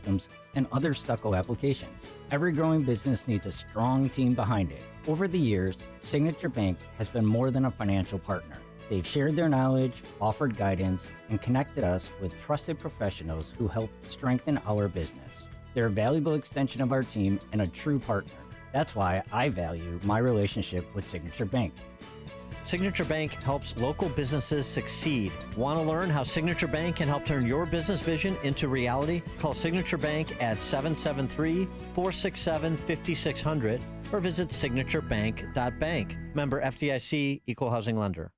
systems, and other stucco applications. Every growing business needs a strong team behind it. Over the years, Signature Bank has been more than a financial partner. They've shared their knowledge, offered guidance, and connected us with trusted professionals who help strengthen our business. They're a valuable extension of our team and a true partner. That's why I value my relationship with Signature Bank. Signature Bank helps local businesses succeed. Want to learn how Signature Bank can help turn your business vision into reality? Call Signature Bank at 773-467-5600 or visit signaturebank.bank. Member FDIC, Equal Housing Lender.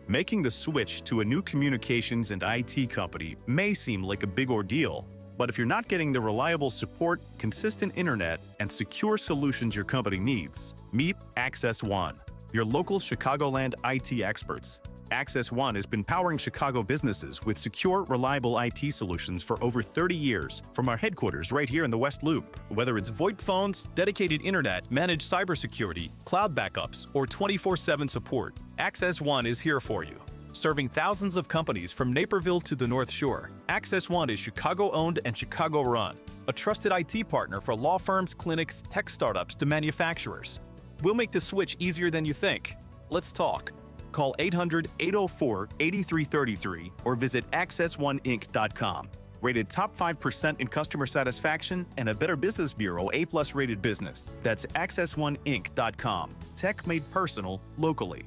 Making the switch to a new communications and IT company may seem like a big ordeal, but if you're not getting the reliable support, consistent internet, and secure solutions your company needs, meet Access One, your local Chicagoland IT experts. Access One has been powering Chicago businesses with secure, reliable IT solutions for over 30 years from our headquarters right here in the West Loop. Whether it's VoIP phones, dedicated internet, managed cybersecurity, cloud backups, or 24/7 support, Access One is here for you. Serving thousands of companies from Naperville to the North Shore, Access One is Chicago-owned and Chicago-run, a trusted IT partner for law firms, clinics, tech startups to manufacturers. We'll make the switch easier than you think. Let's talk. Call 800-804-8333 or visit accessoneinc.com. Rated top 5% in customer satisfaction and a Better Business Bureau A+ rated business. That's accessoneinc.com. Tech made personal, locally.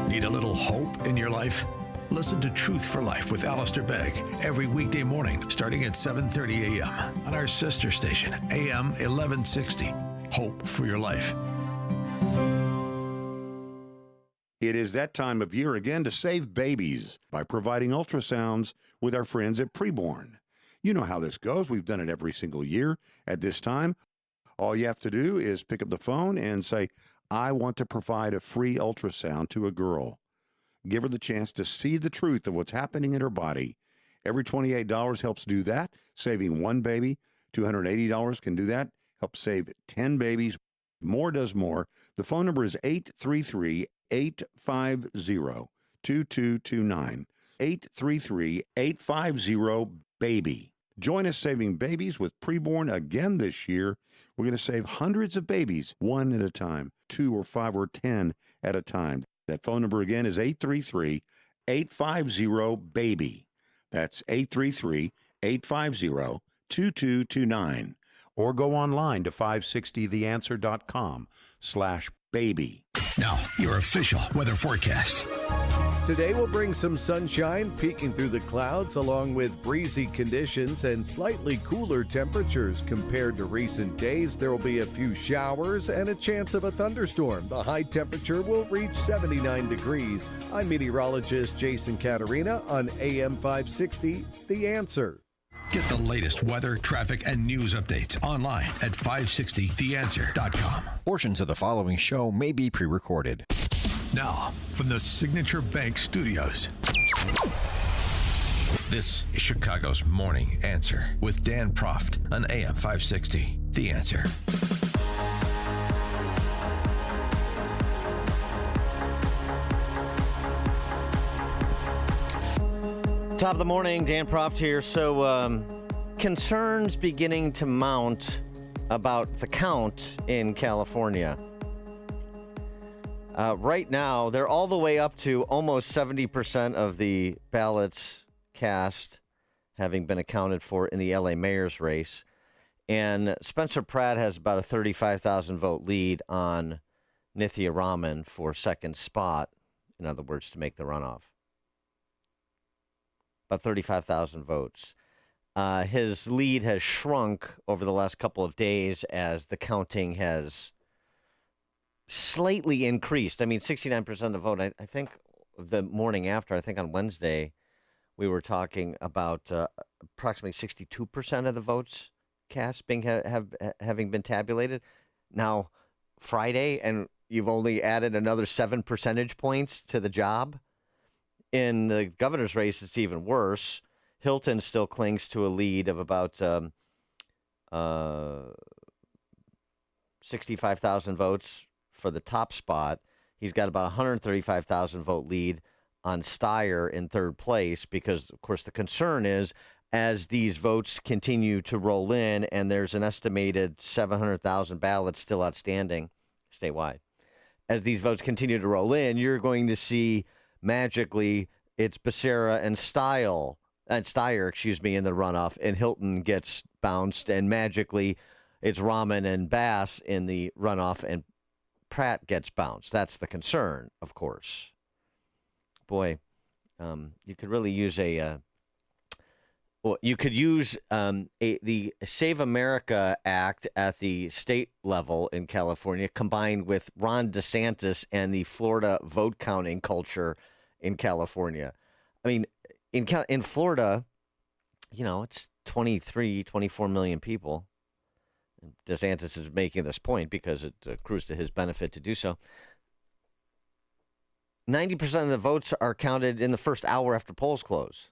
Need a little hope in your life? Listen to Truth for Life with Alistair Begg every weekday morning starting at 7:30 a.m. on our sister station, AM 1160. Hope for your life. It is that time of year again to save babies by providing ultrasounds with our friends at Preborn. You know how this goes. We've done it every single year at this time. All you have to do is pick up the phone and say, I want to provide a free ultrasound to a girl. Give her the chance to see the truth of what's happening in her body. Every $28 helps do that, saving one baby. $280 can do that. Help save 10 babies. More does more. The phone number is 833-850-2229. 833-850-BABY. Join us saving babies with Preborn again this year. We're going to save hundreds of babies, one at a time, 2 or 5 or 10 at a time. That phone number again is 833-850-BABY. That's 833-850-2229. Or go online to 560theanswer.com/baby. Now, your official weather forecast. Today will bring some sunshine peeking through the clouds along with breezy conditions and slightly cooler temperatures compared to recent days. There will be a few showers and a chance of a thunderstorm. The high temperature will reach 79 degrees. I'm meteorologist Jason Caterina on AM 560, The Answer. Get the latest weather, traffic, and news updates online at 560theanswer.com. Portions of the following show may be pre-recorded. Now, from the Signature Bank Studios, this is Chicago's Morning Answer with Dan Proft on AM 560. The Answer. Top of the morning, Dan Proft here. So, concerns beginning to mount about the count in California. Right now, they're all the way up to almost 70% of the ballots cast having been accounted for in the LA mayor's race. And Spencer Pratt has about a 35,000 vote lead on Nithya Raman for second spot, in other words, to make the runoff. About 35,000 votes. His lead has shrunk over the last couple of days as the counting has slightly increased. I mean, 69% of the vote. I think the morning after, I think on Wednesday, we were talking about approximately 62% of the votes cast having been tabulated. Now, Friday, and you've only added another 7 percentage points to the job. In the governor's race, it's even worse. Hilton still clings to a lead of about 65,000 votes for the top spot. He's got about 135,000 vote lead on Steyer in third place because, of course, the concern is as these votes continue to roll in, and there's an estimated 700,000 ballots still outstanding statewide. As these votes continue to roll in, you're going to see magically it's Becerra and Steyer, in the runoff, and Hilton gets bounced, and magically it's Rahman and Bass in the runoff, and Pratt gets bounced. That's the concern, of course. Boy, you could really use the Save America Act at the state level in California, combined with Ron DeSantis and the Florida vote counting culture in California. I mean, in Florida, it's 24 million people. DeSantis is making this point because it accrues to his benefit to do so. 90% of the votes are counted in the first hour after polls close.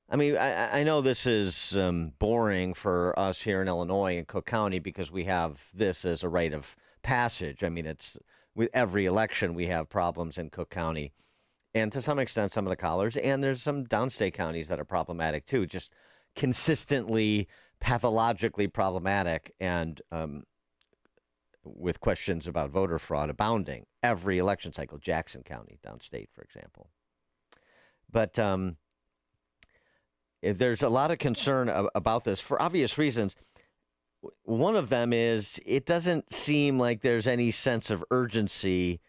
I mean, I know this is boring for us here in Illinois and Cook County because we have this as a rite of passage. I mean, it's with every election we have problems in Cook County, and to some extent some of the collars, and there's some downstate counties that are problematic too, just consistently pathologically problematic, and with questions about voter fraud abounding every election cycle. Jackson County, downstate, for example. But there's a lot of concern about this for obvious reasons. One of them is it doesn't seem like there's any sense of urgency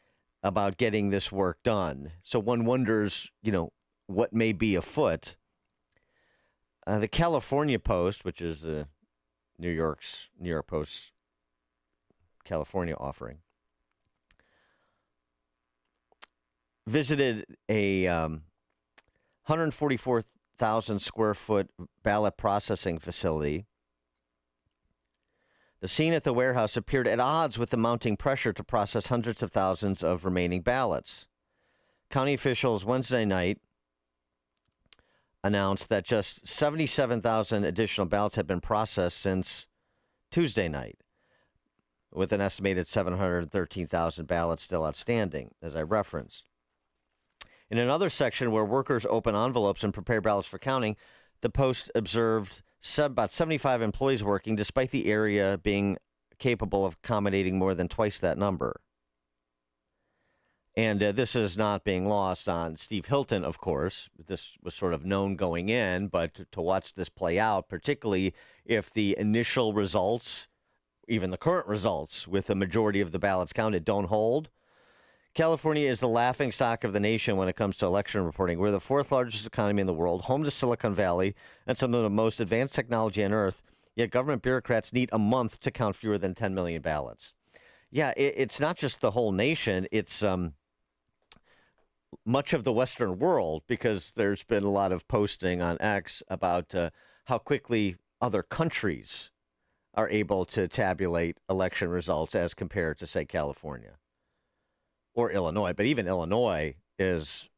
about getting this work done. So one wonders, what may be afoot. The California Post, which is the New York Post's California offering, visited a 144,000 square foot ballot processing facility. The scene at the warehouse appeared at odds with the mounting pressure to process hundreds of thousands of remaining ballots. County officials Wednesday night announced that just 77,000 additional ballots had been processed since Tuesday night, with an estimated 713,000 ballots still outstanding, as I referenced. In another section where workers open envelopes and prepare ballots for counting, the Post observed about 75 employees working, despite the area being capable of accommodating more than twice that number. And this is not being lost on Steve Hilton, of course. This was sort of known going in, but to watch this play out, particularly if the initial results, even the current results, with the majority of the ballots counted, don't hold. California is the laughingstock of the nation when it comes to election reporting. We're the fourth largest economy in the world, home to Silicon Valley and some of the most advanced technology on earth, yet government bureaucrats need a month to count fewer than 10 million ballots. Yeah, it's not just the whole nation. It's much of the Western world, because there's been a lot of posting on X about how quickly other countries are able to tabulate election results as compared to, say, California or Illinois. But even Illinois is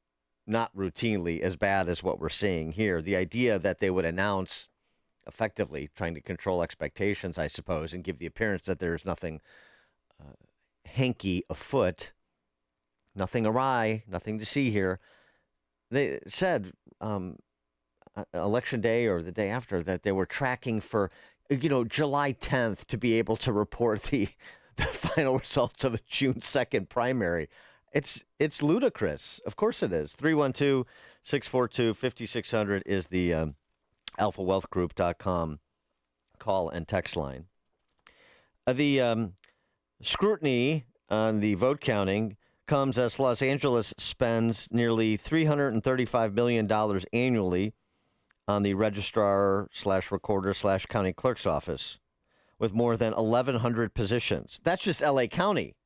not routinely as bad as what we're seeing here. The idea that they would announce, effectively trying to control expectations, I suppose, and give the appearance that there's nothing hanky afoot, nothing awry, nothing to see here. They said election day or the day after that they were tracking for, July 10th to be able to report the final results of a June 2nd primary. It's ludicrous. Of course it is. 312-642-5600 is the alphawealthgroup.com call and text line. The scrutiny on the vote counting comes as Los Angeles spends nearly $335 million annually on the registrar/recorder/county clerk's office, with more than 1,100 positions. That's just L.A. County,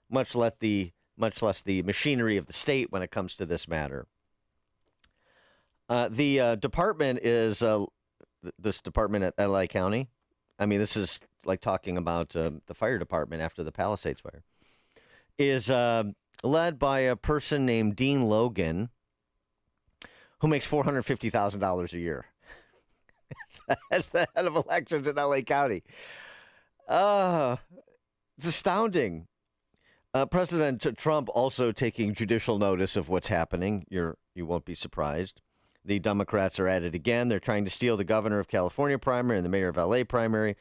much less the machinery of the state when it comes to this matter. The department is this department at L.A. County. I mean, this is like talking about the fire department after the Palisades fire. Is led by a person named Dean Logan, who makes $450,000 a year as the head of elections in L.A. County. It's astounding. President Trump also taking judicial notice of what's happening. You won't be surprised. The Democrats are at it again. They're trying to steal the governor of California primary and the mayor of LA primary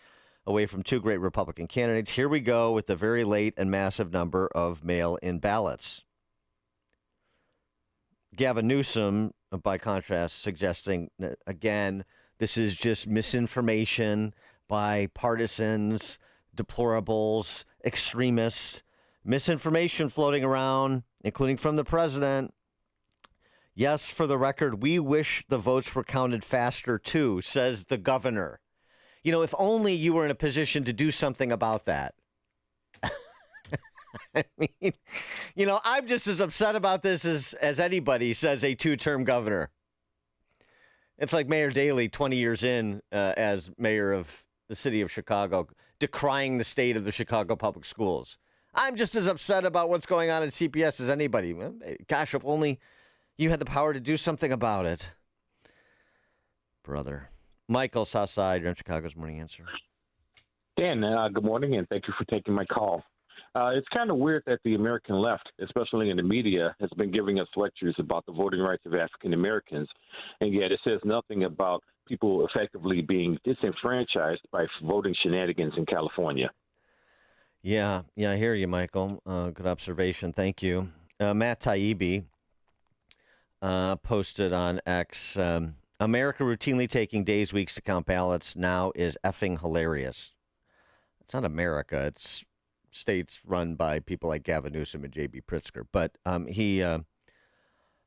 away from two great Republican candidates. Here we go with the very late and massive number of mail-in ballots. Gavin Newsom, by contrast, suggesting that, again, this is just misinformation by partisans, deplorables, extremists, misinformation floating around, including from the president. Yes, for the record, we wish the votes were counted faster, too, says the governor. You know, if only you were in a position to do something about that. I mean, you know, I'm just as upset about this as anybody, says a two-term governor. It's like Mayor Daley, 20 years in as mayor of the city of Chicago, decrying the state of the Chicago public schools. I'm just as upset about what's going on at CPS as anybody. Gosh, if only you had the power to do something about it. Brother. Michael, Southside, you're on Chicago's Morning Answer. Dan, good morning, and thank you for taking my call. It's kind of weird that the American left, especially in the media, has been giving us lectures about the voting rights of African Americans, and yet it says nothing about people effectively being disenfranchised by voting shenanigans in California. Yeah, I hear you, Michael. Good observation. Thank you. Matt Taibbi posted on X, America routinely taking days, weeks to count ballots now is effing hilarious. It's not America. It's states run by people like Gavin Newsom and J.B. Pritzker. But he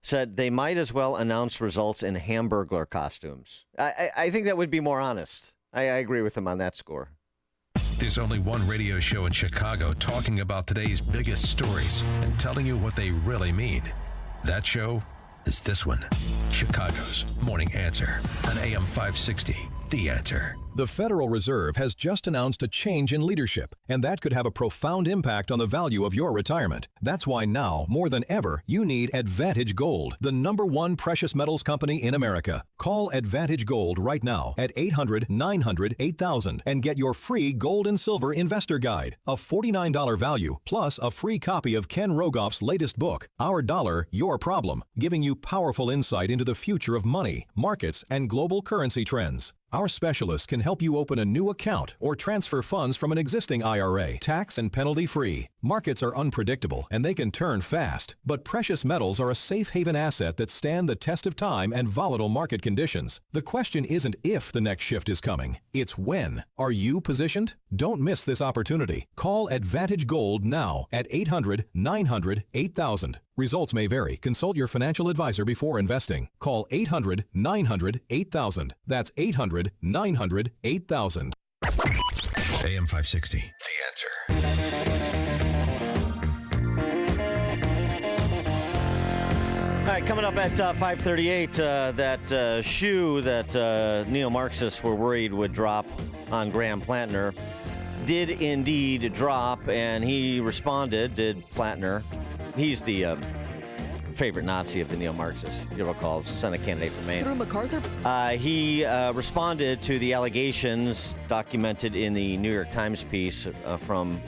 said they might as well announce results in Hamburglar costumes. I think that would be more honest. I agree with him on that score. There's only one radio show in Chicago talking about today's biggest stories and telling you what they really mean. That show is this one, Chicago's Morning Answer on AM 560, The Answer. The Federal Reserve has just announced a change in leadership, and that could have a profound impact on the value of your retirement. That's why now, more than ever, you need Advantage Gold, the #1 precious metals company in America. Call Advantage Gold right now at 800-900-8000 and get your free gold and silver investor guide, a $49 value, plus a free copy of Ken Rogoff's latest book, Our Dollar, Your Problem, giving you powerful insight into the future of money, markets, and global currency trends. Our specialists can help you open a new account or transfer funds from an existing IRA, tax and penalty free. Markets are unpredictable and they can turn fast, but precious metals are a safe haven asset that stand the test of time and volatile market conditions. The question isn't if the next shift is coming, it's when. Are you positioned? Don't miss this opportunity. Call Advantage Gold now at 800-900-8000. Results may vary. Consult your financial advisor before investing. Call 800-900-8000. That's 800-900-8000. AM 560, The Answer. All right, coming up at 5:38, that shoe that neo-Marxists were worried would drop on Graham Plantner did indeed drop, and he responded, did Plantner. He's the favorite Nazi of the neo-Marxists, you'll recall, Senate candidate from Maine. Through MacArthur? He responded to the allegations documented in the New York Times piece from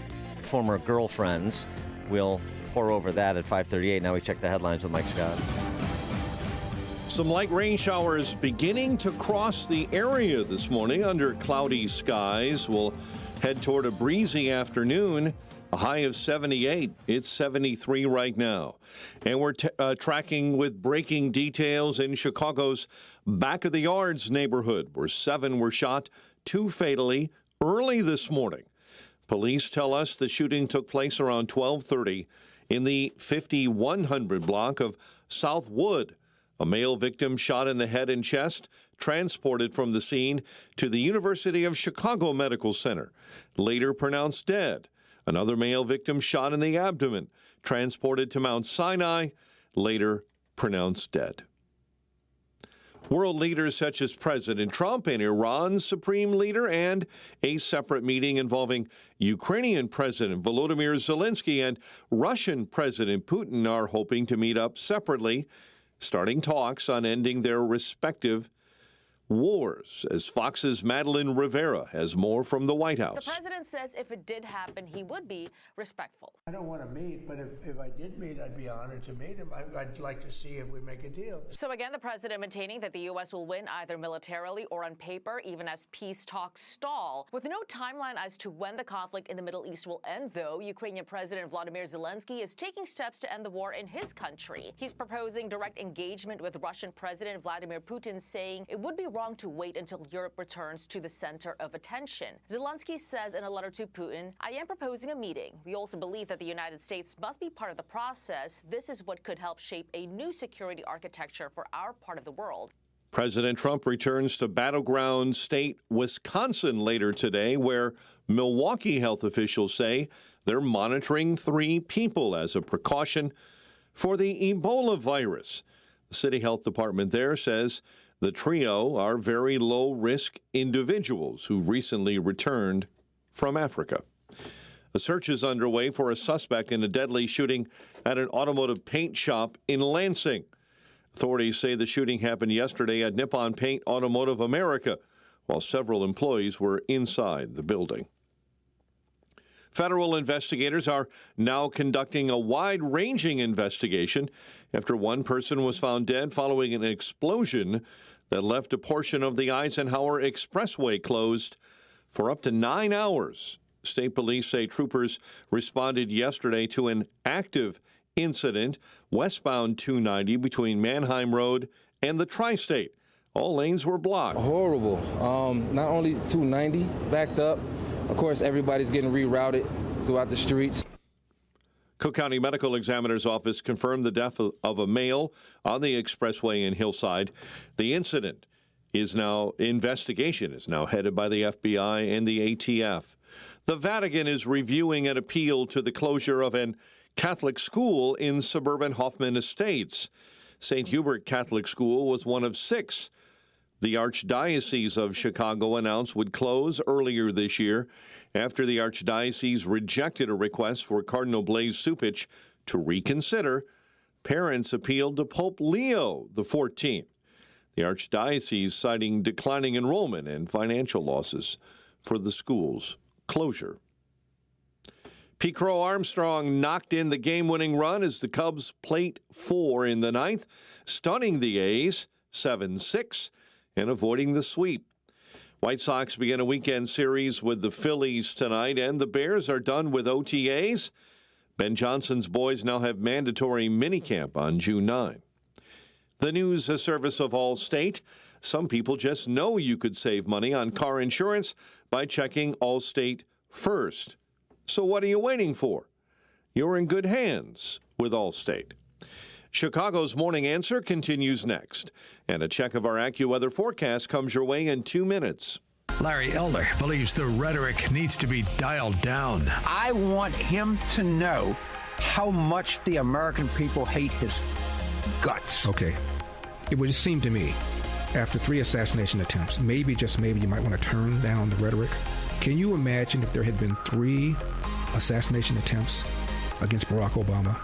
former girlfriends. We'll pour over that at 5:38. Now we check the headlines with Mike Scott. Some light rain showers beginning to cross the area this morning under cloudy skies. We'll head toward a breezy afternoon. A high of 78. It's 73 right now. And we're tracking with breaking details in Chicago's Back of the Yards neighborhood, where 7 were shot, 2 fatally, early this morning. Police tell us the shooting took place around 12:30 in the 5100 block of South Wood. A male victim shot in the head and chest, transported from the scene to the University of Chicago Medical Center, later pronounced dead. Another male victim shot in the abdomen, transported to Mount Sinai, later pronounced dead. World leaders such as President Trump and Iran's supreme leader, and a separate meeting involving Ukrainian President Volodymyr Zelensky and Russian President Putin are hoping to meet up separately, starting talks on ending their respective wars, as Fox's Madeline Rivera has more from the White House. The president says if it did happen, he would be respectful. I don't want to meet, but if I did meet, I'd be honored to meet him. I'd like to see if we make a deal. So again, the president maintaining that the U.S. will win either militarily or on paper, even as peace talks stall. With no timeline as to when the conflict in the Middle East will end, though, Ukrainian President Volodymyr Zelensky is taking steps to end the war in his country. He's proposing direct engagement with Russian President Vladimir Putin, saying it would be wrong to wait until Europe returns to the center of attention. Zelensky says in a letter to Putin, I am proposing a meeting. We also believe that the United States must be part of the process. This is what could help shape a new security architecture for our part of the world. President Trump returns to battleground state Wisconsin later today, where Milwaukee health officials say they're monitoring 3 people as a precaution for the Ebola virus. The city health department there says the trio are very low-risk individuals who recently returned from Africa. A search is underway for a suspect in a deadly shooting at an automotive paint shop in Lansing. Authorities say the shooting happened yesterday at Nippon Paint Automotive America, while several employees were inside the building. Federal investigators are now conducting a wide-ranging investigation after one person was found dead following an explosion that left a portion of the Eisenhower Expressway closed for up to 9 hours. State police say troopers responded yesterday to an active incident westbound 290 between Manheim Road and the Tri-State. All lanes were blocked. Horrible. Not only 290 backed up, of course, everybody's getting rerouted throughout the streets. Cook County Medical Examiner's Office confirmed the death of a male on the expressway in Hillside. The incident investigation is now headed by the FBI and the ATF. The Vatican is reviewing an appeal to the closure of an Catholic school in suburban Hoffman Estates. St. Hubert Catholic School was one of 6 the Archdiocese of Chicago announced would close earlier this year after the Archdiocese rejected a request for Cardinal Blaise Cupich to reconsider. Parents appealed to Pope Leo XIV. The Archdiocese citing declining enrollment and financial losses for the school's closure. Pete Crow Armstrong knocked in the game-winning run as the Cubs plate 4 in the 9th, stunning the A's 7-6 and avoiding the sweep. White Sox begin a weekend series with the Phillies tonight, and the Bears are done with OTAs. Ben Johnson's boys now have mandatory minicamp on June 9. The news, a service of Allstate. Some people just know you could save money on car insurance by checking Allstate first. So what are you waiting for? You're in good hands with Allstate. Chicago's Morning Answer continues next, and a check of our AccuWeather forecast comes your way in 2 minutes. Larry Elder believes the rhetoric needs to be dialed down. I want him to know how much the American people hate his guts. Okay. It would just seem to me, after 3 assassination attempts, maybe, just maybe, you might want to turn down the rhetoric. Can you imagine if there had been 3 assassination attempts against Barack Obama?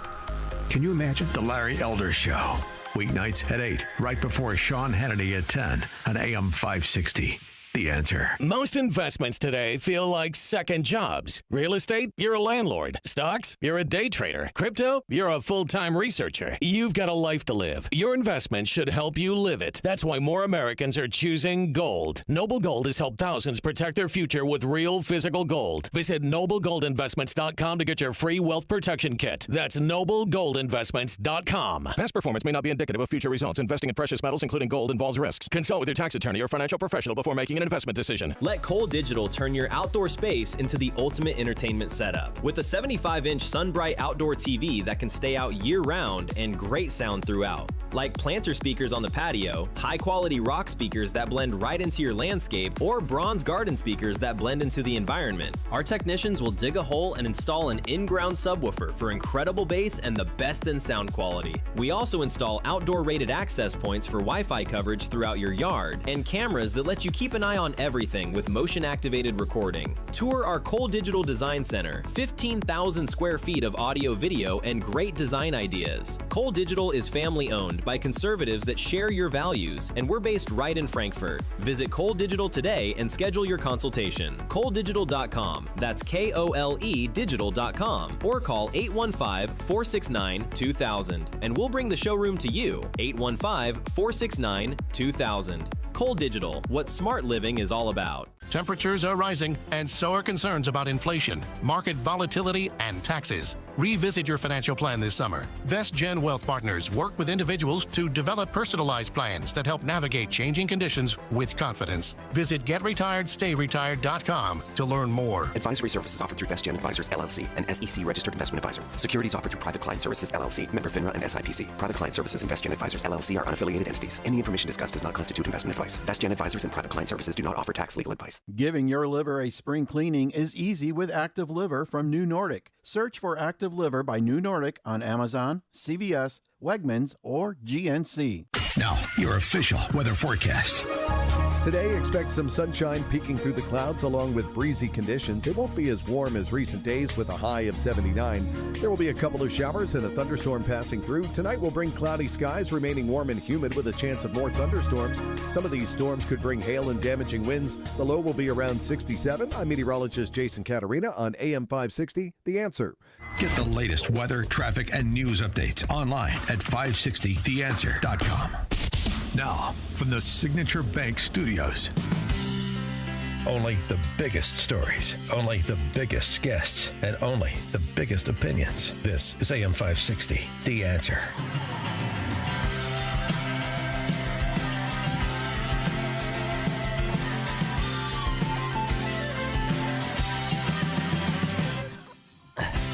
Can you imagine? The Larry Elder Show. Weeknights at 8, right before Sean Hannity at 10 on AM 560. The Answer. Most investments today feel like second jobs. Real estate, you're a landlord. Stocks, you're a day trader. Crypto, you're a full-time researcher. You've got a life to live. Your investment should help you live it. That's why more Americans are choosing gold. Noble Gold has helped thousands protect their future with real physical gold. Visit NobleGoldInvestments.com to get your free wealth protection kit. That's NobleGoldInvestments.com. Past performance may not be indicative of future results. Investing in precious metals, including gold, involves risks. Consult with your tax attorney or financial professional before making an investment decision. Let Cole Digital turn your outdoor space into the ultimate entertainment setup. With a 75-inch SunBright outdoor TV that can stay out year-round and great sound throughout. Like planter speakers on the patio, high-quality rock speakers that blend right into your landscape, or bronze garden speakers that blend into the environment. Our technicians will dig a hole and install an in-ground subwoofer for incredible bass and the best in sound quality. We also install outdoor rated access points for Wi-Fi coverage throughout your yard, and cameras that let you keep an eye on everything with motion-activated recording. Tour our Cole Digital Design Center, 15,000 square feet of audio, video, and great design ideas. Cole Digital is family-owned owned by conservatives that share your values, and we're based right in Frankfurt. Visit Cole Digital today and schedule your consultation. ColeDigital.com. That's KOLE Digital.com. Or call 815-469-2000. And we'll bring the showroom to you. 815-469-2000. Cole Digital, what smart living is all about. Temperatures are rising, and so are concerns about inflation, market volatility, and taxes. Revisit your financial plan this summer. VestGen Wealth Partners work with individuals to develop personalized plans that help navigate changing conditions with confidence. Visit GetRetiredStayRetired.com to learn more. Advisory services offered through VestGen Advisors, LLC, an SEC registered investment advisor. Securities offered through Private Client Services, LLC, member FINRA and SIPC. Private Client Services and VestGen Advisors, LLC are unaffiliated entities. Any information discussed does not constitute investment advice. VestGen Advisors and Private Client Services do not offer tax legal advice. Giving your liver a spring cleaning is easy with Active Liver from New Nordic. Search for Active Liver by New Nordic on Amazon, CVS, Wegmans, or GNC. Now, your official weather forecast. Today, expect some sunshine peeking through the clouds along with breezy conditions. It won't be as warm as recent days with a high of 79. There will be a couple of showers and a thunderstorm passing through. Tonight will bring cloudy skies, remaining warm and humid with a chance of more thunderstorms. Some of these storms could bring hail and damaging winds. The low will be around 67. I'm meteorologist Jason Caterina on AM 560, The Answer. Get the latest weather, traffic, and news updates online at 560theanswer.com. Now, from the Signature Bank Studios. Only the biggest stories, only the biggest guests, and only the biggest opinions. This is AM 560, The Answer.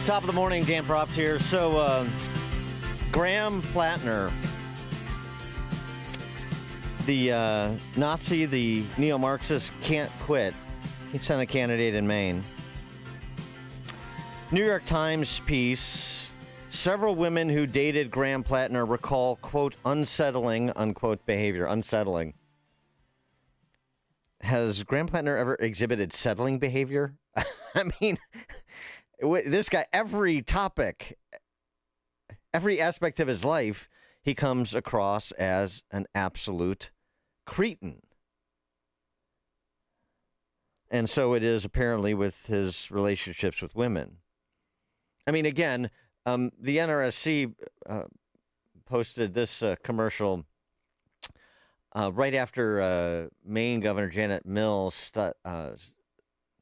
Top of the morning, Dan Proft here. So, Graham Plattner, the Nazi, the neo-Marxist, can't quit. He sent a candidate in Maine. New York Times piece. Several women who dated Graham Plattner recall, quote, unsettling, unquote, behavior. Unsettling. Has Graham Plattner ever exhibited settling behavior? I mean, this guy, every topic, every aspect of his life, he comes across as an absolute cretin. And so it is apparently with his relationships with women. I mean, again, the NRSC posted this commercial right after Maine Governor Janet Mills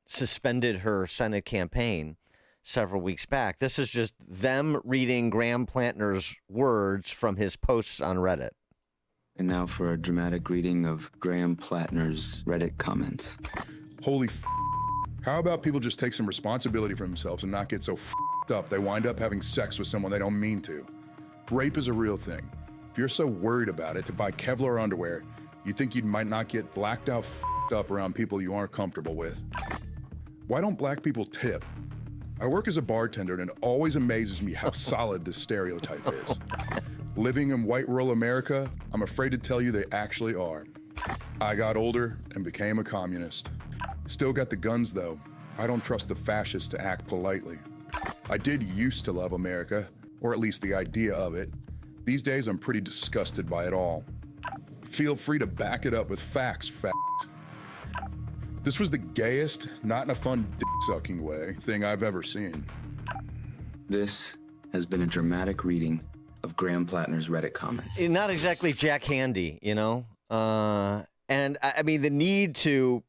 suspended her Senate campaign several weeks back. This is just them reading Graham Plattner's words from his posts on Reddit. And now for a dramatic reading of Graham Plattner's Reddit comments. Holy how about people just take some responsibility for themselves and not get so up they wind up having sex with someone they don't mean to? Rape is a real thing. If you're so worried about it to buy Kevlar underwear, you think you might not get blacked out up around people you aren't comfortable with. Why don't black people tip? I work as a bartender and it always amazes me how solid this stereotype is. Living in white rural America, I'm afraid to tell you they actually are. I got older and became a communist. Still got the guns though. I don't trust the fascists to act politely. I did used to love America, or at least the idea of it. These days I'm pretty disgusted by it all. Feel free to back it up with facts, This was the gayest, not in a fun dick-sucking way, thing I've ever seen. This has been a dramatic reading of Graham Plattner's Reddit comments. Not exactly Jack Handy, you know? And I mean, the need to,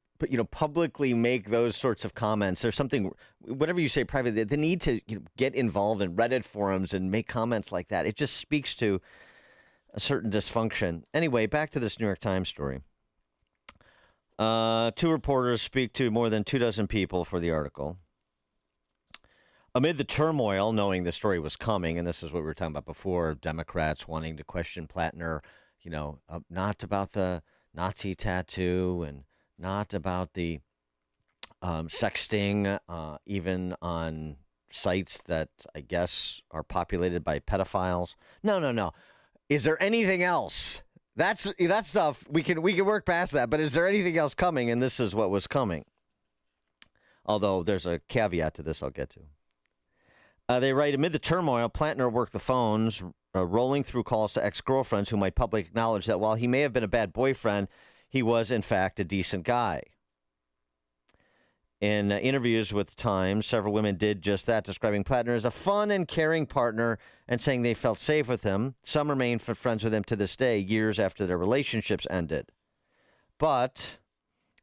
publicly make those sorts of comments, there's something, whatever you say privately, the need to get involved in Reddit forums and make comments like that, it just speaks to a certain dysfunction. Anyway, back to this New York Times story. Two reporters speak to more than 24 people for the article. Amid the turmoil, knowing the story was coming, and this is what we were talking about before, Democrats wanting to question Plattner, not about the Nazi tattoo and not about the sexting, even on sites that I guess are populated by pedophiles. No. Is there anything else? That stuff, we can work past that, but is there anything else coming? And this is what was coming. Although there's a caveat to this I'll get to. They write, amid the turmoil, Plantner worked the phones, rolling through calls to ex-girlfriends who might publicly acknowledge that while he may have been a bad boyfriend, he was, in fact, a decent guy. In interviews with Times, several women did just that, describing Plantner as a fun and caring partner and saying they felt safe with him. Some remain friends with him to this day, years after their relationships ended. But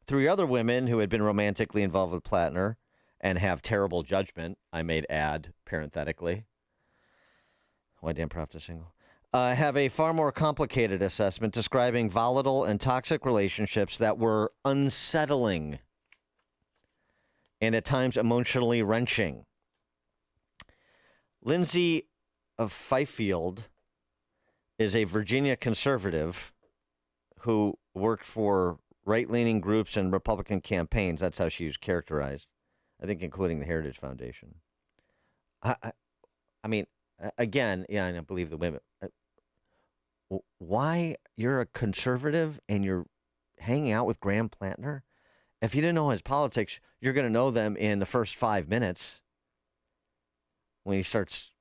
3 other women who had been romantically involved with Plantner and have terrible judgment, I may add, parenthetically. Why Dan Proft is single? Have a far more complicated assessment describing volatile and toxic relationships that were unsettling and at times emotionally wrenching. Lindsay of Fifield is a Virginia conservative who worked for right-leaning groups and Republican campaigns. That's how she was characterized, I think, including the Heritage Foundation. I mean, again, yeah, I believe the women. Why you're a conservative and you're hanging out with Graham Plantner? If you didn't know his politics, you're going to know them in the first 5 minutes when he starts,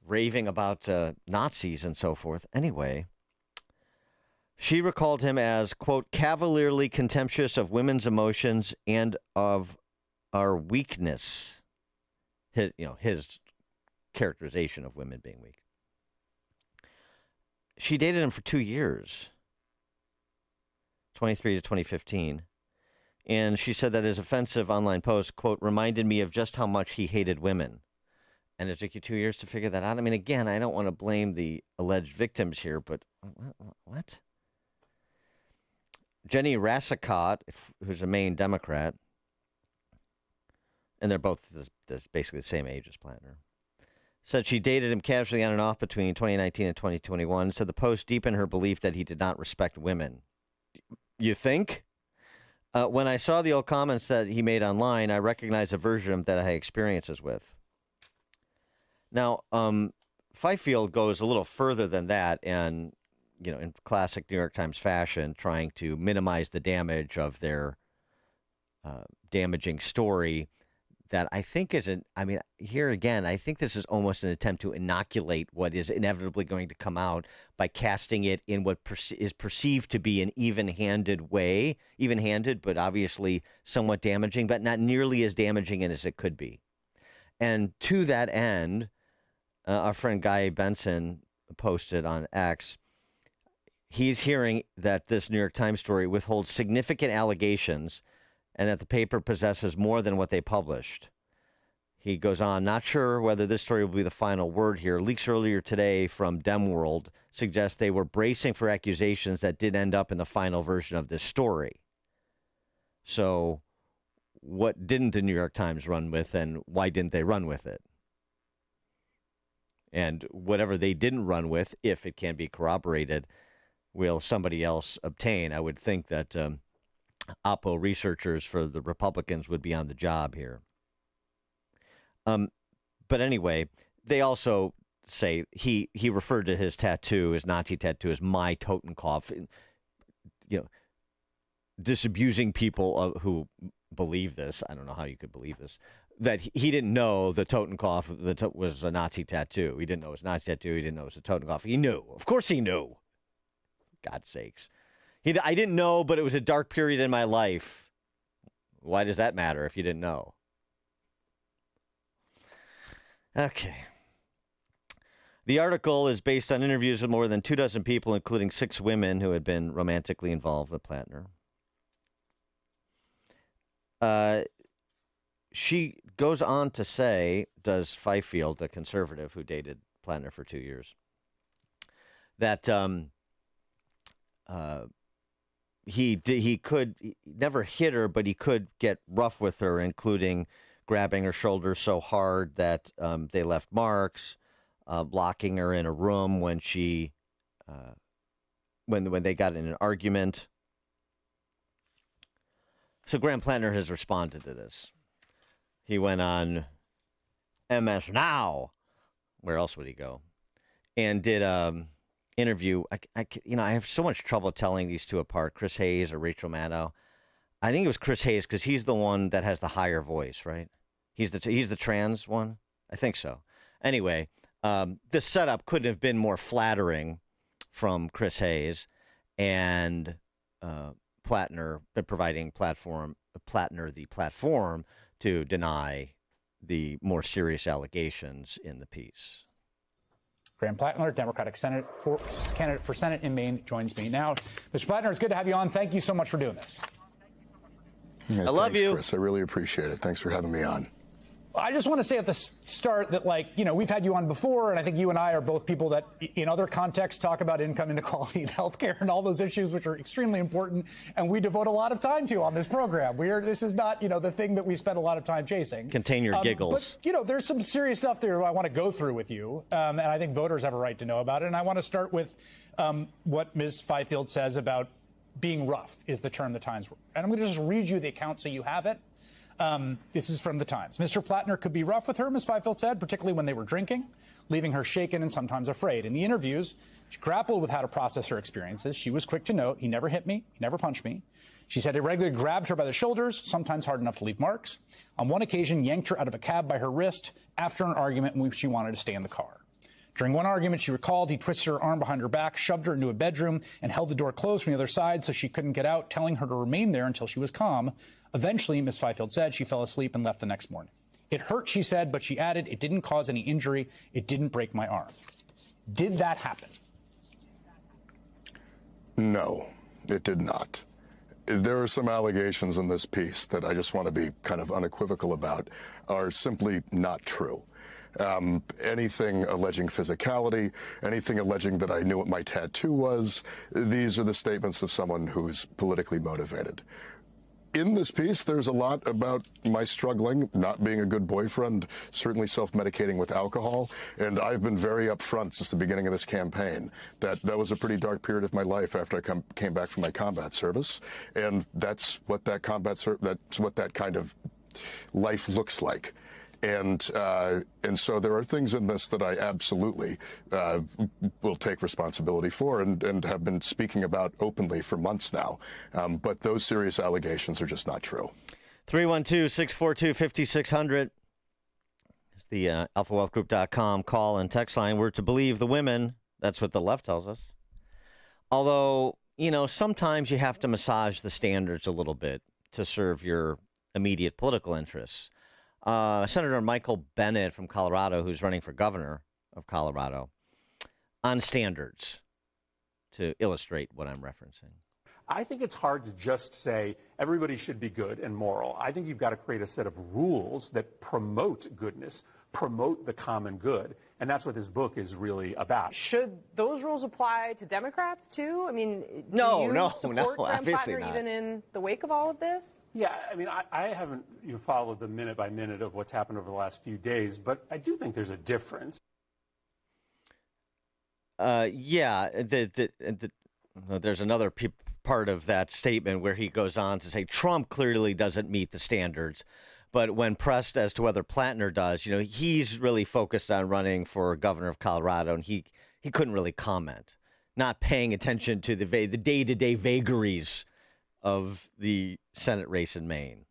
raving about Nazis and so forth. Anyway, she recalled him as, quote, cavalierly contemptuous of women's emotions and of our weakness. His characterization of women being weak. She dated him for 2 years. 23 to 2015. And she said that his offensive online post, quote, reminded me of just how much he hated women. And it took you 2 years to figure that out. I mean, again, I don't want to blame the alleged victims here, but what? Jenny Rassicott, who's a Maine Democrat, and they're both basically the same age as Plantner, said she dated him casually on and off between 2019 and 2021, said the post deepened her belief that he did not respect women. You think? When I saw the old comments that he made online, I recognized a version of him that I had experiences with. Now, Fifield goes a little further than that and, in classic New York Times fashion, trying to minimize the damage of their damaging story that I think here again, I think this is almost an attempt to inoculate what is inevitably going to come out by casting it in what is perceived to be an even-handed way, even-handed, but obviously somewhat damaging, but not nearly as damaging as it could be. And to that end, our friend Guy Benson posted on X, he's hearing that this New York Times story withholds significant allegations and that the paper possesses more than what they published. He goes on, not sure whether this story will be the final word here. Leaks earlier today from Demworld suggest they were bracing for accusations that did end up in the final version of this story. So what didn't the New York Times run with, and why didn't they run with it? And whatever they didn't run with, if it can be corroborated, will somebody else obtain? I would think that Oppo researchers for the Republicans would be on the job here. But anyway, they also say he referred to his tattoo, his Nazi tattoo, as my Totenkopf, disabusing people who believe this. I don't know how you could believe this, that he didn't know the Totenkopf was a Nazi tattoo. He didn't know it was a Nazi tattoo. He didn't know it was a Totenkopf. He knew. Of course he knew. God's sakes. I didn't know, but it was a dark period in my life. Why does that matter if you didn't know? Okay. The article is based on interviews with more than 24 people, including 6 women who had been romantically involved with Plantner. She goes on to say, does Fifield, the conservative who dated Plantner for 2 years, that he never hit her, but he could get rough with her, including grabbing her shoulder so hard that they left marks, locking her in a room when when they got in an argument. So Graham Plantner has responded to this. He went on MS Now. Where else would he go? And did interview. I have so much trouble telling these two apart, Chris Hayes or Rachel Maddow. I think it was Chris Hayes because he's the one that has the higher voice, right? He's the trans one? I think so. Anyway, this setup couldn't have been more flattering from Chris Hayes and Plattner providing Plattner the platform to deny the more serious allegations in the piece. Graham Plattner, Democratic candidate for Senate in Maine, joins me now. Mr. Plattner, it's good to have you on. Thank you so much for doing this. Yeah, I love you, Chris. I really appreciate it. Thanks for having me on. I just want to say at the start that, we've had you on before, and I think you and I are both people that in other contexts talk about income inequality and healthcare and all those issues, which are extremely important, and we devote a lot of time to on this program. This is not, the thing that we spend a lot of time chasing. Contain your giggles. But, there's some serious stuff there I want to go through with you, and I think voters have a right to know about it. And I want to start with what Ms. Fifield says about being rough is the term the Times. And I'm going to just read you the account so you have it. This is from the Times. Mr. Plattner could be rough with her, Ms. Fifield said, particularly when they were drinking, leaving her shaken and sometimes afraid. In the interviews, she grappled with how to process her experiences. She was quick to note, he never hit me, he never punched me. She said he regularly grabbed her by the shoulders, sometimes hard enough to leave marks. On one occasion, yanked her out of a cab by her wrist after an argument in which she wanted to stay in the car. During one argument, she recalled he twisted her arm behind her back, shoved her into a bedroom, and held the door closed from the other side so she couldn't get out, telling her to remain there until she was calm. Eventually, Ms. Fifield said she fell asleep and left the next morning. It hurt, she said, but she added, it didn't cause any injury. It didn't break my arm. Did that happen? No, it did not. There are some allegations in this piece that I just want to be kind of unequivocal about are simply not true. Anything alleging physicality, anything alleging that I knew what my tattoo was, these are the statements of someone who's politically motivated. In this piece, there's a lot about my struggling, not being a good boyfriend, certainly self-medicating with alcohol, and I've been very upfront since the beginning of this campaign that was a pretty dark period of my life after I came back from my combat service, and that's what that kind of life looks like. And so there are things in this that I absolutely will take responsibility for and have been speaking about openly for months now. But those serious allegations are just not true. 312-642-5600 is the alphawealthgroup.com call and text line. We're to believe the women. That's what the left tells us. Although, sometimes you have to massage the standards a little bit to serve your immediate political interests. Senator Michael Bennet from Colorado, who's running for governor of Colorado, on standards to illustrate what I'm referencing. I think it's hard to just say everybody should be good and moral. I think you've got to create a set of rules that promote goodness, promote the common good. And that's what this book is really about. Should those rules apply to Democrats, too? I mean, no, support Graham obviously Plattner not. even in the wake of all of this? Yeah, I mean, I haven't followed the minute by minute of what's happened over the last few days, but I do think there's a difference. There's another part of that statement where he goes on to say Trump clearly doesn't meet the standards. But when pressed as to whether Plattner does, he's really focused on running for governor of Colorado, and he couldn't really comment, not paying attention to the day-to-day vagaries of the Senate race in Maine.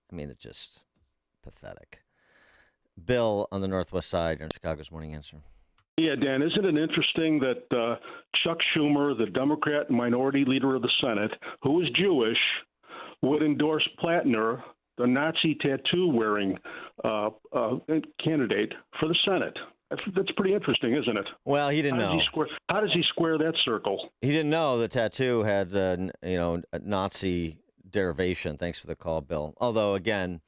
I mean, it's just pathetic. Bill on the Northwest Side on Chicago's Morning Answer. Yeah, Dan, isn't it interesting that Chuck Schumer, the Democrat minority leader of the Senate, who is Jewish, would endorse Plattner, the Nazi tattoo-wearing candidate for the Senate? That's pretty interesting, isn't it? Well, he didn't know. How does he square that circle? He didn't know the tattoo had, a Nazi derivation. Thanks for the call, Bill. Although, again,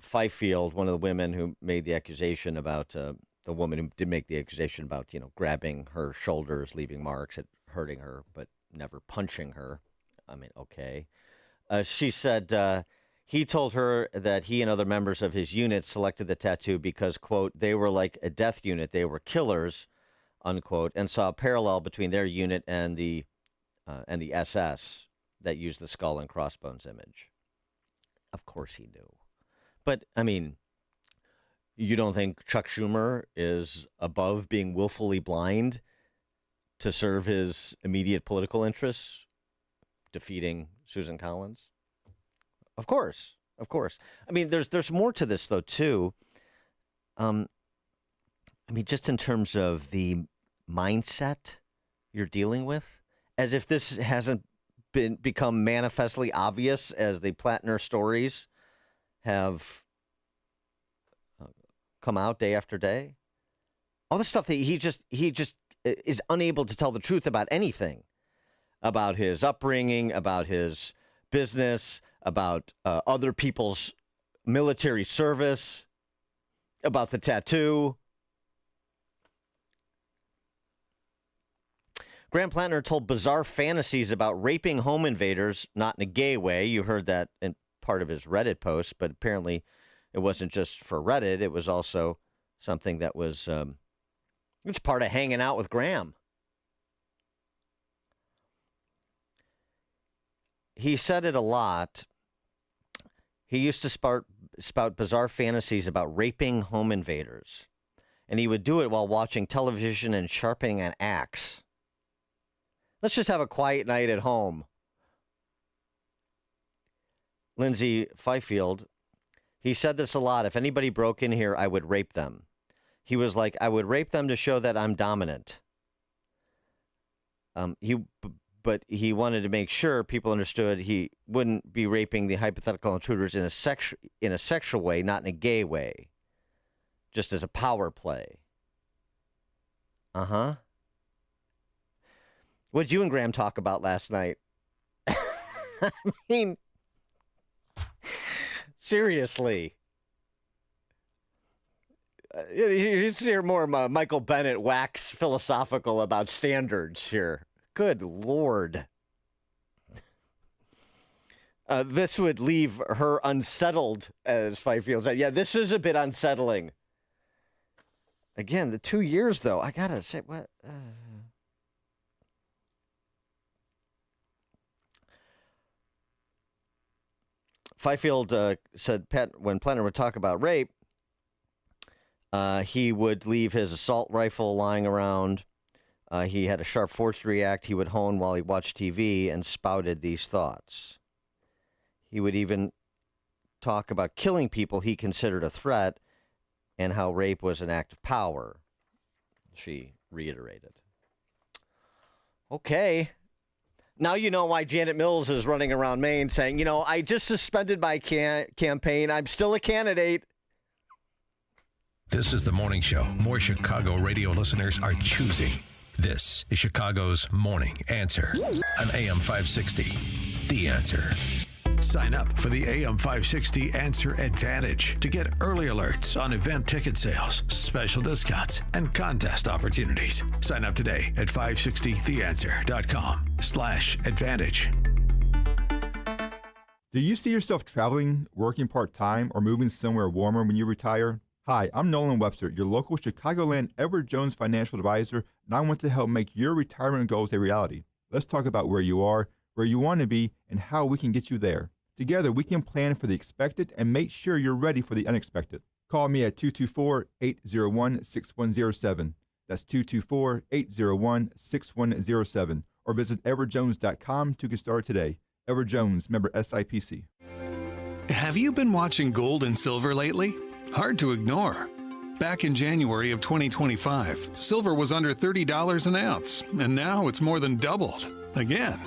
Fifield, one of the women who made the accusation about the woman who did make the accusation about, grabbing her shoulders, leaving marks, hurting her, but never punching her. I mean, okay. She said he told her that he and other members of his unit selected the tattoo because, quote, they were like a death unit. They were killers, unquote, and saw a parallel between their unit and the SS that used the skull and crossbones image. Of course he knew. But, I mean, you don't think Chuck Schumer is above being willfully blind to serve his immediate political interests, defeating Susan Collins? Of course. Of course. I mean, there's more to this, though, too. I mean, just in terms of the mindset you're dealing with, as if this hasn't become manifestly obvious as the Plattner stories have come out day after day. All the stuff that he just is unable to tell the truth about anything, about his upbringing, about his business, about other people's military service, about the tattoo. Graham Plattner told bizarre fantasies about raping home invaders, not in a gay way. You heard that in part of his Reddit post, but apparently it wasn't just for Reddit. It was also something that was it's part of hanging out with Graham. He said it a lot. He used to spout bizarre fantasies about raping home invaders. And he would do it while watching television and sharpening an axe. Let's just have a quiet night at home. Lindsay Fifield, he said this a lot. If anybody broke in here, I would rape them. He was like, I would rape them to show that I'm dominant. But he wanted to make sure people understood he wouldn't be raping the hypothetical intruders in a sexual way, not in a gay way, just as a power play. Uh-huh. What'd you and Graham talk about last night? I mean, seriously. You hear more Michael Bennett wax philosophical about standards here. Good Lord. This would leave her unsettled, as Fifield said. Yeah, this is a bit unsettling. Again, the 2 years, though, I gotta say, what? Fifield said when Plattner would talk about rape, he would leave his assault rifle lying around. He had a sharp force to react. He would hone while he watched TV and spouted these thoughts. He would even talk about killing people he considered a threat and how rape was an act of power, she reiterated. Okay. Now you know why Janet Mills is running around Maine saying, I just suspended my campaign. I'm still a candidate. This is the morning show more Chicago radio listeners are choosing. This is Chicago's Morning Answer on AM 560. The Answer. Sign up for the AM 560 Answer Advantage to get early alerts on event ticket sales, special discounts, and contest opportunities. Sign up today at 560theanswer.com/advantage. Do you see yourself traveling, working part-time, or moving somewhere warmer when you retire? Hi, I'm Nolan Webster, your local Chicagoland Edward Jones financial advisor, and I want to help make your retirement goals a reality. Let's talk about where you are, where you want to be, and how we can get you there. Together, we can plan for the expected and make sure you're ready for the unexpected. Call me at 224-801-6107. That's 224-801-6107. Or visit edwardjones.com to get started today. Edward Jones, member SIPC. Have you been watching gold and silver lately? Hard to ignore. Back in January of 2025, silver was under $30 an ounce, and now it's more than doubled. Again.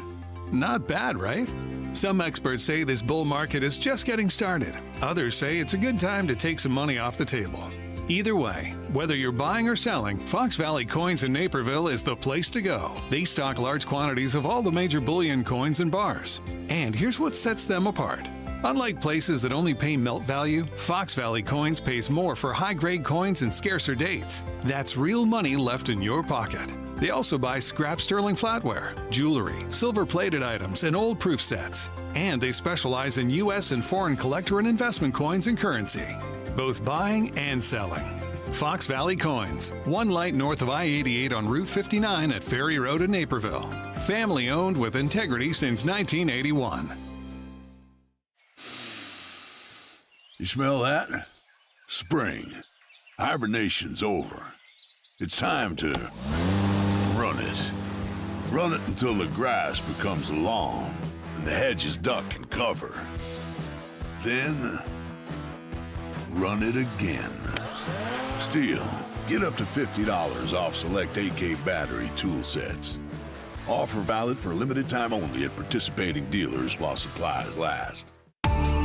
Not bad, right? Some experts say this bull market is just getting started. Others say it's a good time to take some money off the table. Either way, whether you're buying or selling, Fox Valley Coins in Naperville is the place to go. They stock large quantities of all the major bullion coins and bars. And here's what sets them apart. Unlike places that only pay melt value, Fox Valley Coins pays more for high-grade coins and scarcer dates. That's real money left in your pocket. They also buy scrap sterling flatware, jewelry, silver-plated items, and old proof sets. And they specialize in U.S. and foreign collector and investment coins and currency, both buying and selling. Fox Valley Coins, one light north of I-88 on Route 59 at Ferry Road in Naperville. Family-owned with integrity since 1981. You smell that? Spring. Hibernation's over. It's time to run it. Run it until the grass becomes long and the hedges duck and cover. then run it again. Steel, get up to $50 off select AK battery tool sets. Offer valid for limited time only at participating dealers while supplies last.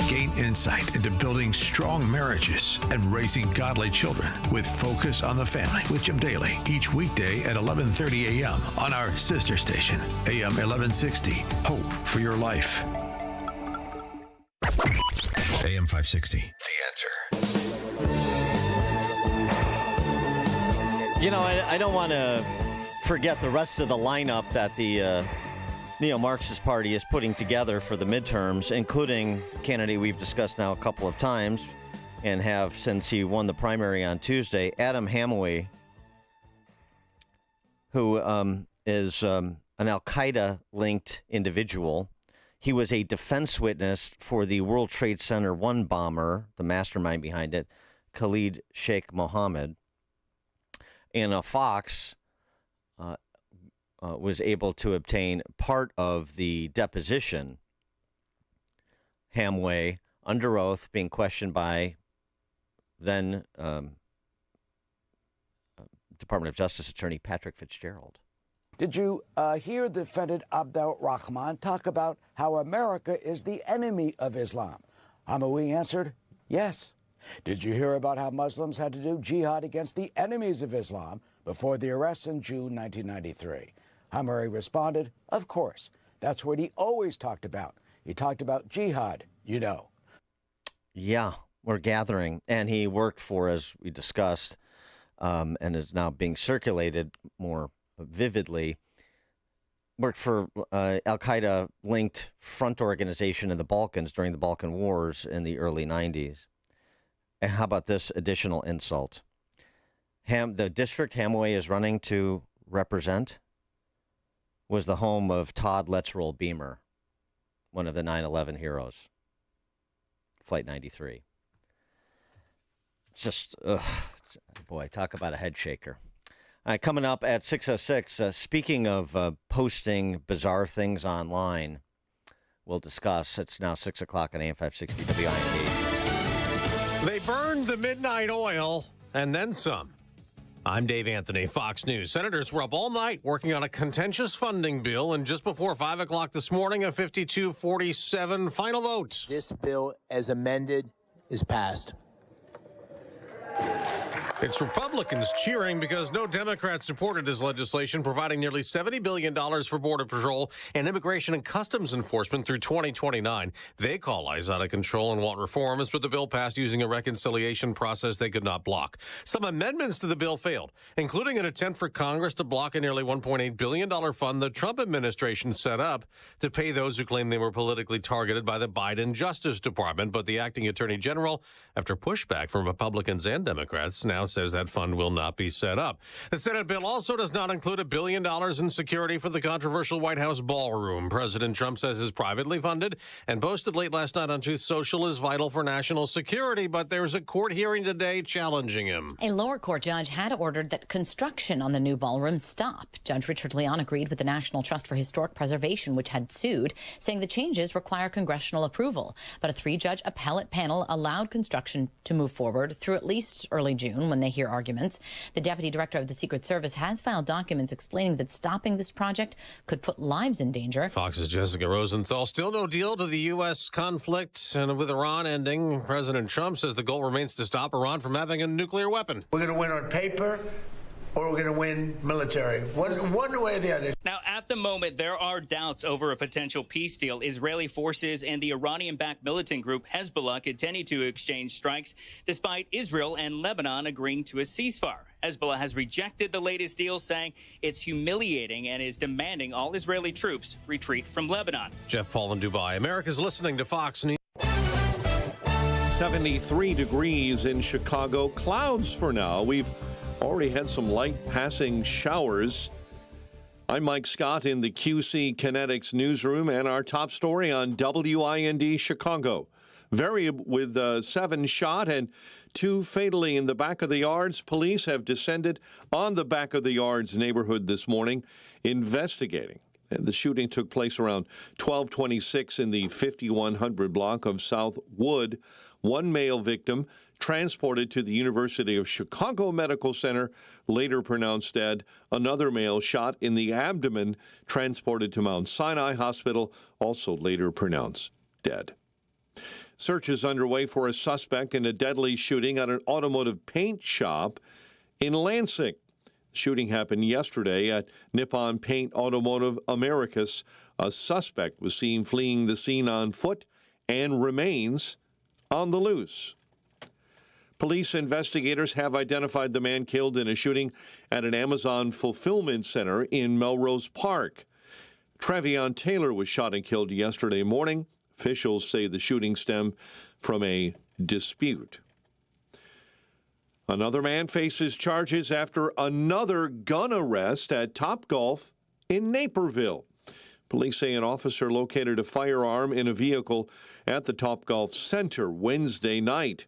Gain insight into building strong marriages and raising godly children with Focus on the Family with Jim Daly each weekday at 11:30 a.m. on our sister station, AM 1160. Hope for your life. AM 560. The Answer. You know, I don't want to forget the rest of the lineup that the Neo-Marxist Party is putting together for the midterms, including a candidate we've discussed now a couple of times and have since he won the primary on Tuesday, Adam Hamway, who is an al-Qaeda-linked individual. He was a defense witness for the World Trade Center 1 bomber, the mastermind behind it, Khalid Sheikh Mohammed. And Fox was able to obtain part of the deposition. Hamway, under oath, being questioned by then Department of Justice Attorney Patrick Fitzgerald. Did you hear the defendant Abdel Rahman talk about how America is the enemy of Islam? Hamway answered, yes. Did you hear about how Muslims had to do jihad against the enemies of Islam before the arrests in June 1993? Hamway responded, of course. That's what he always talked about. He talked about jihad, you know. Yeah, we're gathering. And he worked for, as we discussed, and is now being circulated more vividly, worked for al-Qaeda-linked front organization in the Balkans during the Balkan Wars in the early 90s. And how about this additional insult? The district Hamway is running to represent was the home of Todd Let's Roll Beamer, one of the 9/11 heroes, Flight 93. It's just, boy, talk about a head shaker. All right, coming up at 6:06, speaking of posting bizarre things online, we'll discuss. It's now 6 o'clock on AM 560 WIND. They burned the midnight oil and then some. I'm Dave Anthony, Fox News. Senators were up all night working on a contentious funding bill, and just before 5 o'clock this morning, a 52-47 final vote. This bill, as amended, is passed. It's Republicans cheering because no Democrats supported this legislation, providing nearly $70 billion for Border Patrol and Immigration and Customs Enforcement through 2029. They call ICE out of control and want reforms, but the bill passed using a reconciliation process they could not block. Some amendments to the bill failed, including an attempt for Congress to block a nearly $1.8 billion fund the Trump administration set up to pay those who claim they were politically targeted by the Biden Justice Department. But the acting attorney general, after pushback from Republicans and Democrats, now says that fund will not be set up. The Senate bill also does not include $1 billion in security for the controversial White House ballroom. President Trump says is privately funded and posted late last night on Truth Social is vital for national security, but there's a court hearing today challenging him. A lower court judge had ordered that construction on the new ballroom stop. Judge Richard Leon agreed with the National Trust for Historic Preservation, which had sued, saying the changes require congressional approval. But a 3-judge appellate panel allowed construction to move forward through at least early June when they hear arguments. The deputy director of the Secret Service has filed documents explaining that stopping this project could put lives in danger. Fox's Jessica Rosenthal. Still no deal to the U.S. conflict, and with Iran ending, President Trump says the goal remains to stop Iran from having a nuclear weapon. We're going to win on paper, or we're going to win military. One way or the other. Now, at the moment, there are doubts over a potential peace deal. Israeli forces and the Iranian-backed militant group Hezbollah continue to exchange strikes, despite Israel and Lebanon agreeing to a ceasefire. Hezbollah has rejected the latest deal, saying it's humiliating and is demanding all Israeli troops retreat from Lebanon. Jeff Paul in Dubai. America's listening to Fox News. 73 degrees in Chicago. Clouds for now. We've already had some light passing showers. I'm Mike Scott in the QC Kinetics newsroom, and our top story on WIND Chicago. Very with 7 shot and 2 fatally in the back of the yards. Police have descended on the back of the yards neighborhood this morning, investigating The shooting took place around 12:26 in the 5100 block of South Wood. One male victim transported to the University of Chicago Medical Center, later pronounced dead. Another male shot in the abdomen, transported to Mount Sinai Hospital, also later pronounced dead. Search is underway for a suspect in a deadly shooting at an automotive paint shop in Lansing. The shooting happened yesterday at Nippon Paint Automotive Americas. A suspect was seen fleeing the scene on foot and remains on the loose. Police investigators have identified the man killed in a shooting at an Amazon fulfillment center in Melrose Park. Trevion Taylor was shot and killed yesterday morning. Officials say the shooting stemmed from a dispute. Another man faces charges after another gun arrest at Topgolf in Naperville. Police say an officer located a firearm in a vehicle at the Topgolf Center Wednesday night.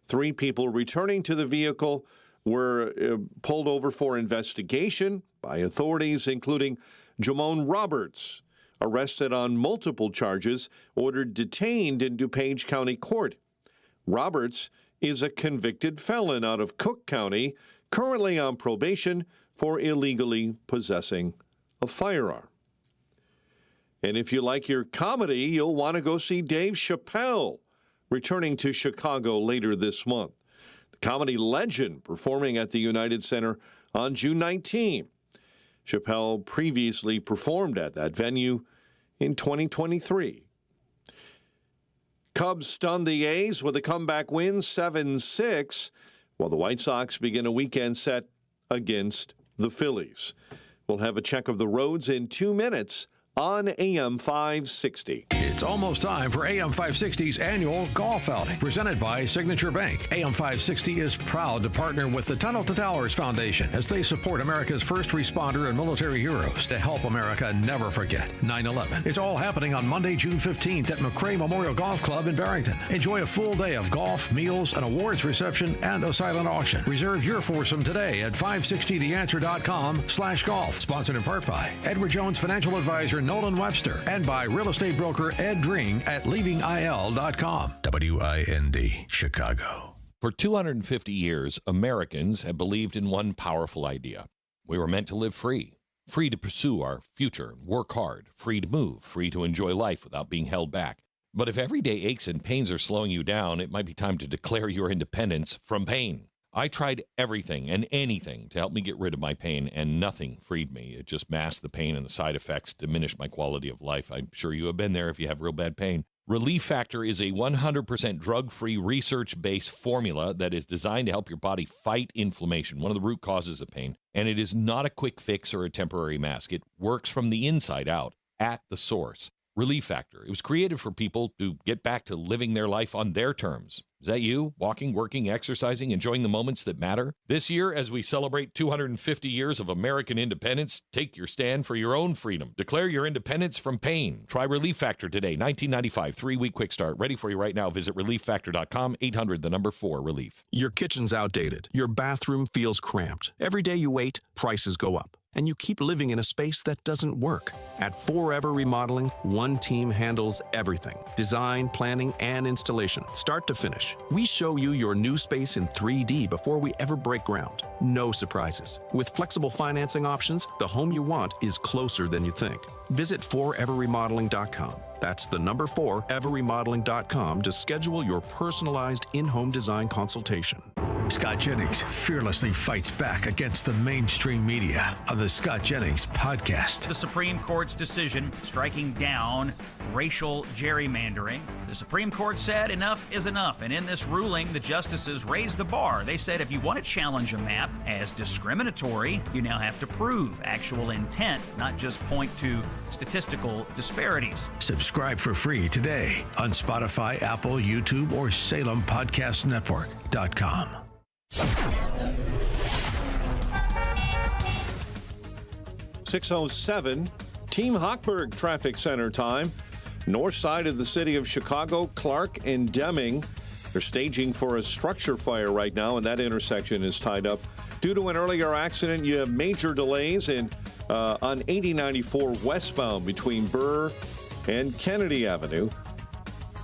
3 people returning to the vehicle were pulled over for investigation by authorities, including Jamone Roberts, arrested on multiple charges, ordered detained in DuPage County Court. Roberts is a convicted felon out of Cook County, currently on probation for illegally possessing a firearm. And if you like your comedy, you'll want to go see Dave Chappelle, returning to Chicago later this month. The comedy legend performing at the United Center on June 19. Chappelle previously performed at that venue in 2023. Cubs stunned the A's with a comeback win, 7-6, while the White Sox begin a weekend set against the Phillies. We'll have a check of the roads in 2 minutes on AM 560. It's almost time for AM 560's annual golf outing, presented by Signature Bank. AM 560 is proud to partner with the Tunnel to Towers Foundation as they support America's first responder and military heroes to help America never forget 9/11. It's all happening on Monday, June 15th at McRae Memorial Golf Club in Barrington. Enjoy a full day of golf, meals, an awards reception, and a silent auction. Reserve your foursome today at 560theanswer.com/golf. Sponsored in part by Edward Jones Financial Advisor Nolan Webster and by real estate broker Ed Dring at leavingil.com. WIND, Chicago. For 250 years, Americans have believed in one powerful idea. We were meant to live free. Free to pursue our future, work hard, free to move, free to enjoy life without being held back. But if everyday aches and pains are slowing you down, it might be time to declare your independence from pain. I tried everything and anything to help me get rid of my pain, and nothing freed me. It just masked the pain, and the side effects diminished my quality of life. I'm sure you have been there if you have real bad pain. Relief Factor is a 100% drug-free, research-based formula that is designed to help your body fight inflammation, one of the root causes of pain. And it is not a quick fix or a temporary mask. It works from the inside out, at the source. Relief Factor. It was created for people to get back to living their life on their terms. Is that you? Walking, working, exercising, enjoying the moments that matter? This year, as we celebrate 250 years of American independence, take your stand for your own freedom. Declare your independence from pain. Try Relief Factor today. $19.95, 3-week quick start. Ready for you right now. Visit relieffactor.com, 800-4-RELIEF. Your kitchen's outdated. Your bathroom feels cramped. Every day you wait, prices go up. And you keep living in a space that doesn't work. At Forever Remodeling, one team handles everything. Design, planning, and installation, start to finish. We show you your new space in 3D before we ever break ground. No surprises. With flexible financing options, the home you want is closer than you think. Visit foreverremodeling.com. That's the number 4, everremodeling.com to schedule your personalized in-home design consultation. Scott Jennings fearlessly fights back against the mainstream media on the Scott Jennings podcast. The Supreme Court's decision striking down racial gerrymandering. The Supreme Court said enough is enough, and in this ruling, the justices raised the bar. They said if you want to challenge a map as discriminatory, you now have to prove actual intent, not just point to statistical disparities. Subscribe for free today on Spotify, Apple, YouTube, or SalemPodcastNetwork.com. 6:07, Team Hochberg Traffic Center time. North side of the city of Chicago, Clark and Deming. They're staging for a structure fire right now, and that intersection is tied up. Due to an earlier accident, you have major delays in on 8094 westbound between Burr and Kennedy Avenue.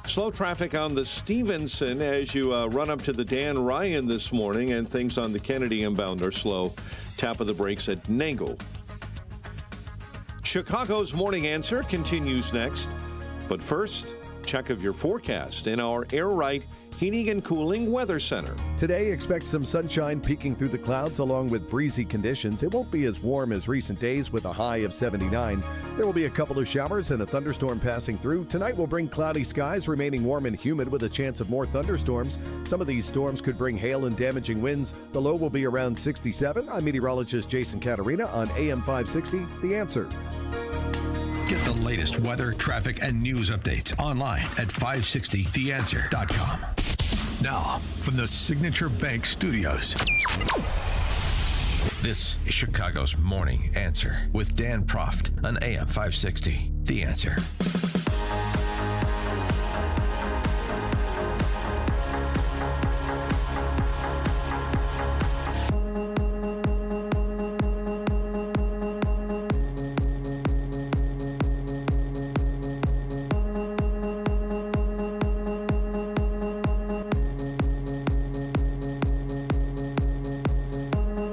Slow traffic on the Stevenson as you run up to the Dan Ryan this morning, and things on the Kennedy inbound are slow. Tap of the brakes at Nangle. Chicago's Morning Answer continues next. But first, check of your forecast in our Air Right Heating and Cooling Weather Center. Today, expect some sunshine peeking through the clouds along with breezy conditions. It won't be as warm as recent days with a high of 79. There will be a couple of showers and a thunderstorm passing through. Tonight will bring cloudy skies, remaining warm and humid with a chance of more thunderstorms. Some of these storms could bring hail and damaging winds. The low will be around 67. I'm meteorologist Jason Caterina on AM 560, The Answer. Get the latest weather, traffic, and news updates online at 560theanswer.com. Now, from the Signature Bank Studios, this is Chicago's Morning Answer with Dan Proft on AM 560. The Answer.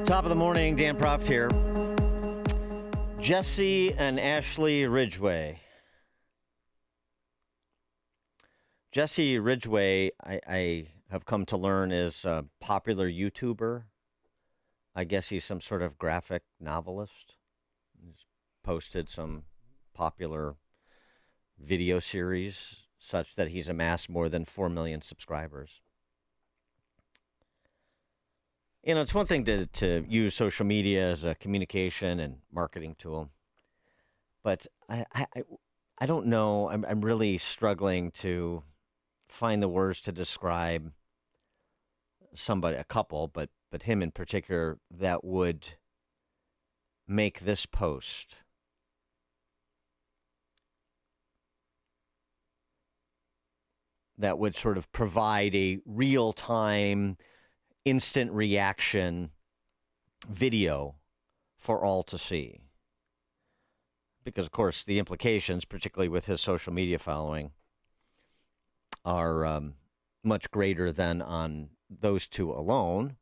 Top of the morning, Dan Proft here. Jesse and Ashley Ridgway. Jesse Ridgway, I have come to learn, is a popular YouTuber. I guess he's some sort of graphic novelist. He's posted some popular video series such that he's amassed more than 4 million subscribers. You know, it's one thing to use social media as a communication and marketing tool, but I don't know. I'm really struggling to find the words to describe somebody, a couple, but him in particular, that would make this post that would sort of provide a real-time instant reaction video for all to see. Because, of course, the implications, particularly with his social media following, are much greater than on those two alone.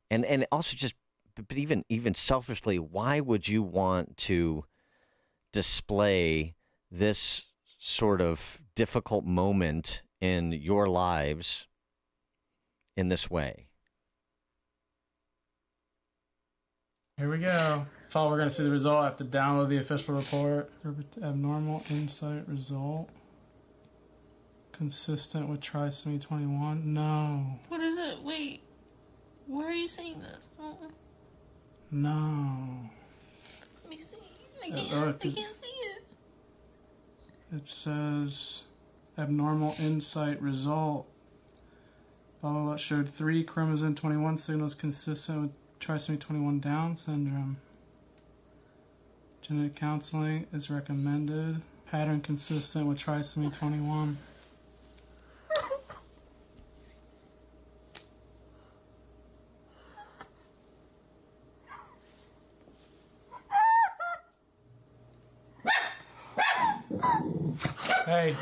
And also just, but even selfishly, why would you want to display this sort of difficult moment in your lives in this way? Here we go. Fall, we're going to see the result. I have to download the official report. Abnormal insight result. Consistent with trisomy 21. No. What is it? Wait. Where are you seeing this? No. Let me see. I can't see it. It says abnormal insight result. Blah, blah, blah, showed 3 chromosome 21 signals consistent with trisomy 21 Down syndrome. Genetic counseling is recommended. Pattern consistent with trisomy 21. Hey.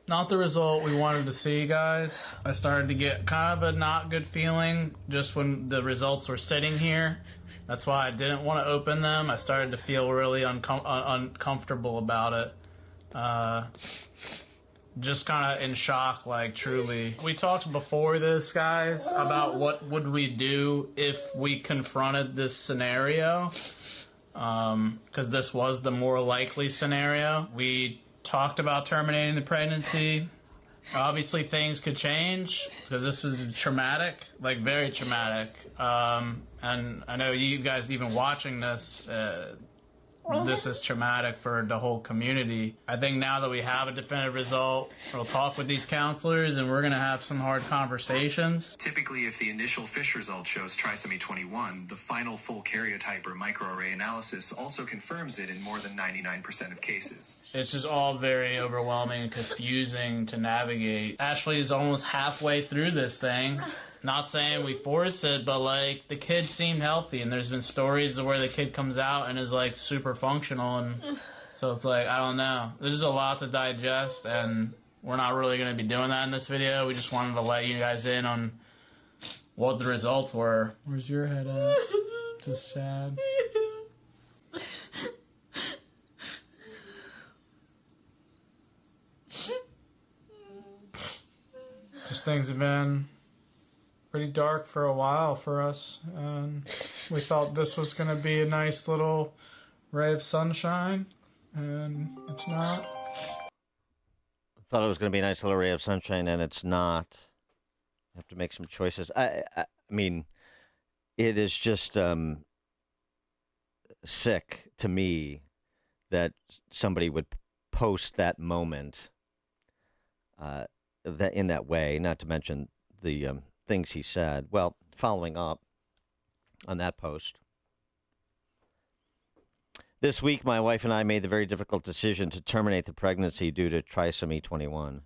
Not the result we wanted to see, guys. I started to get kind of a not good feeling just when the results were sitting here. That's why I didn't want to open them. I started to feel really uncomfortable about it. Just kind of in shock, like, truly. We talked before this, guys, about what would we do if we confronted this scenario, because this was the more likely scenario. We talked about terminating the pregnancy. Obviously, things could change, because this was traumatic, like, very traumatic. And I know you guys, even watching this, this is traumatic for the whole community. I think now that we have a definitive result, we'll talk with these counselors and we're going to have some hard conversations. Typically, if the initial FISH result shows trisomy 21, the final full karyotype or microarray analysis also confirms it in more than 99% of cases. It's just all very overwhelming and confusing to navigate. Ashley is almost halfway through this thing. Not saying we force it, but like the kid seemed healthy, and there's been stories where the kid comes out and is like super functional, and so it's like, I don't know. There's just a lot to digest, and we're not really going to be doing that in this video. We just wanted to let you guys in on what the results were. Where's your head at? Just sad. Just things have been pretty dark for a while for us, and we thought this was going to be a nice little ray of sunshine, and it's not. Thought it was going to be a nice little ray of sunshine, and it's not. I have to make some choices. I mean, it is just sick to me that somebody would post that moment that in that way, not to mention the things he said. Well, following up on that post. This week, my wife and I made the very difficult decision to terminate the pregnancy due to trisomy 21.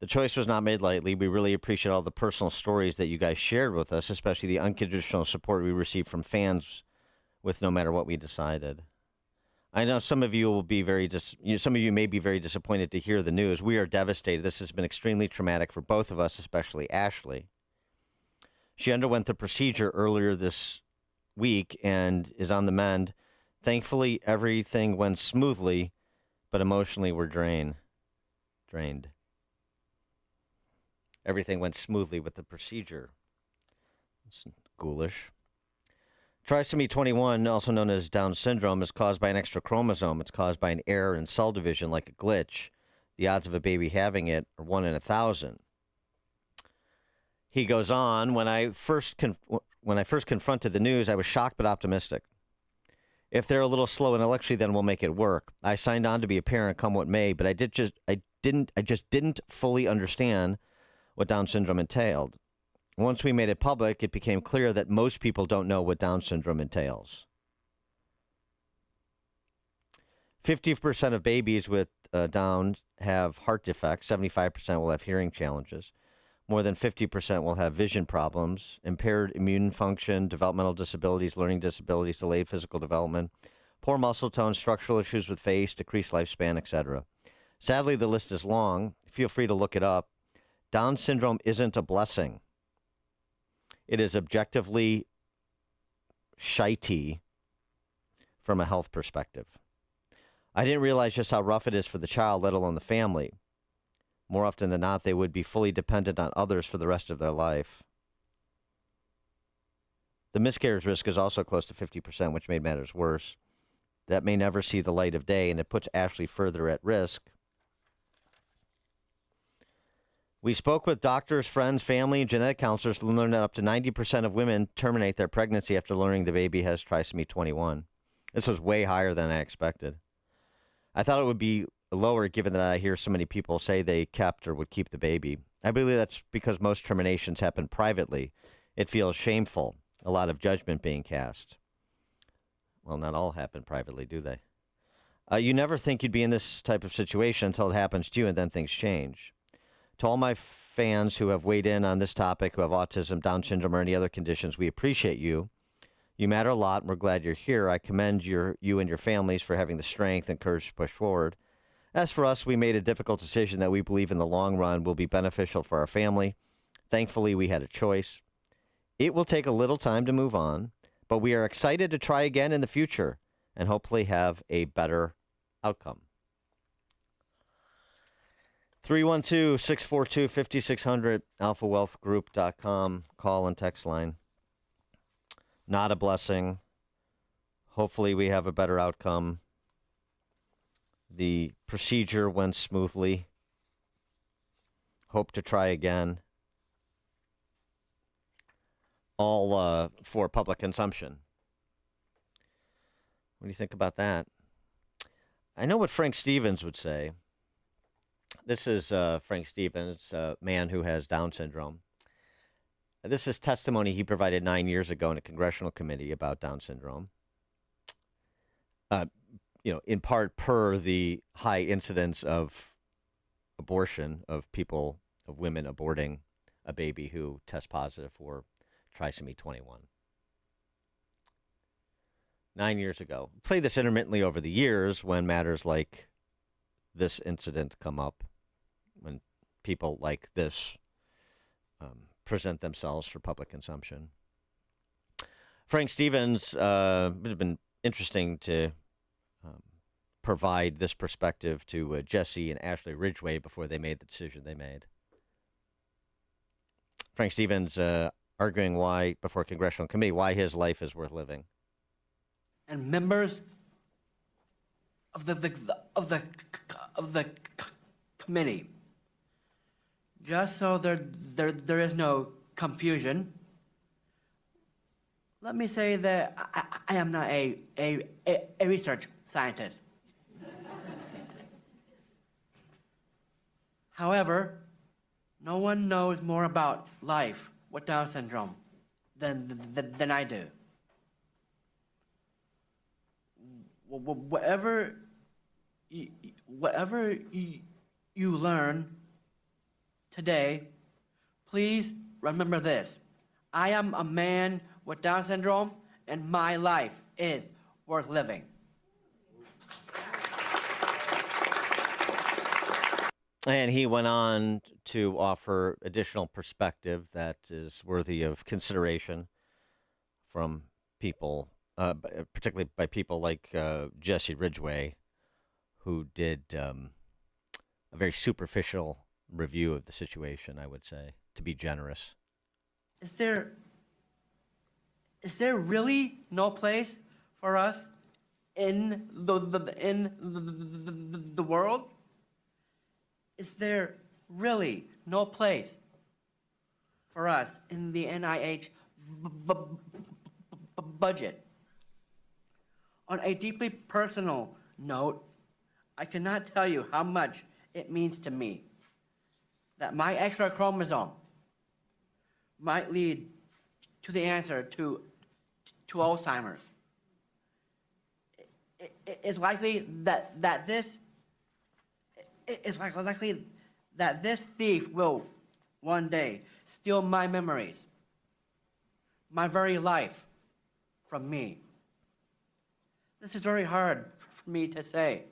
The choice was not made lightly. We really appreciate all the personal stories that you guys shared with us, especially the unconditional support we received from fans with no matter what we decided. I know some of you will be some of you may be very disappointed to hear the news. We are devastated. This has been extremely traumatic for both of us, especially Ashley. She underwent the procedure earlier this week and is on the mend. Thankfully, everything went smoothly, but emotionally we're drained. Everything went smoothly with the procedure. It's ghoulish. Trisomy 21, also known as Down syndrome, is caused by an extra chromosome. It's caused by an error in cell division, like a glitch. The odds of a baby having it are 1 in 1,000. He goes on, when I first confronted the news, I was shocked but optimistic. If they're a little slow intellectually, then we'll make it work. I signed on to be a parent, come what may, but I just didn't fully understand what Down syndrome entailed. Once we made it public, it became clear that most people don't know what Down syndrome entails. 50% of babies with Down have heart defects. 75% will have hearing challenges. More than 50% will have vision problems, impaired immune function, developmental disabilities, learning disabilities, delayed physical development, poor muscle tone, structural issues with face, decreased lifespan, etc. Sadly, the list is long. Feel free to look it up. Down syndrome isn't a blessing. It is objectively shitey from a health perspective. I didn't realize just how rough it is for the child, let alone the family. More often than not, they would be fully dependent on others for the rest of their life. The miscarriage risk is also close to 50%, which made matters worse. That may never see the light of day, and it puts Ashley further at risk. We spoke with doctors, friends, family, and genetic counselors to learn that up to 90% of women terminate their pregnancy after learning the baby has trisomy 21. This was way higher than I expected. I thought it would be lower given that I hear so many people say they kept or would keep the baby. I believe that's because most terminations happen privately. It feels shameful, a lot of judgment being cast. Well, not all happen privately, do they? You never think you'd be in this type of situation until it happens to you, and then things change. To all my fans who have weighed in on this topic, who have autism, Down syndrome, or any other conditions, we appreciate you. You matter a lot, and we're glad you're here. I commend you and your families for having the strength and courage to push forward. As for us, we made a difficult decision that we believe in the long run will be beneficial for our family. Thankfully, we had a choice. It will take a little time to move on, but we are excited to try again in the future and hopefully have a better outcome. 312-642-5600, alphawealthgroup.com, call and text line. Not a blessing. Hopefully we have a better outcome. The procedure went smoothly. Hope to try again. All for public consumption. What do you think about that? I know what Frank Stevens would say. This is Frank Stevens, a man who has Down syndrome. This is testimony he provided 9 years ago in a congressional committee about Down syndrome. In part per the high incidence of abortion of women aborting a baby who test positive for trisomy 21. 9 years ago. Play this intermittently over the years when matters like this incident come up, when people like this present themselves for public consumption. Frank Stevens, it would have been interesting to provide this perspective to Jesse and Ashley Ridgway before they made the decision they made. Frank Stevens arguing why, before a congressional committee, why his life is worth living. And members of the committee, just so there is no confusion, let me say that I am not a research scientist. However, no one knows more about life with Down syndrome than I do. Whatever you learn today, please remember this. I am a man with Down syndrome, and my life is worth living. And he went on to offer additional perspective that is worthy of consideration from people, particularly by people like Jesse Ridgway, who did a very superficial review of the situation, I would say, to be generous. Is there really no place for us in the world? Is there really no place for us in the NIH budget? On a deeply personal note, I cannot tell you how much it means to me that my extra chromosome might lead to the answer to Alzheimer's. It's likely that this thief will one day steal my memories, my very life, from me. This is very hard for me to say,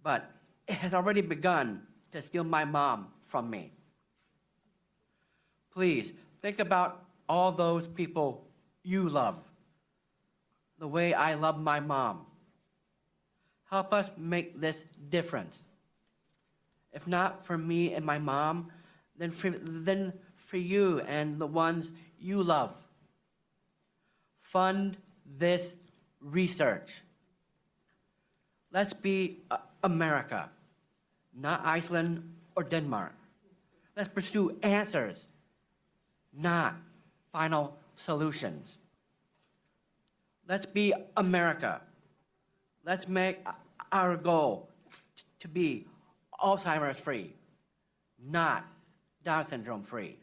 but it has already begun to steal my mom from me. Please think about all those people you love, the way I love my mom. Help us make this difference. If not for me and my mom, then for you and the ones you love. Fund this research. Let's be America, not Iceland or Denmark. Let's pursue answers, not final solutions. Let's be America. Let's make our goal to be Alzheimer's free, not Down syndrome free.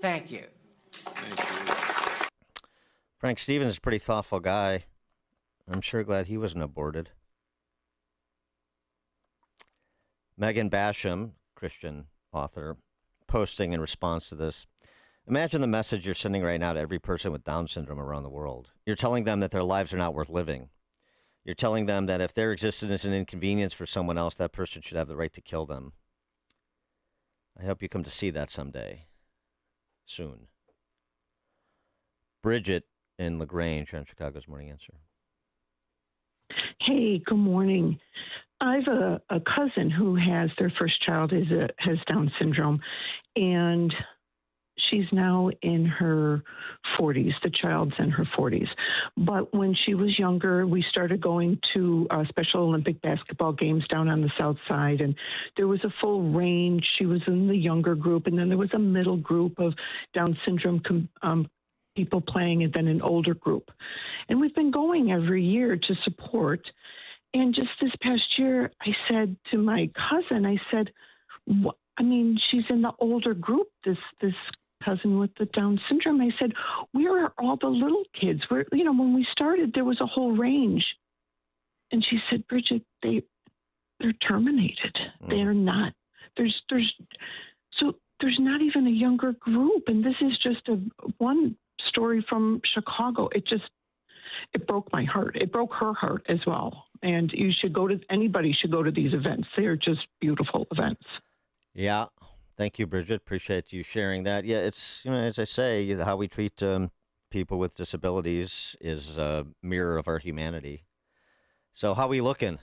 Thank you. Thank you. Frank Stevens is a pretty thoughtful guy. I'm sure glad he wasn't aborted. Megan Basham, Christian author, posting in response to this. Imagine the message you're sending right now to every person with Down syndrome around the world. You're telling them that their lives are not worth living. You're telling them that if their existence is an inconvenience for someone else, that person should have the right to kill them. I hope you come to see that someday. Soon. Bridget in LaGrange on Chicago's Morning Answer. Hey, good morning. I have a cousin who has their first child has Down syndrome, and she's now in her 40s. The child's in her 40s. But when she was younger, we started going to Special Olympic basketball games down on the south side, and there was a full range. She was in the younger group, and then there was a middle group of Down syndrome people playing and then an older group. And we've been going every year to support. And just this past year, I said to my cousin, I said, she's in the older group, this cousin with the Down syndrome. I said, where are all the little kids? When we started, there was a whole range. And she said, Bridget, they're terminated. They're not. There's not even a younger group. And this is just one story from Chicago. It broke my heart. It broke her heart as well. And anybody should go to these events. They are just beautiful events. Yeah. Thank you, Bridget. Appreciate you sharing that. Yeah, it's, as I say, how we treat people with disabilities is a mirror of our humanity. So how we looking?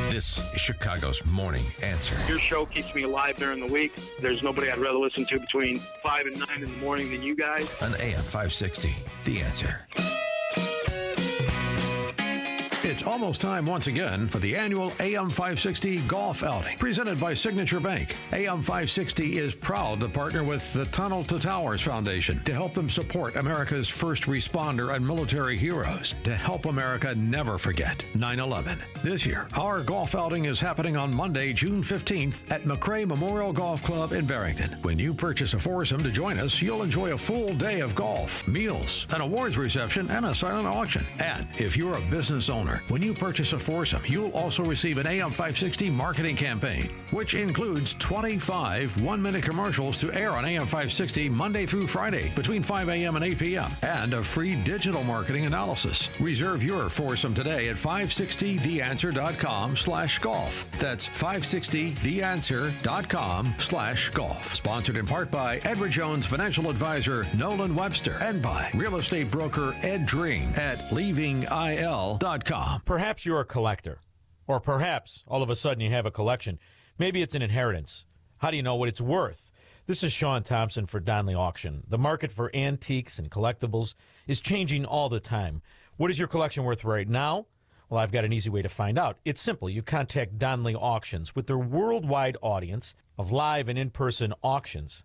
This is Chicago's Morning Answer. Your show keeps me alive during the week. There's nobody I'd rather listen to between 5 and 9 in the morning than you guys. On AM 560, The Answer. It's almost time once again for the annual AM 560 Golf Outing, presented by Signature Bank. AM 560 is proud to partner with the Tunnel to Towers Foundation to help them support America's first responder and military heroes, to help America never forget 9/11. This year, our golf outing is happening on Monday, June 15th at McRae Memorial Golf Club in Barrington. When you purchase a foursome to join us, you'll enjoy a full day of golf, meals, an awards reception, and a silent auction. And if you're a business owner, when you purchase a foursome, you'll also receive an AM 560 marketing campaign, which includes 25 one-minute commercials to air on AM 560 Monday through Friday between 5 a.m. and 8 p.m. and a free digital marketing analysis. Reserve your foursome today at 560theanswer.com/golf. That's 560theanswer.com/golf. Sponsored in part by Edward Jones Financial Advisor Nolan Webster and by real estate broker Ed Dream at leavingil.com. Perhaps you're a collector, or perhaps all of a sudden you have a collection. Maybe it's an inheritance. How do you know what it's worth? This is Sean Thompson for Donley Auction. The market for antiques and collectibles is changing all the time. What is your collection worth right now? Well, I've got an easy way to find out. It's simple. You contact Donley Auctions. With their worldwide audience of live and in-person auctions,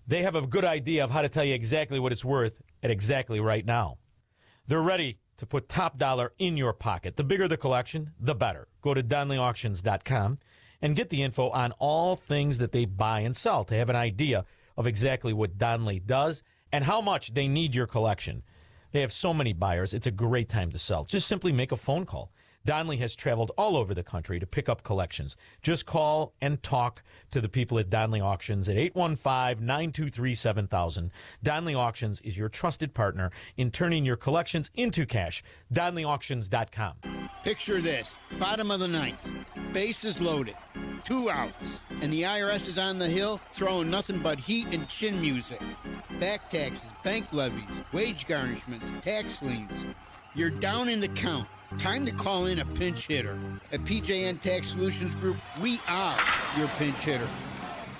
they have a good idea of how to tell you exactly what it's worth at exactly right now. They're ready to put top dollar in your pocket. The bigger the collection, the better. Go to DonleyAuctions.com and get the info on all things that they buy and sell to have an idea of exactly what Donley does and how much they need your collection. They have so many buyers, it's a great time to sell. Just simply make a phone call. Donley has traveled all over the country to pick up collections. Just call and talk to the people at Donley Auctions at 815-923-7000. Donley Auctions is your trusted partner in turning your collections into cash. DonleyAuctions.com. Picture this. Bottom of the ninth. Bases loaded. 2 outs. And the IRS is on the hill throwing nothing but heat and chin music. Back taxes, bank levies, wage garnishments, tax liens. You're down in the count. Time to call in a pinch hitter. At PJN Tax Solutions Group, we are your pinch hitter.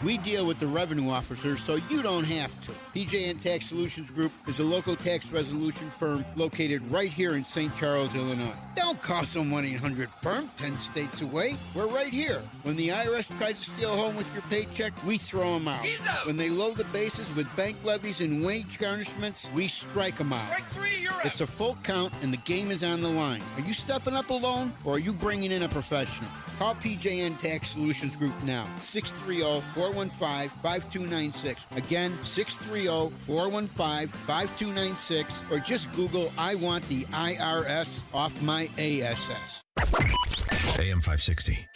We deal with the revenue officers so you don't have to. PJN Tax Solutions Group is a local tax resolution firm located right here in St. Charles, Illinois. Don't call some 1-800-FIRM 10 states away. We're right here. When the IRS tries to steal home with your paycheck, we throw them out. When they load the bases with bank levies and wage garnishments, we strike them out. Strike 3, you're out. It's a full count and the game is on the line. Are you stepping up alone or are you bringing in a professional? Call PJN Tax Solutions Group now, 630-415-5296. Again, 630-415-5296, or just Google, I want the IRS off my ASS. AM 560, The Answer.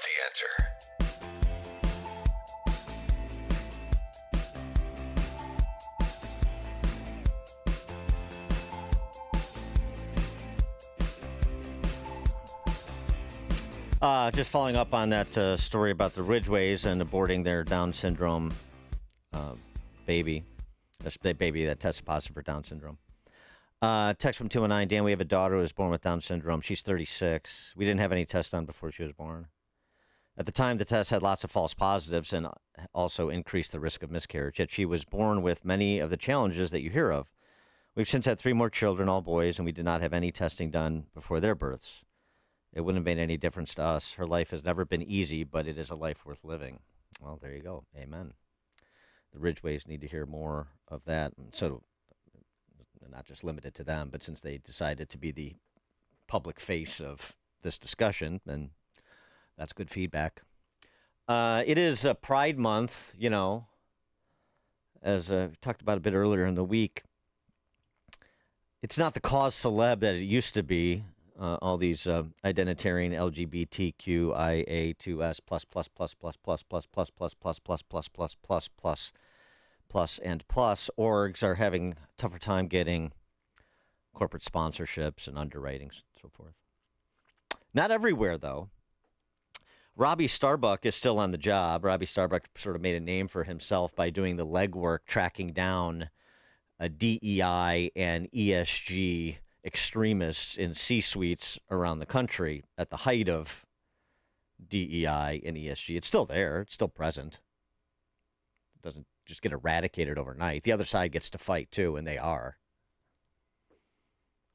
Just following up on that story about the Ridgeways and aborting their Down syndrome baby. That's the baby that tested positive for Down syndrome. Text from 219, Dan, we have a daughter who was born with Down syndrome. She's 36. We didn't have any tests done before she was born. At the time, the test had lots of false positives and also increased the risk of miscarriage. Yet she was born with many of the challenges that you hear of. We've since had 3 more children, all boys, and we did not have any testing done before their births. It wouldn't have made any difference to us. Her life has never been easy, but it is a life worth living. Well, there you go. Amen. the Ridgeways need to hear more of that. And so not just limited to them, but since they decided to be the public face of this discussion, then that's good feedback. It is Pride Month, you know, as we talked about a bit earlier in the week. It's not the cause celeb that it used to be. All these identitarian LGBTQIA2S plus orgs are having a tougher time getting corporate sponsorships and underwritings and so forth. Not everywhere, though. Robbie Starbuck is still on the job. Robbie Starbuck sort of made a name for himself by doing the legwork, tracking down DEI and ESG extremists in C-suites around the country at the height of DEI and ESG. It's still there. It's still present. It doesn't just get eradicated overnight. The other side gets to fight, too, and they are.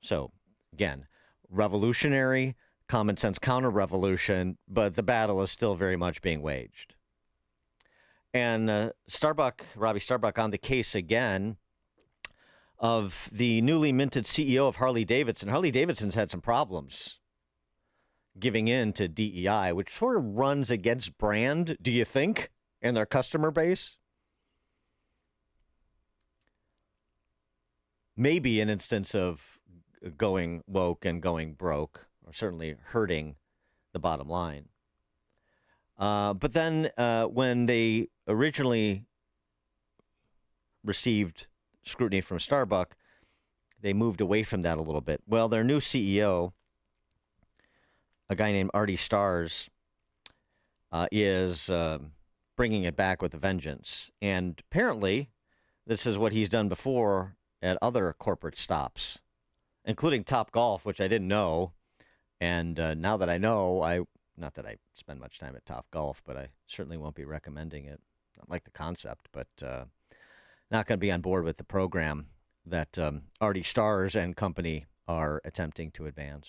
So, again, revolutionary, common sense counter-revolution, but the battle is still very much being waged. And Robbie Starbuck on the case again of the newly minted CEO of Harley-Davidson. Harley-Davidson's had some problems giving in to DEI, which sort of runs against brand, do you think, and their customer base? Maybe an instance of going woke and going broke, or certainly hurting the bottom line. But then when they originally received scrutiny from Starbuck, they moved away from that a little bit. Well, their new CEO, a guy named Artie Starrs, is bringing it back with a vengeance. And apparently, this is what he's done before at other corporate stops, including Topgolf, which I didn't know. And now that I know, not that I spend much time at Topgolf, but I certainly won't be recommending it. I like the concept, but not going to be on board with the program that Artie Starrs and company are attempting to advance.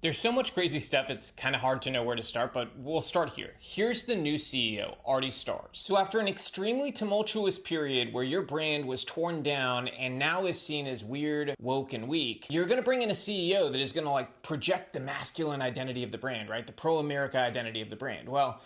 There's so much crazy stuff, it's kind of hard to know where to start, but we'll start here. Here's the new CEO, Artie Starrs. So after an extremely tumultuous period where your brand was torn down and now is seen as weird, woke, and weak, you're going to bring in a CEO that is going to project the masculine identity of the brand, right? The pro-America identity of the brand. Well,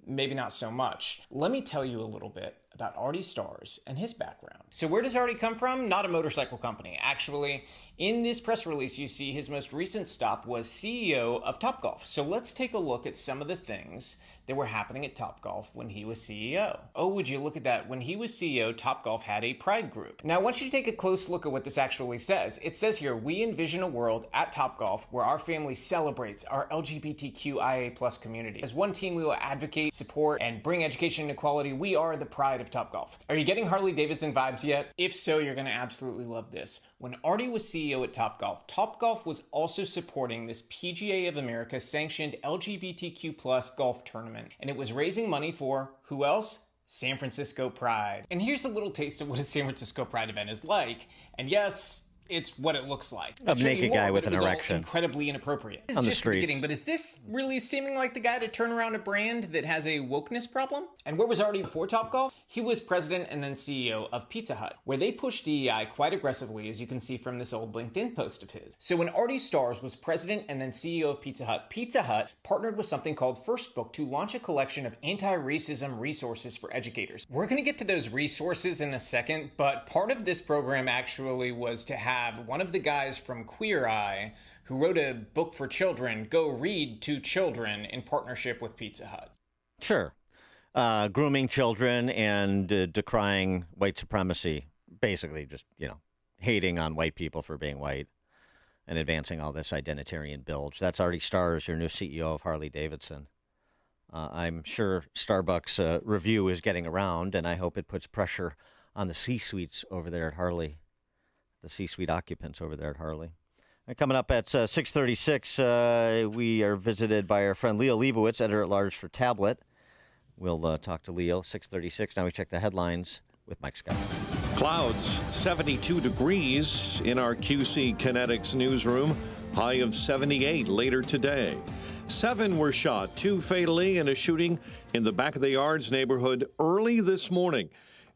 maybe not so much. Let me tell you a little bit about Artie Starrs and his background. So where does Artie come from? Not a motorcycle company. Actually, in this press release, you see his most recent stop was CEO of Topgolf. So let's take a look at some of the things that were happening at Topgolf when he was CEO. Oh, would you look at that? When he was CEO, Topgolf had a pride group. Now, I want you to take a close look at what this actually says. It says here, we envision a world at Topgolf where our family celebrates our LGBTQIA+ community. As one team, we will advocate, support, and bring education and equality. We are the pride of Topgolf. Are you getting Harley-Davidson vibes yet? If so, you're going to absolutely love this. When Artie was CEO at Topgolf, Topgolf was also supporting this PGA of America sanctioned LGBTQ+ golf tournament, and it was raising money for who else? San Francisco Pride. And here's a little taste of what a San Francisco Pride event is like. And yes, it's what it looks like. A naked guy with an erection. Incredibly inappropriate. It's on the just streets. Beginning, but is this really seeming like the guy to turn around a brand that has a wokeness problem? And where was Artie before Topgolf? He was president and then CEO of Pizza Hut, where they pushed DEI quite aggressively, as you can see from this old LinkedIn post of his. So when Artie Starrs was president and then CEO of Pizza Hut partnered with something called First Book to launch a collection of anti-racism resources for educators. We're going to get to those resources in a second, but part of this program actually was to have one of the guys from Queer Eye, who wrote a book for children, go read to children in partnership with Pizza Hut. Sure. Grooming children and decrying white supremacy. Basically just, hating on white people for being white and advancing all this identitarian bilge. That's Artie Starrs, your new CEO of Harley-Davidson. I'm sure Starbucks' review is getting around, and I hope it puts pressure on the C-suites over there at Harley. The C-suite occupants over there at Harley. And coming up at 6:36, we are visited by our friend Leo Leibowitz, editor-at-large for Tablet. We'll talk to Leo, 6:36. Now we check the headlines with Mike Scott. Clouds, 72 degrees in our QC Kinetics newsroom. High of 78 later today. 7 were shot, 2 fatally in a shooting in the Back of the Yards neighborhood early this morning.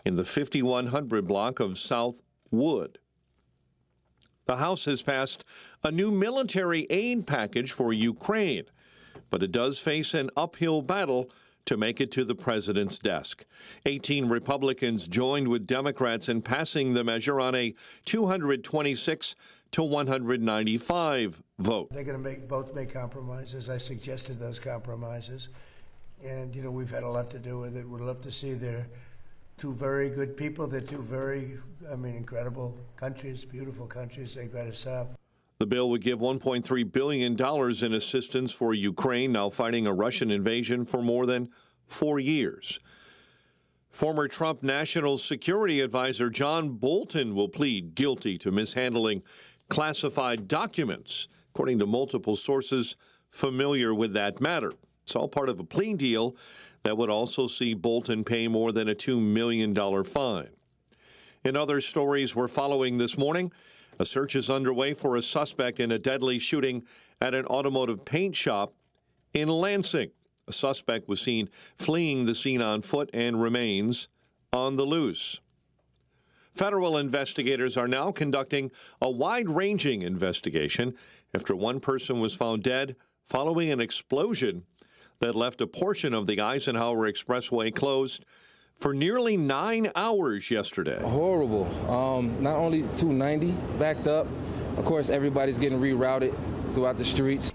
in the 5100 block of South Wood. The House has passed a new military aid package for Ukraine, but it does face an uphill battle to make it to the president's desk. 18 Republicans joined with Democrats in passing the measure on a 226 to 195 vote. They're going to both make compromises. I suggested those compromises. And, we've had a lot to do with it. We'd love to see they're two very good people. They're two very, incredible countries, beautiful countries. They've got us up. The bill would give $1.3 billion in assistance for Ukraine, now fighting a Russian invasion for more than 4 years. Former Trump National Security Advisor John Bolton will plead guilty to mishandling classified documents, according to multiple sources familiar with that matter. It's all part of a plea deal that would also see Bolton pay more than a $2 million fine. In other stories we're following this morning, a search is underway for a suspect in a deadly shooting at an automotive paint shop in Lansing. A suspect was seen fleeing the scene on foot and remains on the loose. Federal investigators are now conducting a wide-ranging investigation after one person was found dead following an explosion that left a portion of the Eisenhower Expressway closed for nearly 9 hours yesterday. Horrible. Not only 290 backed up, of course, everybody's getting rerouted throughout the streets.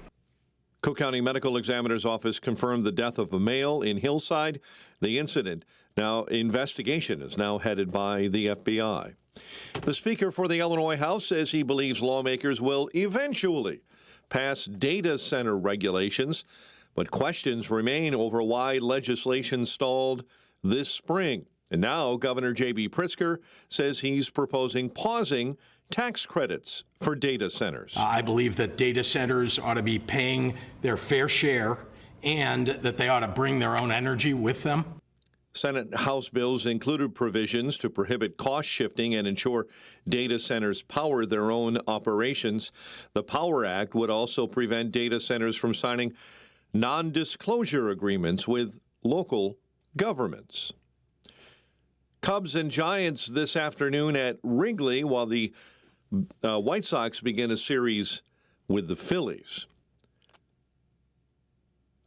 Cook County Medical Examiner's Office confirmed the death of a male in Hillside. The incident, investigation is now headed by the FBI. The Speaker for the Illinois House says he believes lawmakers will eventually pass data center regulations, but questions remain over why legislation stalled this spring. And now Governor J.B. Pritzker says he's proposing pausing tax credits for data centers. I believe that data centers ought to be paying their fair share and that they ought to bring their own energy with them. Senate and House bills included provisions to prohibit cost shifting and ensure data centers power their own operations. The Power Act would also prevent data centers from signing non-disclosure agreements with local governments. Cubs and Giants this afternoon at Wrigley while the White Sox begin a series with the Phillies.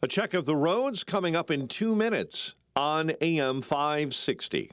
A check of the roads coming up in 2 minutes on AM 560.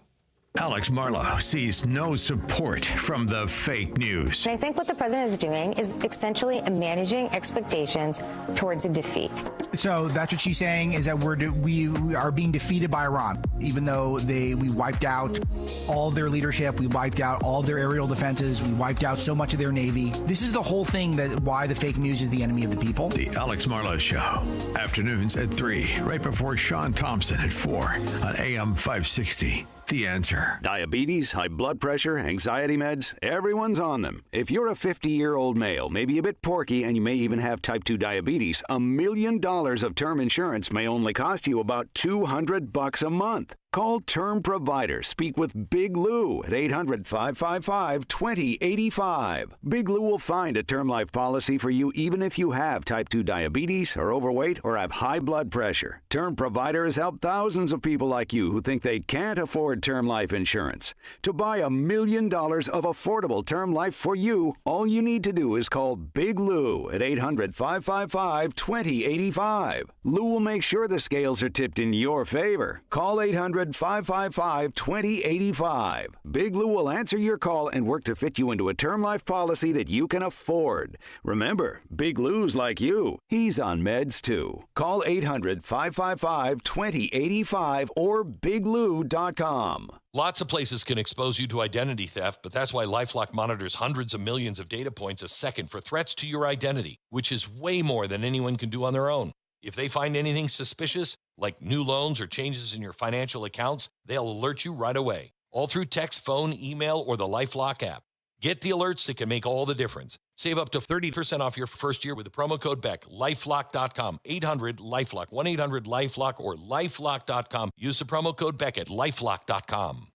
Alex Marlow sees no support from the fake news. I think what the president is doing is essentially managing expectations towards a defeat. So that's what she's saying, is that we are being defeated by Iran, even though we wiped out all their leadership, we wiped out all their aerial defenses, we wiped out so much of their Navy. This is the whole thing, why the fake news is the enemy of the people. The Alex Marlow Show, afternoons at 3, right before Sean Thompson at 4 on AM 560. The Answer. Diabetes, high blood pressure, anxiety meds, everyone's on them. If you're a 50-year-old male, maybe a bit porky, and you may even have type 2 diabetes, $1 million of term insurance may only cost you about $200 a month. Call Term Provider. Speak with Big Lou at 800-555-2085. Big Lou will find a term life policy for you even if you have type 2 diabetes, are overweight, or have high blood pressure. Term Provider has helped thousands of people like you who think they can't afford term life insurance. To buy $1 million of affordable term life for you, all you need to do is call Big Lou at 800-555-2085. Lou will make sure the scales are tipped in your favor. Call 800-555-2085. Big Lou will answer your call and work to fit you into a term life policy that you can afford. Remember, Big Lou's like you. He's on meds too. Call 800-555-2085 or biglou.com. Lots of places can expose you to identity theft, but that's why LifeLock monitors hundreds of millions of data points a second for threats to your identity, which is way more than anyone can do on their own. If they find anything suspicious, like new loans or changes in your financial accounts, they'll alert you right away, all through text, phone, email, or the LifeLock app. Get the alerts that can make all the difference. Save up to 30% off your first year with the promo code BECK. LifeLock.com, 800-LifeLock, 1-800-LifeLock, or LifeLock.com. Use the promo code BECK at LifeLock.com.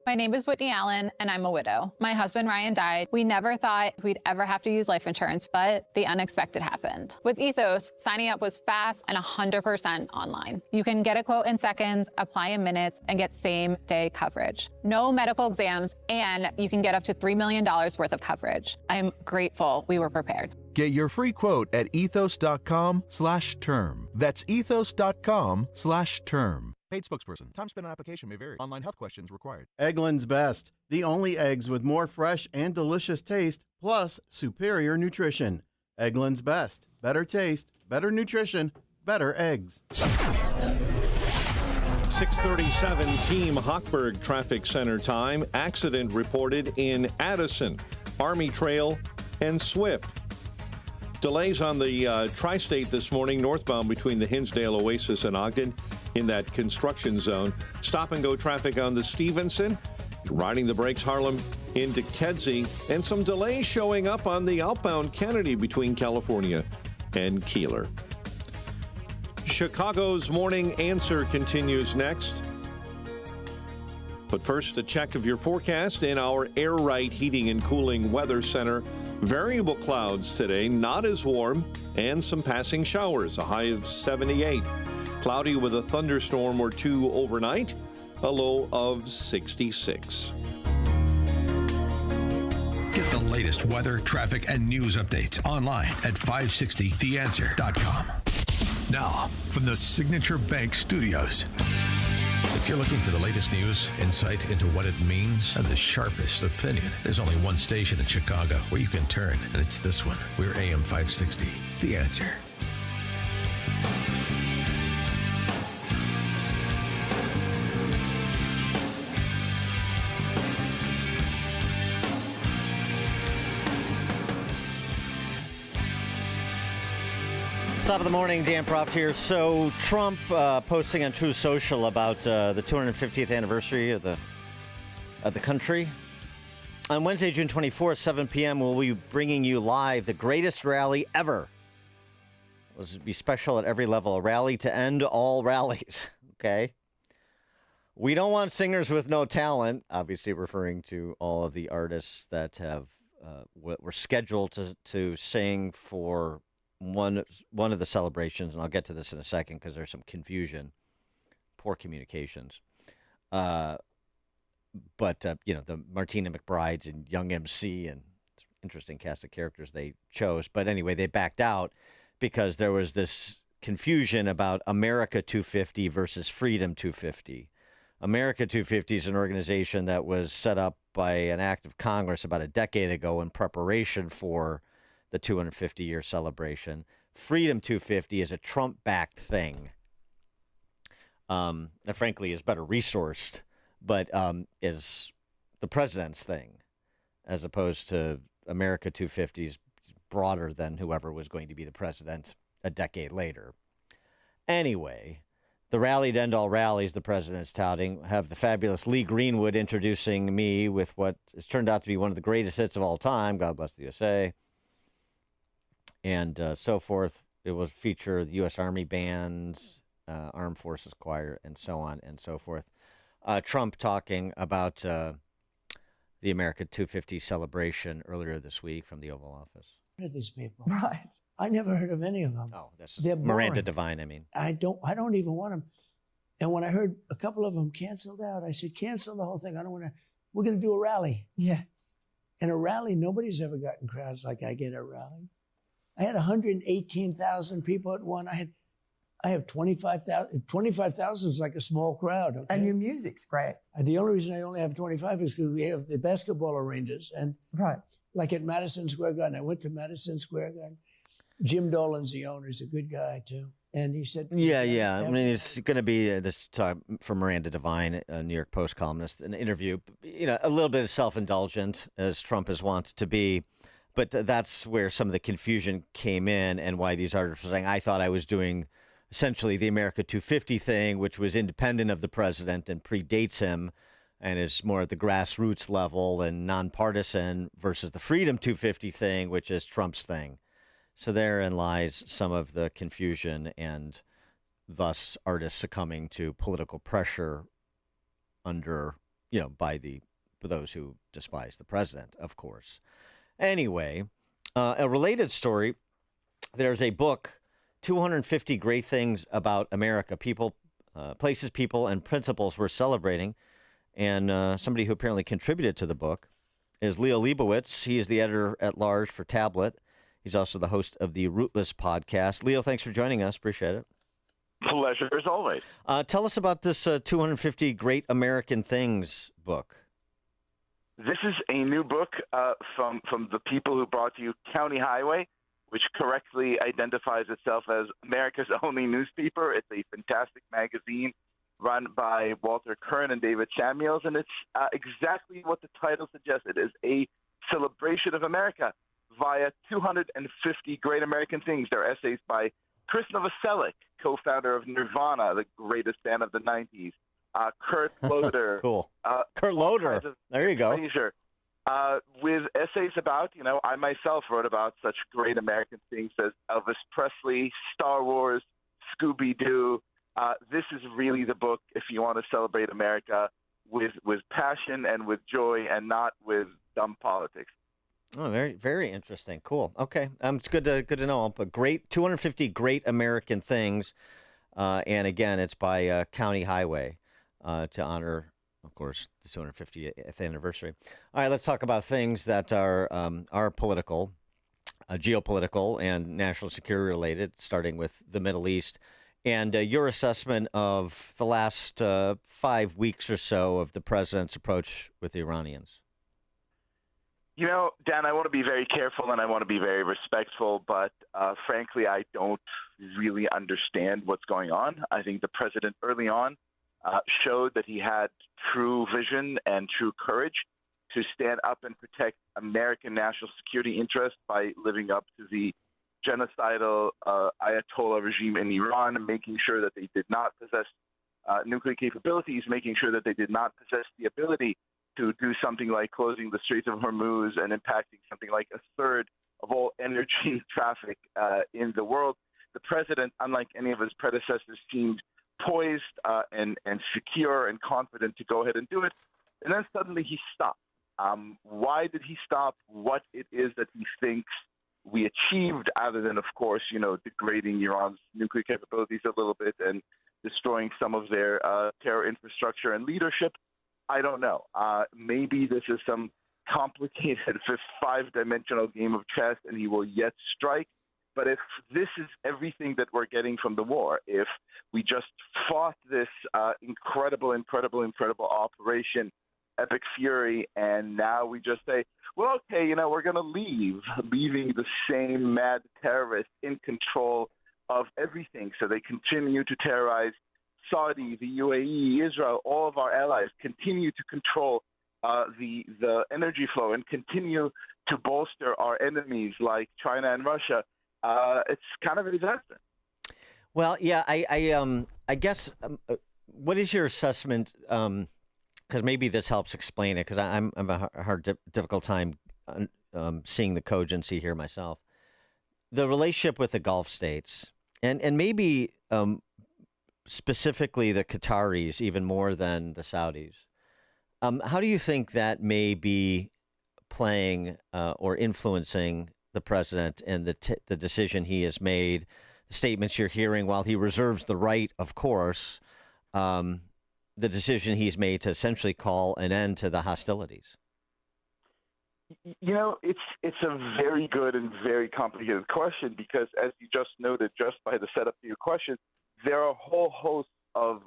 My name is Whitney Allen, and I'm a widow. My husband, Ryan, died. We never thought we'd ever have to use life insurance, but the unexpected happened. With Ethos, signing up was fast and 100% online. You can get a quote in seconds, apply in minutes, and get same-day coverage. No medical exams, and you can get up to $3 million worth of coverage. I'm grateful we were prepared. Get your free quote at ethos.com/term. That's ethos.com/term. Paid spokesperson. Time spent on application may vary. Online health questions required. Eggland's Best, the only eggs with more fresh and delicious taste, plus superior nutrition. Eggland's Best. Better taste, better nutrition, better eggs. 6:37 Team Hochberg Traffic Center time. Accident reported in Addison, Army Trail, and Swift. Delays on the tri-state this morning, northbound between the Hinsdale Oasis and Ogden in that construction zone. Stop-and-go traffic on the Stevenson, riding the brakes Harlem into Kedzie, and some delays showing up on the outbound Kennedy between California and Keeler. Chicago's Morning Answer continues next. But first, a check of your forecast in our Air Right Heating and Cooling Weather Center. Variable clouds today, not as warm, and some passing showers, a high of 78. Cloudy with a thunderstorm or two overnight, a low of 66. Get the latest weather, traffic, and news updates online at 560theanswer.com. Now, from the Signature Bank Studios. If you're looking for the latest news, insight into what it means, and the sharpest opinion, there's only one station in Chicago where you can turn, and it's this one. We're AM 560, The Answer. Top of the morning, Dan Proft here. So Trump posting on Truth Social about the 250th anniversary of the country. On Wednesday, June 24th, 7 p.m., we'll be bringing you live the greatest rally ever. It will be special at every level. A rally to end all rallies. Okay? We don't want singers with no talent, obviously referring to all of the artists that have were scheduled to sing for one of the celebrations, and I'll get to this in a second because there's some confusion, poor communications. But the Martina McBrides and Young MC and interesting cast of characters they chose. But anyway, they backed out because there was this confusion about America 250 versus Freedom 250. America 250 is an organization that was set up by an act of Congress about a decade ago in preparation for the 250-year celebration. Freedom 250 is a Trump-backed thing. That frankly is better resourced, but is the president's thing, as opposed to America 250 is broader than whoever was going to be the president a decade later. Anyway, the rally to end all rallies the president's touting have the fabulous Lee Greenwood introducing me with what has turned out to be one of the greatest hits of all time, God Bless the USA, and so forth. It will feature the U.S. Army bands, Armed Forces Choir, and so on and so forth. Trump talking about the America 250 celebration earlier this week from the Oval Office. Of these people, right? I never heard of any of them. Oh, that's They're Miranda boring. Devine. I mean, I don't even want them. And when I heard a couple of them canceled out, I said, cancel the whole thing. I don't want to. We're going to do a rally. Yeah. And a rally, nobody's ever gotten crowds like I get at a rally. I had 118,000 people at one. I have 25,000. 25,000 is like a small crowd. Okay? And your music's great. And the only reason I only have 25 is because we have the basketball arrangers. And like at Madison Square Garden, I went to Madison Square Garden. Jim Dolan's the owner. He's a good guy, too. And he said... Yeah. I mean, it's going to be this talk from Miranda Devine, a New York Post columnist, an interview. A little bit of self-indulgent, as Trump has wanted to be. But that's where some of the confusion came in and why these artists were saying, I thought I was doing essentially the America 250 thing, which was independent of the president and predates him and is more at the grassroots level and nonpartisan, versus the Freedom 250 thing, which is Trump's thing. So therein lies some of the confusion, and thus artists succumbing to political pressure under by those who despise the president, of course. Anyway, a related story. There's a book, 250 Great Things About America. People, places, people, and principles we're celebrating. And somebody who apparently contributed to the book is Leo Leibowitz. He is the editor-at-large for Tablet. He's also the host of the Rootless podcast. Leo, thanks for joining us. Appreciate it. Pleasure as always. Tell us about this 250 Great American Things book. This is a new book from the people who brought you County Highway, which correctly identifies itself as America's only newspaper. It's a fantastic magazine run by Walter Kern and David Samuels, and it's exactly what the title suggests. It is a celebration of America via 250 Great American Things. They're essays by Chris Novoselic, co-founder of Nirvana, the greatest band of the 90s. Kurt Loder. Cool. Kurt Loder. There you go. Fraser, with essays about, I myself wrote about such great American things as Elvis Presley, Star Wars, Scooby-Doo. This is really the book if you want to celebrate America with passion and with joy and not with dumb politics. Oh, very, very interesting. Cool. Okay. It's good to know. But 250 Great American Things. And again, it's by County Highway to honor, of course, the 250th anniversary. All right, let's talk about things that are political, geopolitical, and national security related, starting with the Middle East. And your assessment of the last 5 weeks or so of the president's approach with the Iranians. Dan, I want to be very careful and I want to be very respectful, but frankly, I don't really understand what's going on. I think the president early on showed that he had true vision and true courage to stand up and protect American national security interests by living up to the genocidal Ayatollah regime in Iran, making sure that they did not possess nuclear capabilities, making sure that they did not possess the ability to do something like closing the Straits of Hormuz and impacting something like a third of all energy traffic in the world. The president, unlike any of his predecessors, seemed poised and secure and confident to go ahead and do it. And then suddenly he stopped. Why did he stop? What it is that he thinks we achieved, other than, of course, degrading Iran's nuclear capabilities a little bit and destroying some of their terror infrastructure and leadership, I don't know. Maybe this is some complicated five-dimensional game of chess, and he will yet strike. But if this is everything that we're getting from the war, if we just fought this incredible operation, Epic Fury, and now we just say, well, okay, we're going to leaving the same mad terrorists in control of everything. So they continue to terrorize Saudi, the UAE, Israel, all of our allies, continue to control the energy flow and continue to bolster our enemies like China and Russia. It's kind of a disaster. Well, yeah, I guess what is your assessment? Because maybe this helps explain it. Because I'm a difficult time seeing the cogency here myself. The relationship with the Gulf states, and maybe specifically the Qataris, even more than the Saudis. How do you think that may be playing or influencing the president and the decision he has made, the statements you're hearing, while he reserves the right, of course, the decision he's made to essentially call an end to the hostilities? It's a very good and very complicated question because, as you just noted, just by the setup to your question, there are a whole host of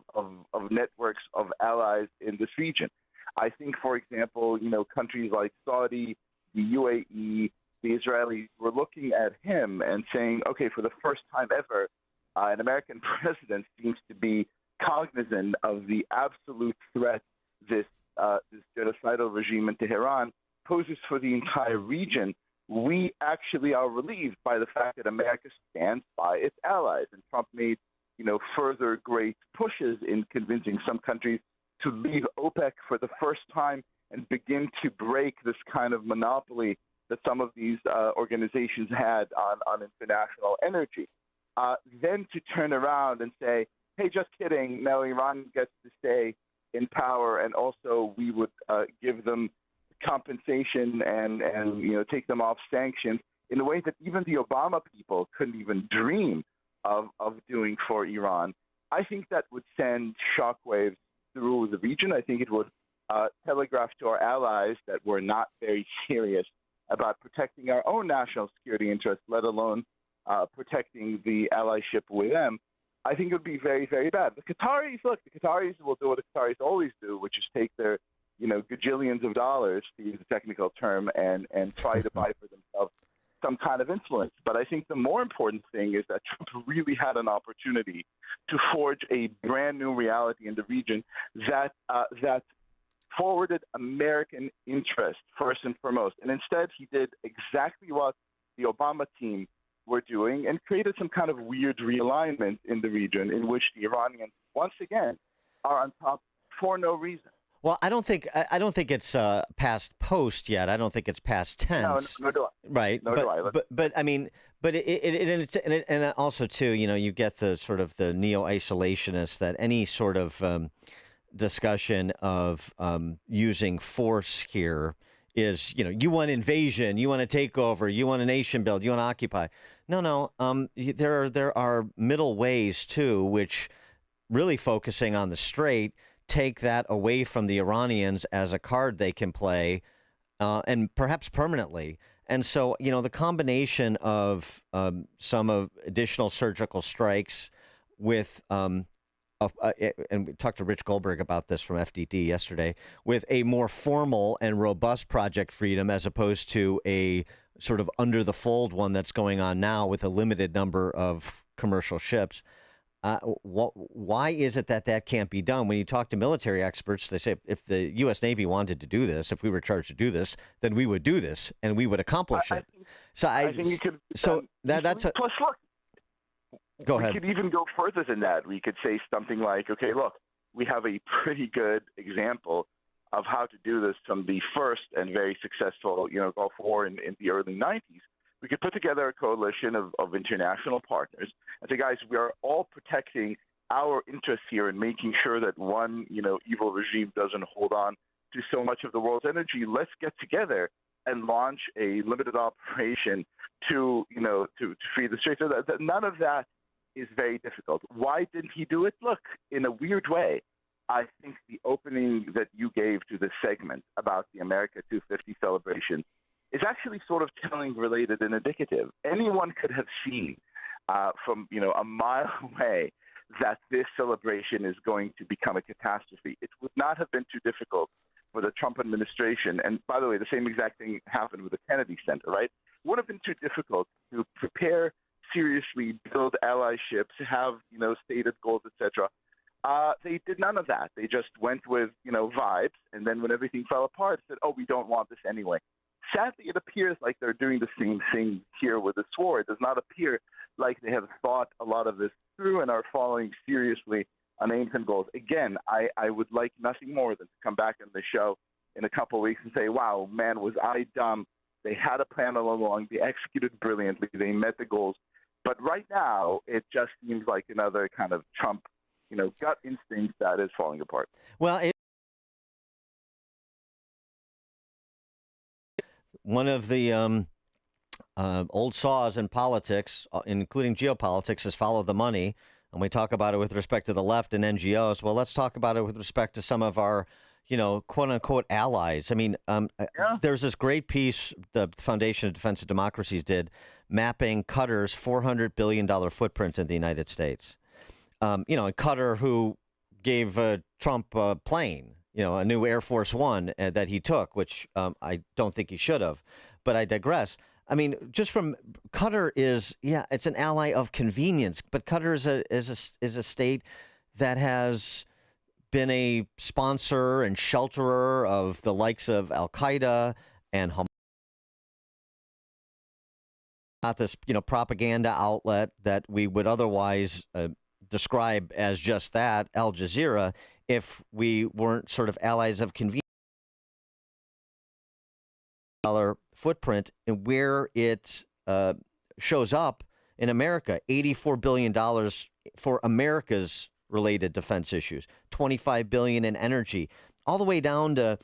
networks of allies in this region. I think, for example, countries like Saudi, the UAE, the Israelis were looking at him and saying, okay, for the first time ever, an American president seems to be cognizant of the absolute threat this genocidal regime in Tehran poses for the entire region. We actually are relieved by the fact that America stands by its allies. And Trump made, further great pushes in convincing some countries to leave OPEC for the first time and begin to break this kind of monopoly that some of these organizations had on international energy. Then to turn around and say, hey, just kidding, no, Iran gets to stay in power, and also we would give them compensation and take them off sanctions in a way that even the Obama people couldn't even dream of doing for Iran. I think that would send shockwaves through the region. I think it would telegraph to our allies that we're not very serious about protecting our own national security interests, let alone protecting the allyship with them. I think it would be very, very bad. The Qataris will do what the Qataris always do, which is take their, gajillions of dollars, to use a technical term, and try to buy for themselves some kind of influence. But I think the more important thing is that Trump really had an opportunity to forge a brand new reality in the region that forwarded American interest first and foremost. And instead, he did exactly what the Obama team were doing and created some kind of weird realignment in the region in which the Iranians, once again, are on top for no reason. Well, I don't think it's past post yet. I don't think it's past tense. No, do I. Right. No, do I. But I mean, and also too, you get the sort of the neo-isolationists that any sort of discussion of using force here is, you want invasion, you want to take over, you want a nation build, you want to occupy. No. There are middle ways too, which really focusing on the Strait take that away from the Iranians as a card they can play, and perhaps permanently. And so, the combination of some of additional surgical strikes with, and we talked to Rich Goldberg about this from FDD yesterday, with a more formal and robust Project Freedom as opposed to a sort of under the fold one that's going on now with a limited number of commercial ships. Why is it that can't be done? When you talk to military experts, they say if the U.S. Navy wanted to do this, if we were charged to do this, then we would do this and we would accomplish it. I think you could. So that's a. Plus, look. Go ahead. We could even go further than that. We could say something like, okay, look, we have a pretty good example of how to do this from the first and very successful, Gulf War in the early 90s. We could put together a coalition of international partners and say, guys, we are all protecting our interests here and making sure that one, evil regime doesn't hold on to so much of the world's energy. Let's get together and launch a limited operation to free the Strait. So that none of that is very difficult. Why didn't he do it? Look, in a weird way, I think the opening that you gave to this segment about the America 250 celebration is actually sort of telling, related, and indicative. Anyone could have seen from a mile away that this celebration is going to become a catastrophe. It would not have been too difficult for the Trump administration. And by the way, the same exact thing happened with the Kennedy Center, right? It would have been too difficult to prepare seriously, build allyships, have stated goals, etc. They did none of that. They just went with vibes, and then when everything fell apart, said, "Oh, we don't want this anyway." Sadly, it appears like they're doing the same thing here with this war. It does not appear like they have thought a lot of this through and are following seriously on aims and goals. Again, I would like nothing more than to come back on the show in a couple of weeks and say, "Wow, man, was I dumb?" They had a plan all along. They executed brilliantly. They met the goals. But right now, it just seems like another kind of Trump, gut instinct that is falling apart. Well, one of the old saws in politics, including geopolitics, is follow the money. And we talk about it with respect to the left and NGOs. Well, let's talk about it with respect to some of our, quote unquote allies. I mean, there's this great piece the Foundation of Defense of Democracies did mapping Qatar's $400 billion footprint in the United States. And Qatar, who gave Trump a plane, a new Air Force One that he took, which I don't think he should have. But I digress. I mean, just from Qatar it's an ally of convenience, but Qatar is a state that has been a sponsor and shelterer of the likes of Al Qaeda and Hamas. Not this, propaganda outlet that we would otherwise describe as just that, Al Jazeera, if we weren't sort of allies of convenience. Footprint and where it shows up in America, $84 billion for America's related defense issues, $25 billion in energy, all the way down to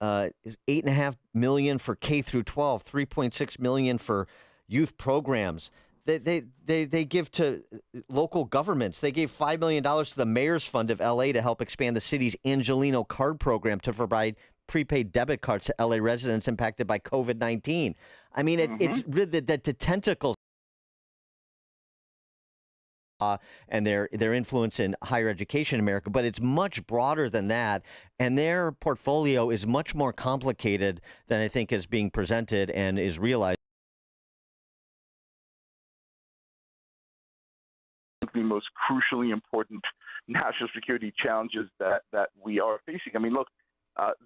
$8.5 million for K through 12, $3.6 million for youth programs. They give to local governments. They gave $5 million to the Mayor's Fund of L.A. to help expand the city's Angelino card program to provide prepaid debit cards to L.A. residents impacted by COVID-19. I mean, it's really the tentacles and their influence in higher education in America, but it's much broader than that. And their portfolio is much more complicated than I think is being presented and is realized. The most crucially important national security challenges that we are facing. I mean, look,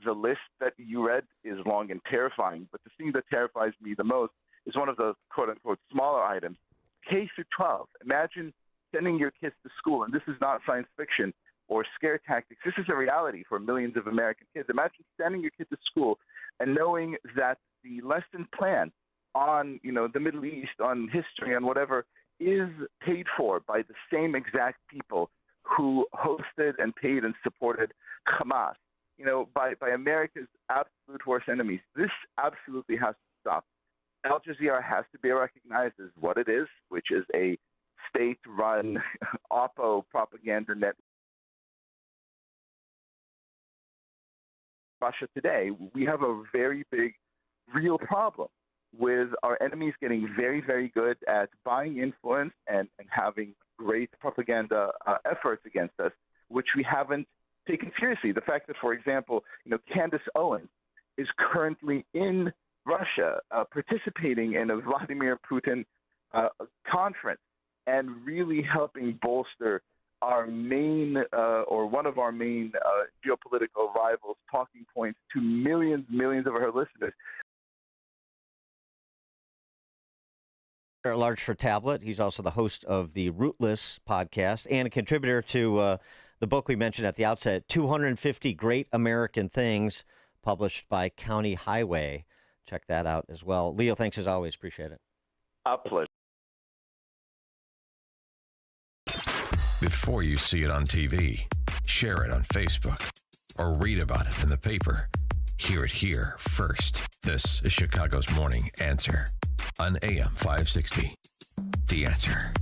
the list that you read is long and terrifying, but the thing that terrifies me the most is one of the quote-unquote smaller items, K through 12. Imagine sending your kids to school, and this is not science fiction or scare tactics. This is a reality for millions of American kids. Imagine sending your kid to school and knowing that the lesson plan on, the Middle East, on history, on whatever, is paid for by the same exact people who hosted and paid and supported Hamas, by America's absolute worst enemies. This absolutely has to stop. Al Jazeera has to be recognized as what it is, which is a state-run Oppo propaganda network. Russia today, we have a very big, real problem with our enemies getting very, very good at buying influence and having great propaganda efforts against us, which we haven't taken seriously. The fact that, for example, Candace Owens is currently in Russia participating in a Vladimir Putin conference and really helping bolster our main or one of our main geopolitical rivals' talking points to millions of our listeners. At large for Tablet. He's also the host of the Rootless podcast and a contributor to the book we mentioned at the outset, 250 Great American Things, published by County Highway. Check that out as well. Leo, thanks as always. Appreciate it. A pleasure. Before you see it on TV, share it on Facebook, or read about it in the paper, hear it here first. This is Chicago's Morning Answer on AM 560. The Answer.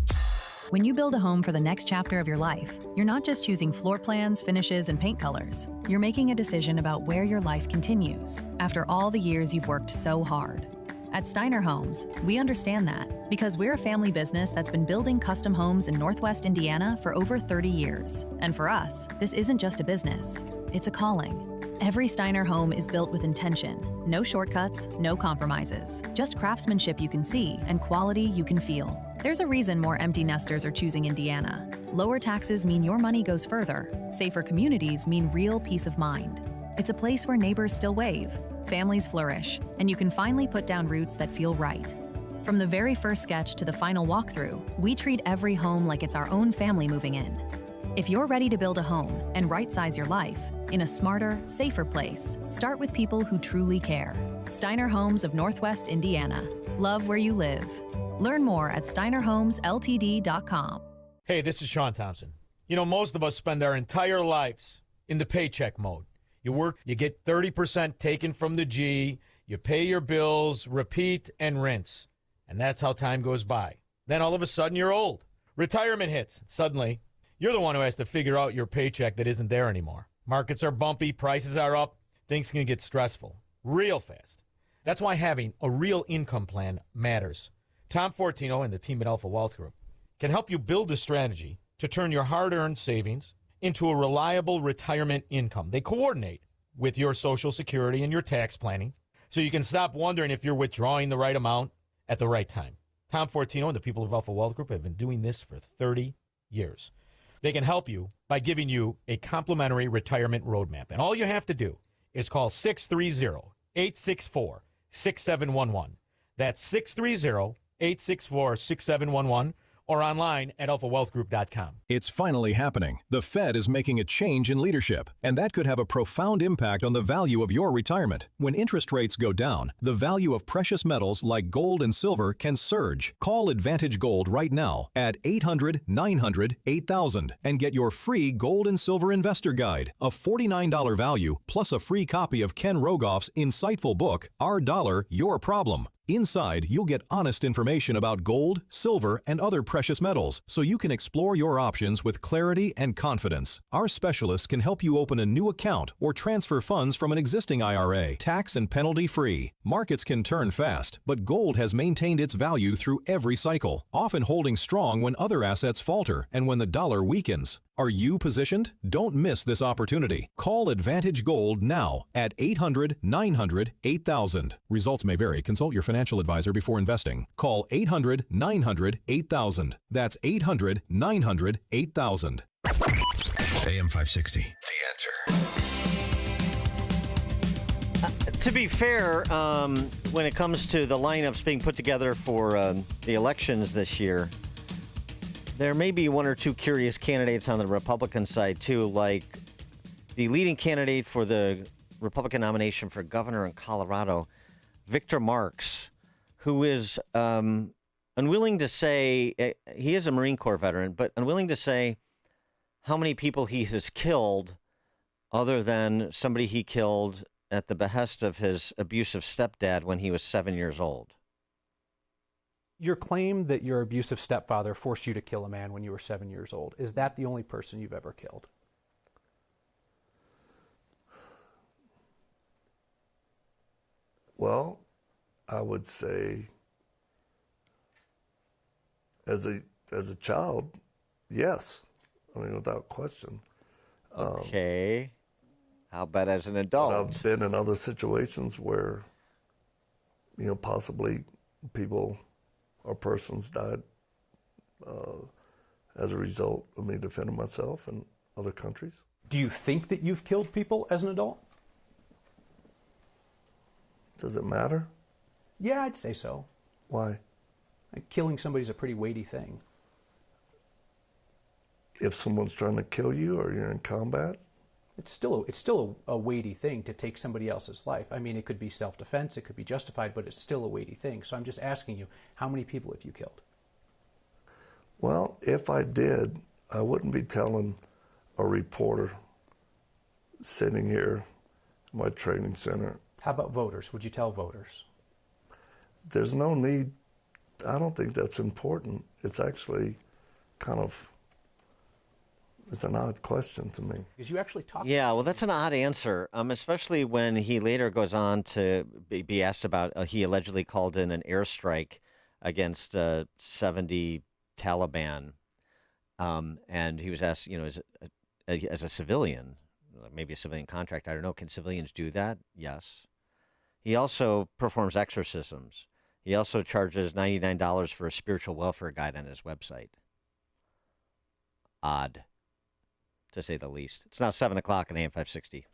When you build a home for the next chapter of your life, you're not just choosing floor plans, finishes, and paint colors. You're making a decision about where your life continues after all the years you've worked so hard. At Steiner Homes, we understand that because we're a family business that's been building custom homes in Northwest Indiana for over 30 years. And for us, this isn't just a business, it's a calling. Every Steiner home is built with intention. No shortcuts, no compromises. Just craftsmanship you can see and quality you can feel. There's a reason more empty nesters are choosing Indiana. Lower taxes mean your money goes further. Safer communities mean real peace of mind. It's a place where neighbors still wave, families flourish, and you can finally put down roots that feel right. From the very first sketch to the final walkthrough, we treat every home like it's our own family moving in. If you're ready to build a home and right-size your life in a smarter, safer place, start with people who truly care. Steiner Homes of Northwest Indiana. Love where you live. Learn more at steinerhomesltd.com. Hey, this is Sean Thompson. Most of us spend our entire lives in the paycheck mode. You work, you get 30% taken from the G, you pay your bills, repeat and rinse. And that's how time goes by. Then all of a sudden you're old. Retirement hits. Suddenly, you're the one who has to figure out your paycheck that isn't there anymore. Markets are bumpy, prices are up, things can get stressful real fast. That's why having a real income plan matters. Tom Fortino and the team at Alpha Wealth Group can help you build a strategy to turn your hard-earned savings into a reliable retirement income. They coordinate with your Social Security and your tax planning so you can stop wondering if you're withdrawing the right amount at the right time. Tom Fortino and the people of Alpha Wealth Group have been doing this for 30 years. They can help you by giving you a complimentary retirement roadmap. And all you have to do is call 630-864-6711. That's 630-864-6711. or online at alphawealthgroup.com. It's finally happening. The Fed is making a change in leadership, and that could have a profound impact on the value of your retirement. When interest rates go down, the value of precious metals like gold and silver can surge. Call Advantage Gold right now at 800-900-8000 and get your free gold and silver investor guide, a $49 value, plus a free copy of Ken Rogoff's insightful book, Our Dollar, Your Problem. Inside, you'll get honest information about gold, silver, and other precious metals, so you can explore your options with clarity and confidence. Our specialists can help you open a new account or transfer funds from an existing IRA, tax and penalty free. Markets can turn fast, but gold has maintained its value through every cycle, often holding strong when other assets falter and when the dollar weakens. Are you positioned? Don't miss this opportunity. Call Advantage Gold now at 800-900-8000. Results may vary. Consult your financial advisor before investing. Call 800-900-8000. That's 800-900-8000. AM 560, The Answer. To be fair, when it comes to the lineups being put together for the elections this year, there may be one or two curious candidates on the Republican side, too, like the leading candidate for the Republican nomination for governor in Colorado, Victor Marx, who is unwilling to say, he is a Marine Corps veteran, but unwilling to say how many people he has killed other than somebody he killed at the behest of his abusive stepdad when he was 7 years old. Your claim that your abusive stepfather forced you to kill a man when you were 7 years old, is that the only person you've ever killed? Well, I would say as a child, yes. I mean, without question. Okay. How about as an adult? I've been in other situations where, possibly people or persons died as a result of me defending myself in other countries. Do you think that you've killed people as an adult? Does it matter? Yeah, I'd say so. Why? Killing somebody's a pretty weighty thing. If someone's trying to kill you or you're in combat? It's still a weighty thing to take somebody else's life. I mean, it could be self-defense, it could be justified, but it's still a weighty thing. So I'm just asking you, how many people have you killed? Well, if I did, I wouldn't be telling a reporter sitting here in my training center. How about voters? Would you tell voters? There's no need. I don't think that's important. It's actually kind of, it's an odd question to me. Because you actually talk. Yeah, well, that's an odd answer, especially when he later goes on to be asked about, he allegedly called in an airstrike against 70 Taliban. And he was asked, as a civilian, maybe a civilian contractor, I don't know, can civilians do that? Yes. He also performs exorcisms. He also charges $99 for a spiritual welfare guide on his website. Odd, to say the least. It's now 7 o'clock on AM 560.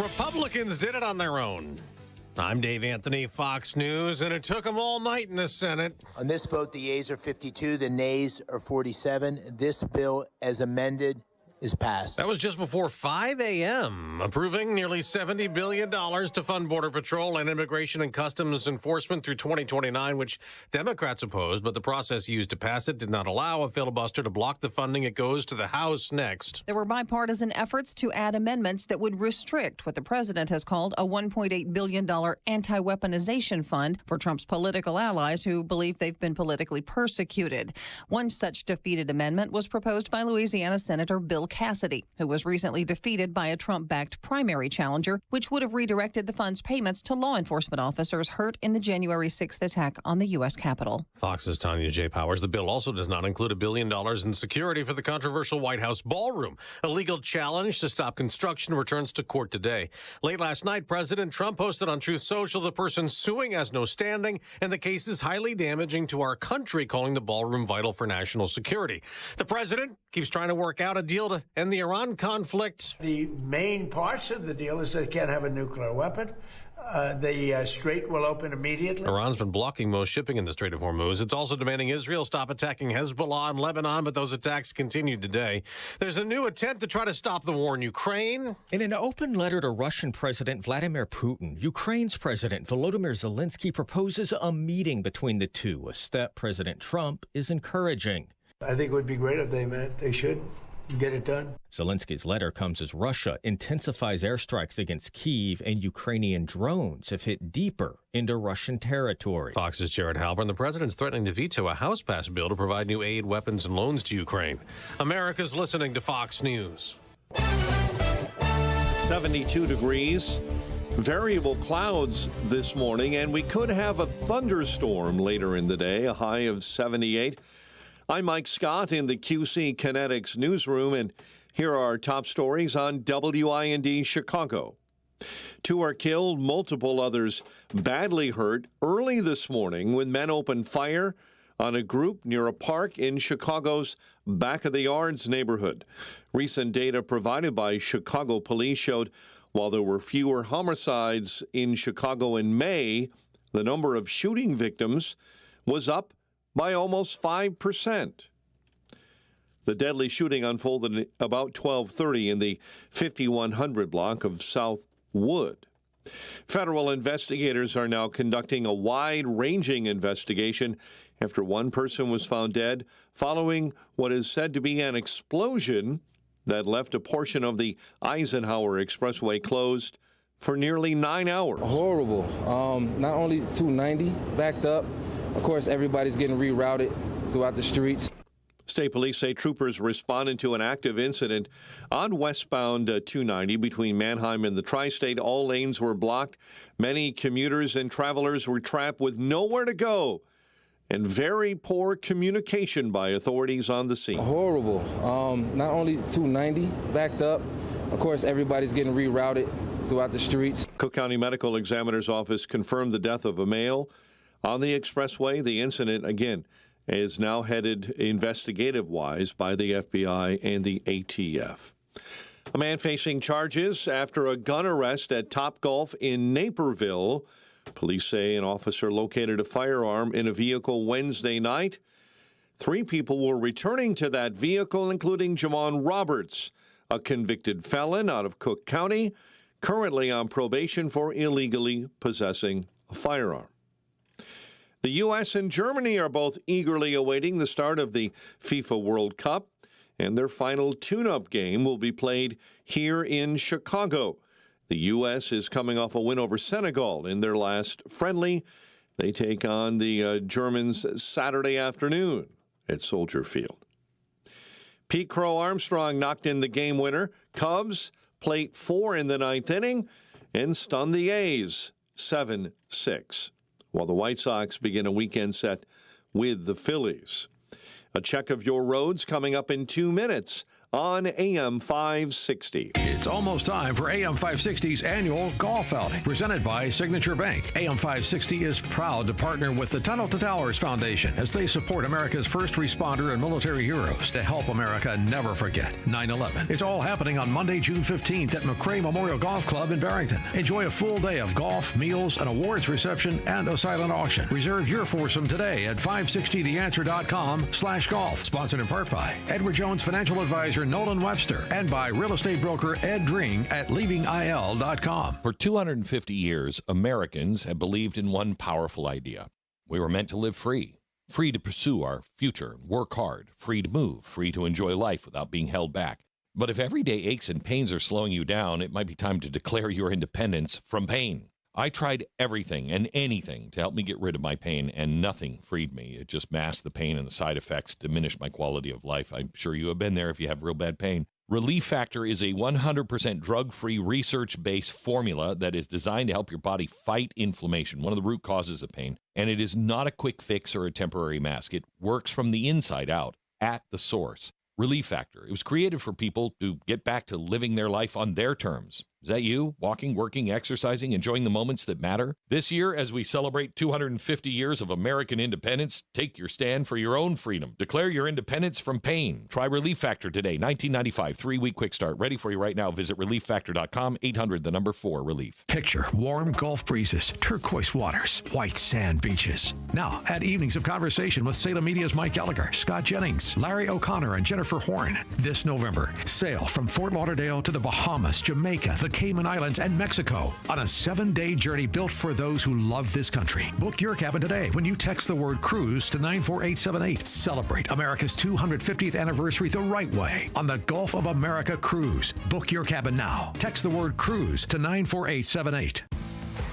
Republicans did it on their own. I'm Dave Anthony, Fox News, and it took them all night in the Senate. On this vote, the yeas are 52, the nays are 47. This bill, as amended, is passed. That was just before 5 a.m., approving nearly $70 billion to fund Border Patrol and Immigration and Customs Enforcement through 2029, which Democrats opposed, but the process used to pass it did not allow a filibuster to block the funding. It goes to the House next. There were bipartisan efforts to add amendments that would restrict what the president has called a $1.8 billion anti-weaponization fund for Trump's political allies who believe they've been politically persecuted. One such defeated amendment was proposed by Louisiana Senator Bill Cassidy, who was recently defeated by a Trump-backed primary challenger, which would have redirected the fund's payments to law enforcement officers hurt in the January 6th attack on the U.S. Capitol. Fox's Tanya J. Powers. The bill also does not include $1 billion in security for the controversial White House ballroom. A legal challenge to stop construction returns to court today. Late last night, President Trump posted on Truth Social the person suing has no standing, and the case is highly damaging to our country, calling the ballroom vital for national security. The president keeps trying to work out a deal to end the Iran conflict. The main parts of the deal is they can't have a nuclear weapon. The Strait will open immediately. Iran's been blocking most shipping in the Strait of Hormuz. It's also demanding Israel stop attacking Hezbollah in Lebanon, but those attacks continue today. There's a new attempt to try to stop the war in Ukraine. In an open letter to Russian President Vladimir Putin, Ukraine's President Volodymyr Zelensky proposes a meeting between the two, a step President Trump is encouraging. I think it would be great if they met. They should get it done. Zelensky's letter comes as Russia intensifies airstrikes against Kyiv, and Ukrainian drones have hit deeper into Russian territory. Fox's Jared Halpern. The president's threatening to veto a House-passed bill to provide new aid, weapons, and loans to Ukraine. America's listening to Fox News. 72 degrees. Variable clouds this morning, and we could have a thunderstorm later in the day, a high of 78. I'm Mike Scott in the QC Kinetics newsroom, and here are our top stories on WIND Chicago. 2 are killed, multiple others badly hurt early this morning when men opened fire on a group near a park in Chicago's Back of the Yards neighborhood. Recent data provided by Chicago police showed while there were fewer homicides in Chicago in May, the number of shooting victims was up by almost 5%. The deadly shooting unfolded about 12:30 in the 5100 block of South Wood. Federal investigators are now conducting a wide-ranging investigation after one person was found dead following what is said to be an explosion that left a portion of the Eisenhower Expressway closed for nearly 9 hours. Horrible. Not only 290 backed up, of course, everybody's getting rerouted throughout the streets. State police say troopers responded to an active incident on westbound 290 between Manheim and the Tri-State. All lanes were blocked. Many commuters and travelers were trapped with nowhere to go and very poor communication by authorities on the scene. Horrible. Not only 290 backed up, of course, everybody's getting rerouted throughout the streets. Cook County Medical Examiner's Office confirmed the death of a male on the expressway. The incident, again, is now headed investigative-wise by the FBI and the ATF. A man facing charges after a gun arrest at Topgolf in Naperville. Police say an officer located a firearm in a vehicle Wednesday night. 3 people were returning to that vehicle, including Jamon Roberts, a convicted felon out of Cook County, currently on probation for illegally possessing a firearm. The U.S. and Germany are both eagerly awaiting the start of the FIFA World Cup, and their final tune-up game will be played here in Chicago. The U.S. is coming off a win over Senegal in their last friendly. They take on the Germans Saturday afternoon at Soldier Field. Pete Crow Armstrong knocked in the game winner. Cubs plate 4 in the 9th inning and stunned the A's 7-6. While the White Sox begin a weekend set with the Phillies. A check of your roads coming up in 2 minutes on AM 560. It's almost time for AM 560's annual golf outing, presented by Signature Bank. AM 560 is proud to partner with the Tunnel to Towers Foundation as they support America's first responder and military heroes to help America never forget 9/11. It's all happening on Monday, June 15th at McRae Memorial Golf Club in Barrington. Enjoy a full day of golf, meals, an awards reception, and a silent auction. Reserve your foursome today at 560theanswer.com/golf. Sponsored in part by Edward Jones Financial Advisor Nolan Webster and by real estate broker Ed Dring at leavingil.com. For 250 years, Americans have believed in one powerful idea. We were meant to live free to pursue our future, work hard, free to move, free to enjoy life without being held back. But if everyday aches and pains are slowing you down, it might be time to declare your independence from pain. I tried everything and anything to help me get rid of my pain, and nothing freed me. It just masked the pain, and the side effects diminished my quality of life. I'm sure you have been there if you have real bad pain. Relief Factor is a 100% drug-free, research-based formula that is designed to help your body fight inflammation, one of the root causes of pain. And it is not a quick fix or a temporary mask. It works from the inside out, at the source. Relief Factor. It was created for people to get back to living their life on their terms. Is that you? Walking, working, exercising, enjoying the moments that matter? This year, as we celebrate 250 years of American independence, take your stand for your own freedom. Declare your independence from pain. Try Relief Factor today. $19.95, 3-week quick start. Ready for you right now. Visit relieffactor.com, 800-4-RELIEF. Picture warm Gulf breezes, turquoise waters, white sand beaches. Now, at Evenings of Conversation with Salem Media's Mike Gallagher, Scott Jennings, Larry O'Connor, and Jennifer Horn. This November, sail from Fort Lauderdale to the Bahamas, Jamaica, the Cayman Islands, and Mexico on a 7-day journey built for those who love this country. Book your cabin today when you text the word cruise to 94878. Celebrate America's 250th anniversary the right way on the Gulf of America Cruise. Book your cabin now. Text the word cruise to 94878.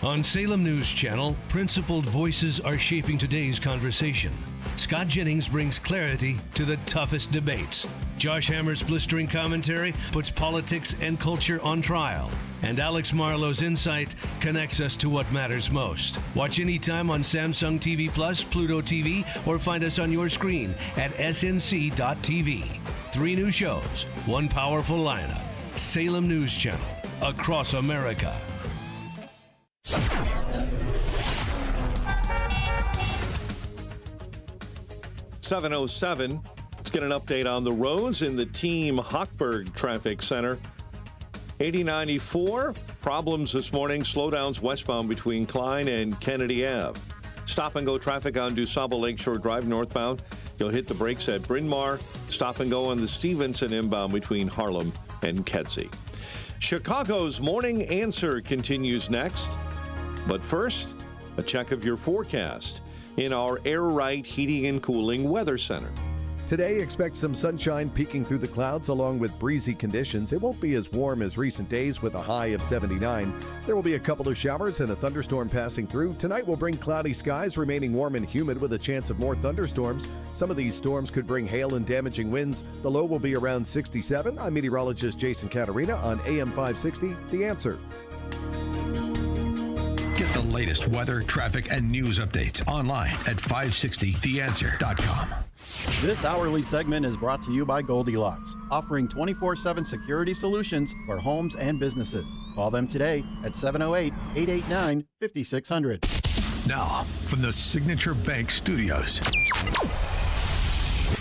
On Salem News Channel, principled voices are shaping today's conversation. Scott Jennings brings clarity to the toughest debates. Josh Hammer's blistering commentary puts politics and culture on trial. And Alex Marlowe's insight connects us to what matters most. Watch anytime on Samsung TV Plus, Pluto TV, or find us on your screen at snc.tv. 3 new shows, 1 powerful lineup. Salem News Channel, across America. 7:07. Let's get an update on the roads in the Team Hochberg Traffic Center. 8094, problems this morning. Slowdowns westbound between Klein and Kennedy Ave. Stop and go traffic on DuSable Lakeshore Drive northbound. You'll hit the brakes at Bryn Mawr. Stop and go on the Stevenson inbound between Harlem and Kedzie. Chicago's Morning Answer continues next. But first, a check of your forecast in our Air Right Heating and Cooling Weather Center. Today, expect some sunshine peeking through the clouds along with breezy conditions. It won't be as warm as recent days with a high of 79. There will be a couple of showers and a thunderstorm passing through. Tonight will bring cloudy skies, remaining warm and humid with a chance of more thunderstorms. Some of these storms could bring hail and damaging winds. The low will be around 67. I'm meteorologist Jason Caterina on AM 560, The Answer. Get the latest weather, traffic, and news updates online at 560theanswer.com. This hourly segment is brought to you by Goldilocks, offering 24/7 security solutions for homes and businesses. Call them today at 708-889-5600. Now, from the Signature Bank Studios,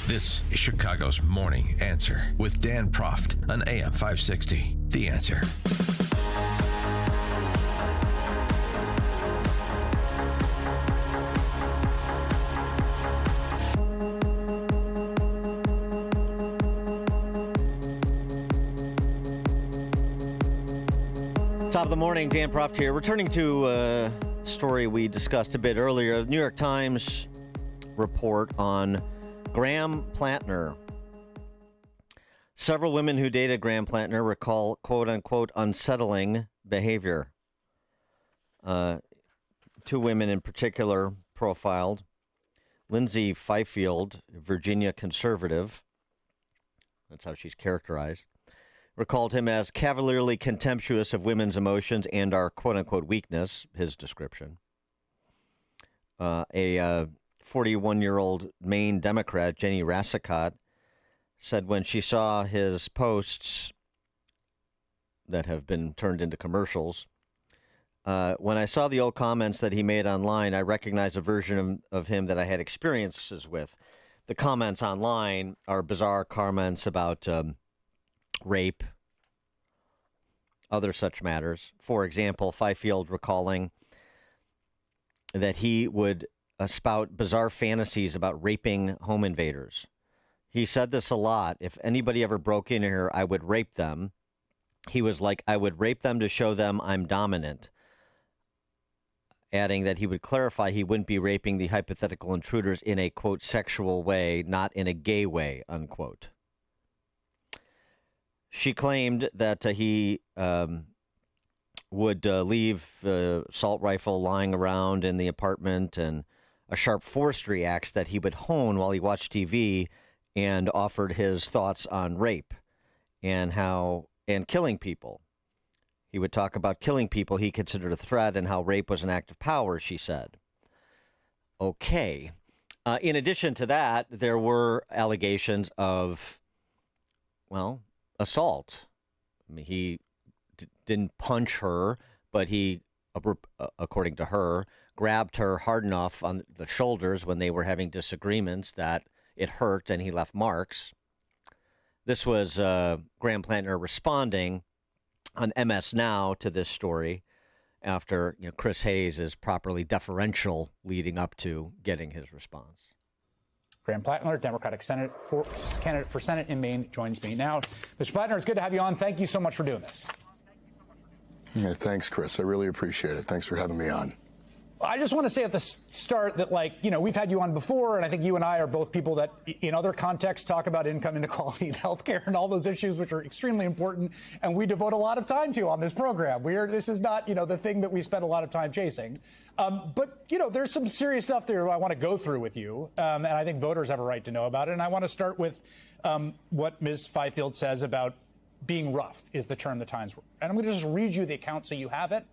this is Chicago's Morning Answer with Dan Proft on AM 560. The Answer. Top of the morning, Dan Proft here. Returning to a story we discussed a bit earlier, the New York Times report on Graham Plantner. Several women who dated Graham Plantner recall quote-unquote unsettling behavior. 2 women in particular profiled. Lindsay Fifield, Virginia conservative. That's how she's characterized. Recalled him as cavalierly contemptuous of women's emotions and our quote-unquote weakness, his description. A 41-year-old Maine Democrat, Jenny Rassicott, said when she saw his posts that have been turned into commercials, when I saw the old comments that he made online, I recognized a version of him that I had experiences with. The comments online are bizarre comments about rape, other such matters. For example, Fifield recalling that he would spout bizarre fantasies about raping home invaders. He said this a lot. If anybody ever broke in here, I would rape them. He was like, I would rape them to show them I'm dominant. Adding that he would clarify he wouldn't be raping the hypothetical intruders in a, quote, sexual way, not in a gay way, unquote. She claimed that he would leave the assault rifle lying around in the apartment and a sharp forestry axe that he would hone while he watched TV and offered his thoughts on rape and killing people. He would talk about killing people he considered a threat and how rape was an act of power, she said. Okay. In addition to that, there were allegations of, well, assault. I mean, he didn't punch her, but he, according to her, grabbed her hard enough on the shoulders when they were having disagreements that it hurt, and he left marks. This was Graham Plantner responding on MS Now to this story after Chris Hayes is properly deferential leading up to getting his response. Graham Plantner, Democratic candidate for Senate in Maine, joins me now. Mr. Plantner, it's good to have you on. Thank you so much for doing this. Yeah, thanks, Chris. I really appreciate it. Thanks for having me on. I just want to say at the start that, we've had you on before, and I think you and I are both people that in other contexts talk about income inequality and healthcare and all those issues, which are extremely important, and we devote a lot of time to on this program. This is not, the thing that we spend a lot of time chasing. But there's some serious stuff there I want to go through with you, and I think voters have a right to know about it. And I want to start with what Ms. Fifield says about being rough is the term the Times. And I'm going to just read you the account so you have it.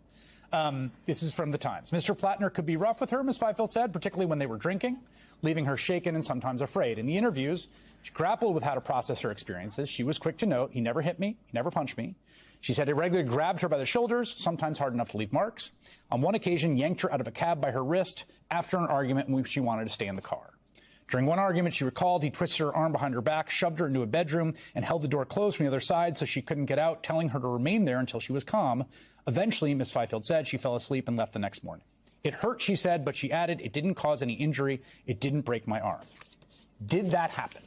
This is from the Times. Mr. Plantner could be rough with her, Ms. Fifield said, particularly when they were drinking, leaving her shaken and sometimes afraid. In the interviews, she grappled with how to process her experiences. She was quick to note, he never hit me, he never punched me. She said he regularly grabbed her by the shoulders, sometimes hard enough to leave marks. On one occasion, yanked her out of a cab by her wrist after an argument in which she wanted to stay in the car. During one argument, she recalled he twisted her arm behind her back, shoved her into a bedroom, and held the door closed from the other side so she couldn't get out, telling her to remain there until she was calm. Eventually, Ms. Fifield said she fell asleep and left the next morning. It hurt, she said, but she added, it didn't cause any injury. It didn't break my arm. Did that happen?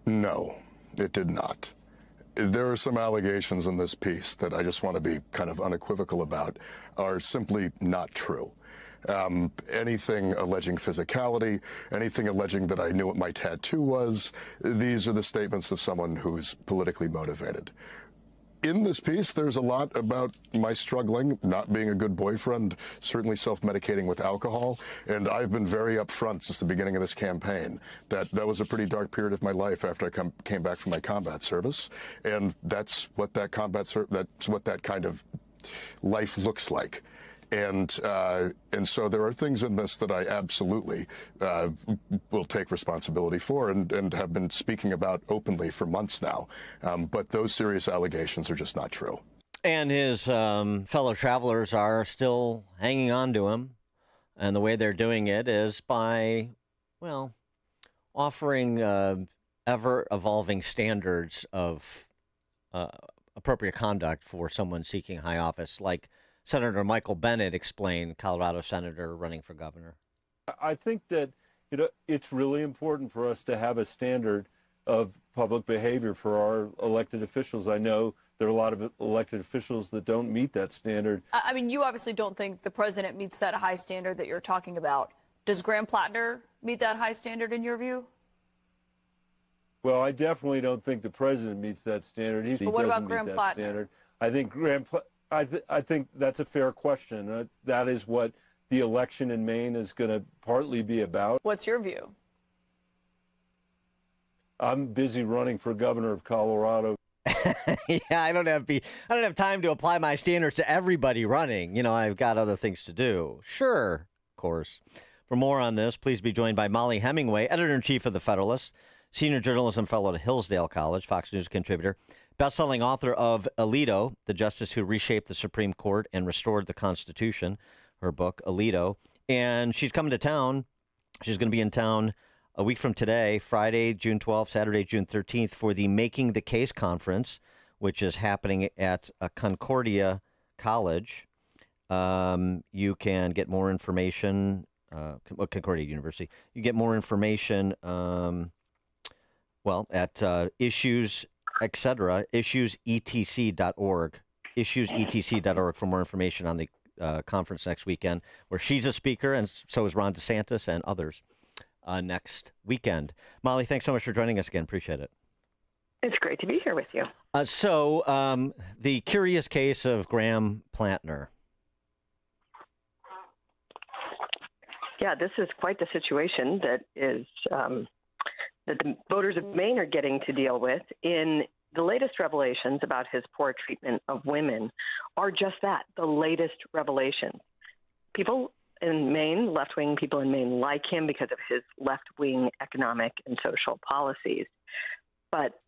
No, it did not. There are some allegations in this piece that I just want to be kind of unequivocal about are simply not true. Anything alleging physicality, anything alleging that I knew what my tattoo was, these are the statements of someone who's politically motivated. In this piece, there's a lot about my struggling, not being a good boyfriend, certainly self-medicating with alcohol, and I've been very upfront since the beginning of this campaign that was a pretty dark period of my life after I came back from my combat service, and that's what that kind of life looks like. And so there are things in this that I absolutely will take responsibility for and have been speaking about openly for months now. But those serious allegations are just not true. And his fellow travelers are still hanging on to him. And the way they're doing it is by, offering ever-evolving standards of appropriate conduct for someone seeking high office, like Senator Michael Bennet explained, Colorado senator running for governor. I think that it's really important for us to have a standard of public behavior for our elected officials. I know there are a lot of elected officials that don't meet that standard. I mean, you obviously don't think the president meets that high standard that you're talking about. Does Graham Plantner meet that high standard in your view? Well, I definitely don't think the president meets that standard. But what about Graham Plantner? Standard. I think I think that's a fair question. That is what the election in Maine is going to partly be about. What's your view? I'm busy running for governor of Colorado. Yeah, I don't have time to apply my standards to everybody running. I've got other things to do. Sure, of course. For more on this, please be joined by Mollie Hemingway, editor-in-chief of The Federalist, senior journalism fellow at Hillsdale College, Fox News contributor, best-selling author of Alito, the justice who reshaped the Supreme Court and restored the Constitution, her book, Alito. And she's coming to town. She's going to be in town a week from today, Friday, June 12th, Saturday, June 13th, for the Making the Case conference, which is happening at Concordia College. You can get more information, Concordia University. You get more information, at issues, etc., issuesetc.org, issuesetc.org for more information on the conference next weekend, where she's a speaker, and so is Ron DeSantis and others next weekend. Mollie, thanks so much for joining us again. Appreciate it. It's great to be here with you. So the curious case of Graham Plantner. Yeah, this is quite the situation that is that the voters of Maine are getting to deal with. In the latest revelations about his poor treatment of women are just that, the latest revelations. People in Maine, left-wing people in Maine, like him because of his left-wing economic and social policies. But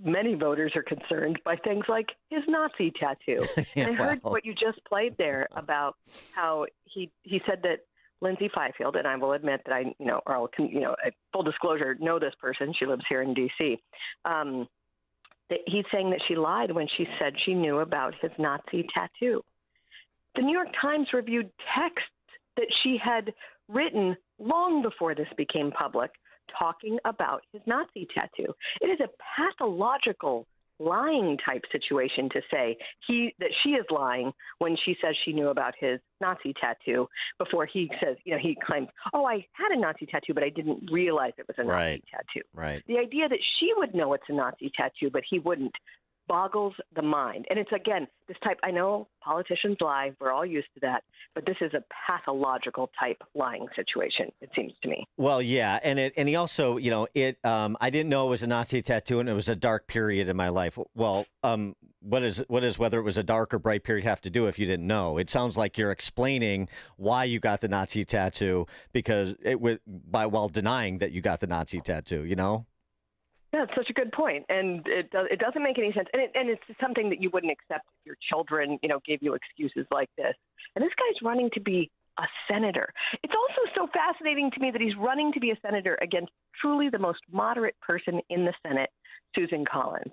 many voters are concerned by things like his Nazi tattoo. Yeah, and I heard well. what you just played there about how he said that Lindsay Fifield, and I will admit that I, or I'll, full disclosure, know this person. She lives here in D.C. That he's saying that she lied when she said she knew about his Nazi tattoo. The New York Times reviewed texts that she had written long before this became public, talking about his Nazi tattoo. It is a pathological lying type situation to say that she is lying when she says she knew about his Nazi tattoo before he says, he claims, oh, I had a Nazi tattoo, but I didn't realize it was a Nazi tattoo. Right. The idea that she would know it's a Nazi tattoo, but he wouldn't, boggles the mind. And it's, again, this type, I know politicians lie, we're all used to that, but this is a pathological type lying situation, it seems to me. Well, yeah, and he also, I didn't know it was a Nazi tattoo, and it was a dark period in my life. Well, what is whether it was a dark or bright period have to do if you didn't know? It sounds like you're explaining why you got the Nazi tattoo while denying that you got the Nazi tattoo. Yeah, it's such a good point, and it doesn't make any sense, and it's something that you wouldn't accept if your children, gave you excuses like this. And this guy's running to be a senator. It's also so fascinating to me that he's running to be a senator against truly the most moderate person in the Senate, Susan Collins.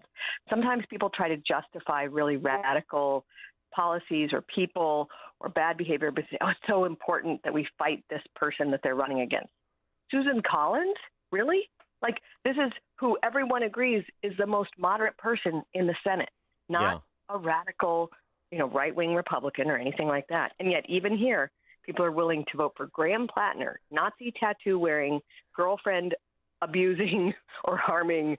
Sometimes people try to justify really radical policies or people or bad behavior, but say, oh, it's so important that we fight this person that they're running against. Susan Collins? Really? Like, this is who everyone agrees is the most moderate person in the Senate, not a radical, right-wing Republican or anything like that. And yet, even here, people are willing to vote for Graham Plattner, Nazi tattoo-wearing, girlfriend-abusing or harming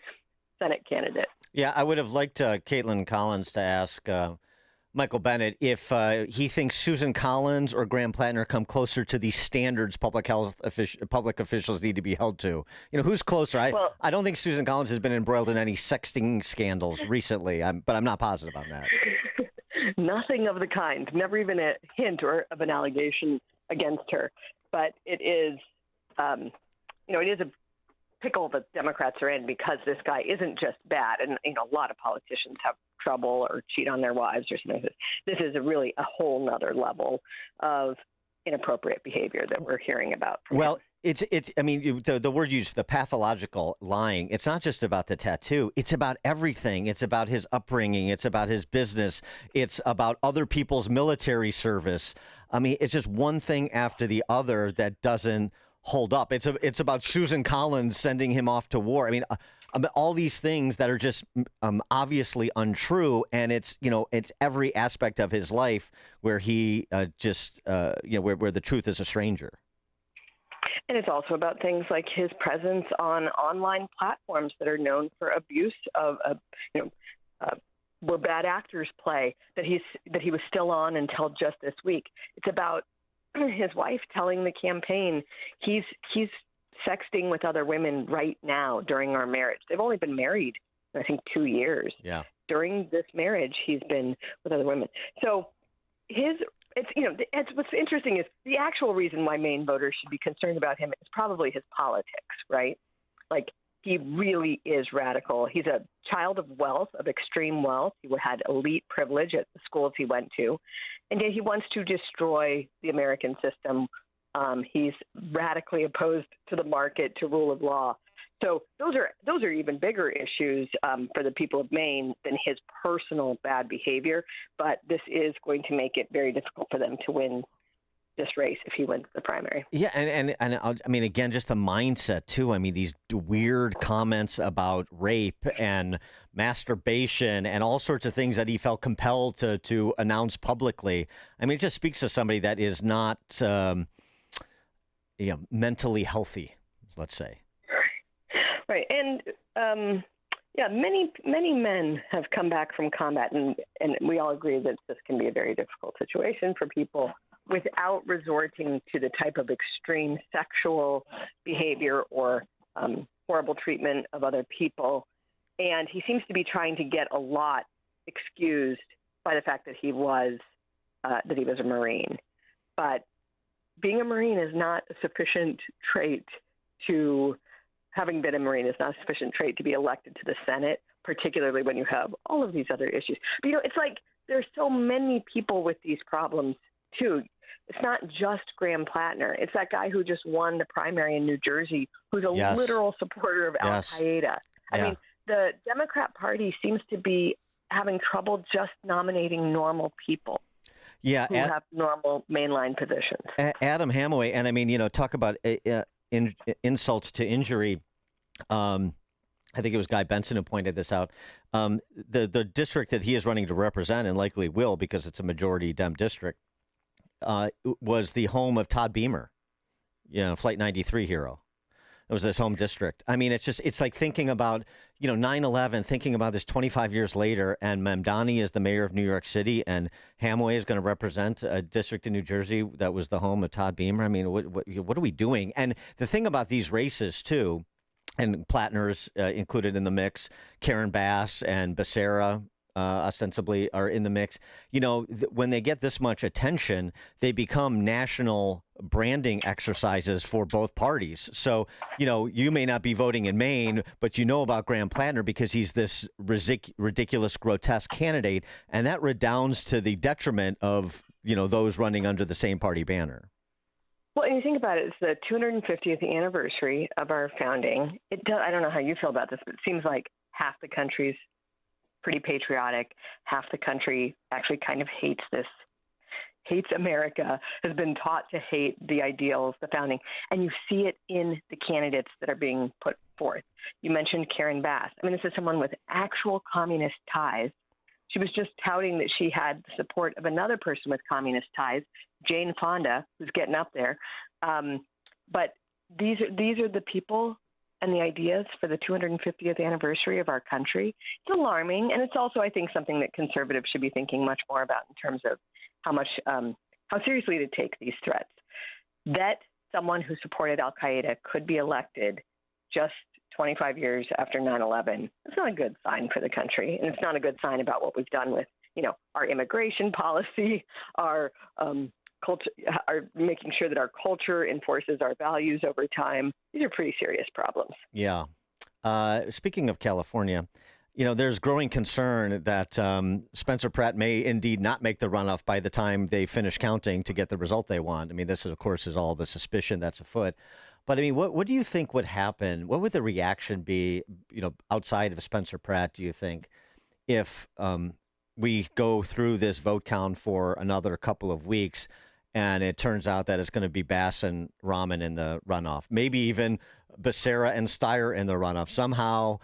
Senate candidate. Yeah, I would have liked Caitlin Collins to ask Michael Bennet if he thinks Susan Collins or Graham Plattner come closer to the standards public officials need to be held to. Who's closer? I don't think Susan Collins has been embroiled in any sexting scandals recently, but I'm not positive on that. Nothing of the kind. Never even a hint or of an allegation against her. But it is, it is a pickle that Democrats are in because this guy isn't just bad. And, a lot of politicians have trouble or cheat on their wives or something. This is a whole nother level of inappropriate behavior that we're hearing about. Well, the word used, the pathological lying, it's not just about the tattoo. It's about everything. It's about his upbringing. It's about his business. It's about other people's military service. It's just one thing after the other that doesn't hold up. It's about Susan Collins sending him off to war. All these things that are just obviously untrue, and it's every aspect of his life where he where the truth is a stranger. And it's also about things like his presence on online platforms that are known for abuse of, where bad actors play, that he was still on until just this week. It's about his wife telling the campaign he's sexting with other women right now during our marriage. They've only been married, I think, 2 years. Yeah. During this marriage, he's been with other women. So what's interesting is the actual reason why Maine voters should be concerned about him is probably his politics, right? Like, he really is radical. He's a child of wealth, of extreme wealth. He had elite privilege at the schools he went to. And yet he wants to destroy the American system. He's radically opposed to the market, to rule of law. So those are even bigger issues for the people of Maine than his personal bad behavior. But this is going to make it very difficult for them to win this race if he wins the primary. Yeah, and again, just the mindset too. These weird comments about rape and masturbation and all sorts of things that he felt compelled to announce publicly. It just speaks to somebody that is not mentally healthy, let's say. Right, and many men have come back from combat, and we all agree that this can be a very difficult situation for people without resorting to the type of extreme sexual behavior or horrible treatment of other people. And he seems to be trying to get a lot excused by the fact that he was a Marine. But being a Marine is not a sufficient trait to having been a Marine is not a sufficient trait to be elected to the Senate. particularly when you have all of these other issues. But, it's like there's so many people with these problems, too. It's not just Graham Plattner. It's that guy who just won the primary in New Jersey, who's a literal supporter of al-Qaeda. I mean, the Democrat Party seems to be having trouble just nominating normal people. Yeah, who have normal mainline positions. Adam Hamaway, and I mean, talk about insults to injury. I think it was Guy Benson who pointed this out. The district that he is running to represent, and likely will because it's a majority Dem district, was the home of Todd Beamer, Flight 93 hero. It was his home district. I mean, it's like thinking about, 9/11, thinking about this 25 years later, and Mamdani is the mayor of New York City, and Hamaway is going to represent a district in New Jersey that was the home of Todd Beamer. I mean, what are we doing? And the thing about these races, too, and Plattner's included in the mix, Karen Bass and Becerra, ostensibly are in the mix. When they get this much attention, they become national branding exercises for both parties. So, you may not be voting in Maine, but you know about Graham Plattner because he's this ridiculous, grotesque candidate, and that redounds to the detriment of, those running under the same party banner. Well, and you think about it, it's the 250th anniversary of our founding. I don't know how you feel about this, but it seems like half the country's pretty patriotic. Half the country actually kind of hates America, has been taught to hate the ideals, the founding. And you see it in the candidates that are being put forth. You mentioned Karen Bass. I mean, this is someone with actual communist ties. She was just touting that she had the support of another person with communist ties, Jane Fonda, who's getting up there. But these are the people and the ideas for the 250th anniversary of our country. It's alarming, and it's also, I think, something that conservatives should be thinking much more about in terms of how seriously to take these threats. That someone who supported al-Qaeda could be elected just 25 years after 9/11, it's not a good sign for the country, and it's not a good sign about what we've done with, our immigration policy, our culture, are making sure that our culture enforces our values over time. These are pretty serious problems. Yeah. Speaking of California, there's growing concern that Spencer Pratt may indeed not make the runoff by the time they finish counting to get the result they want. I mean, this, of course, is all the suspicion that's afoot. But, I mean, what do you think would happen? What would the reaction be, outside of Spencer Pratt, do you think, if we go through this vote count for another couple of weeks and it turns out that it's going to be Bass and Rahman in the runoff, maybe even Becerra and Steyer in the runoff? Somehow,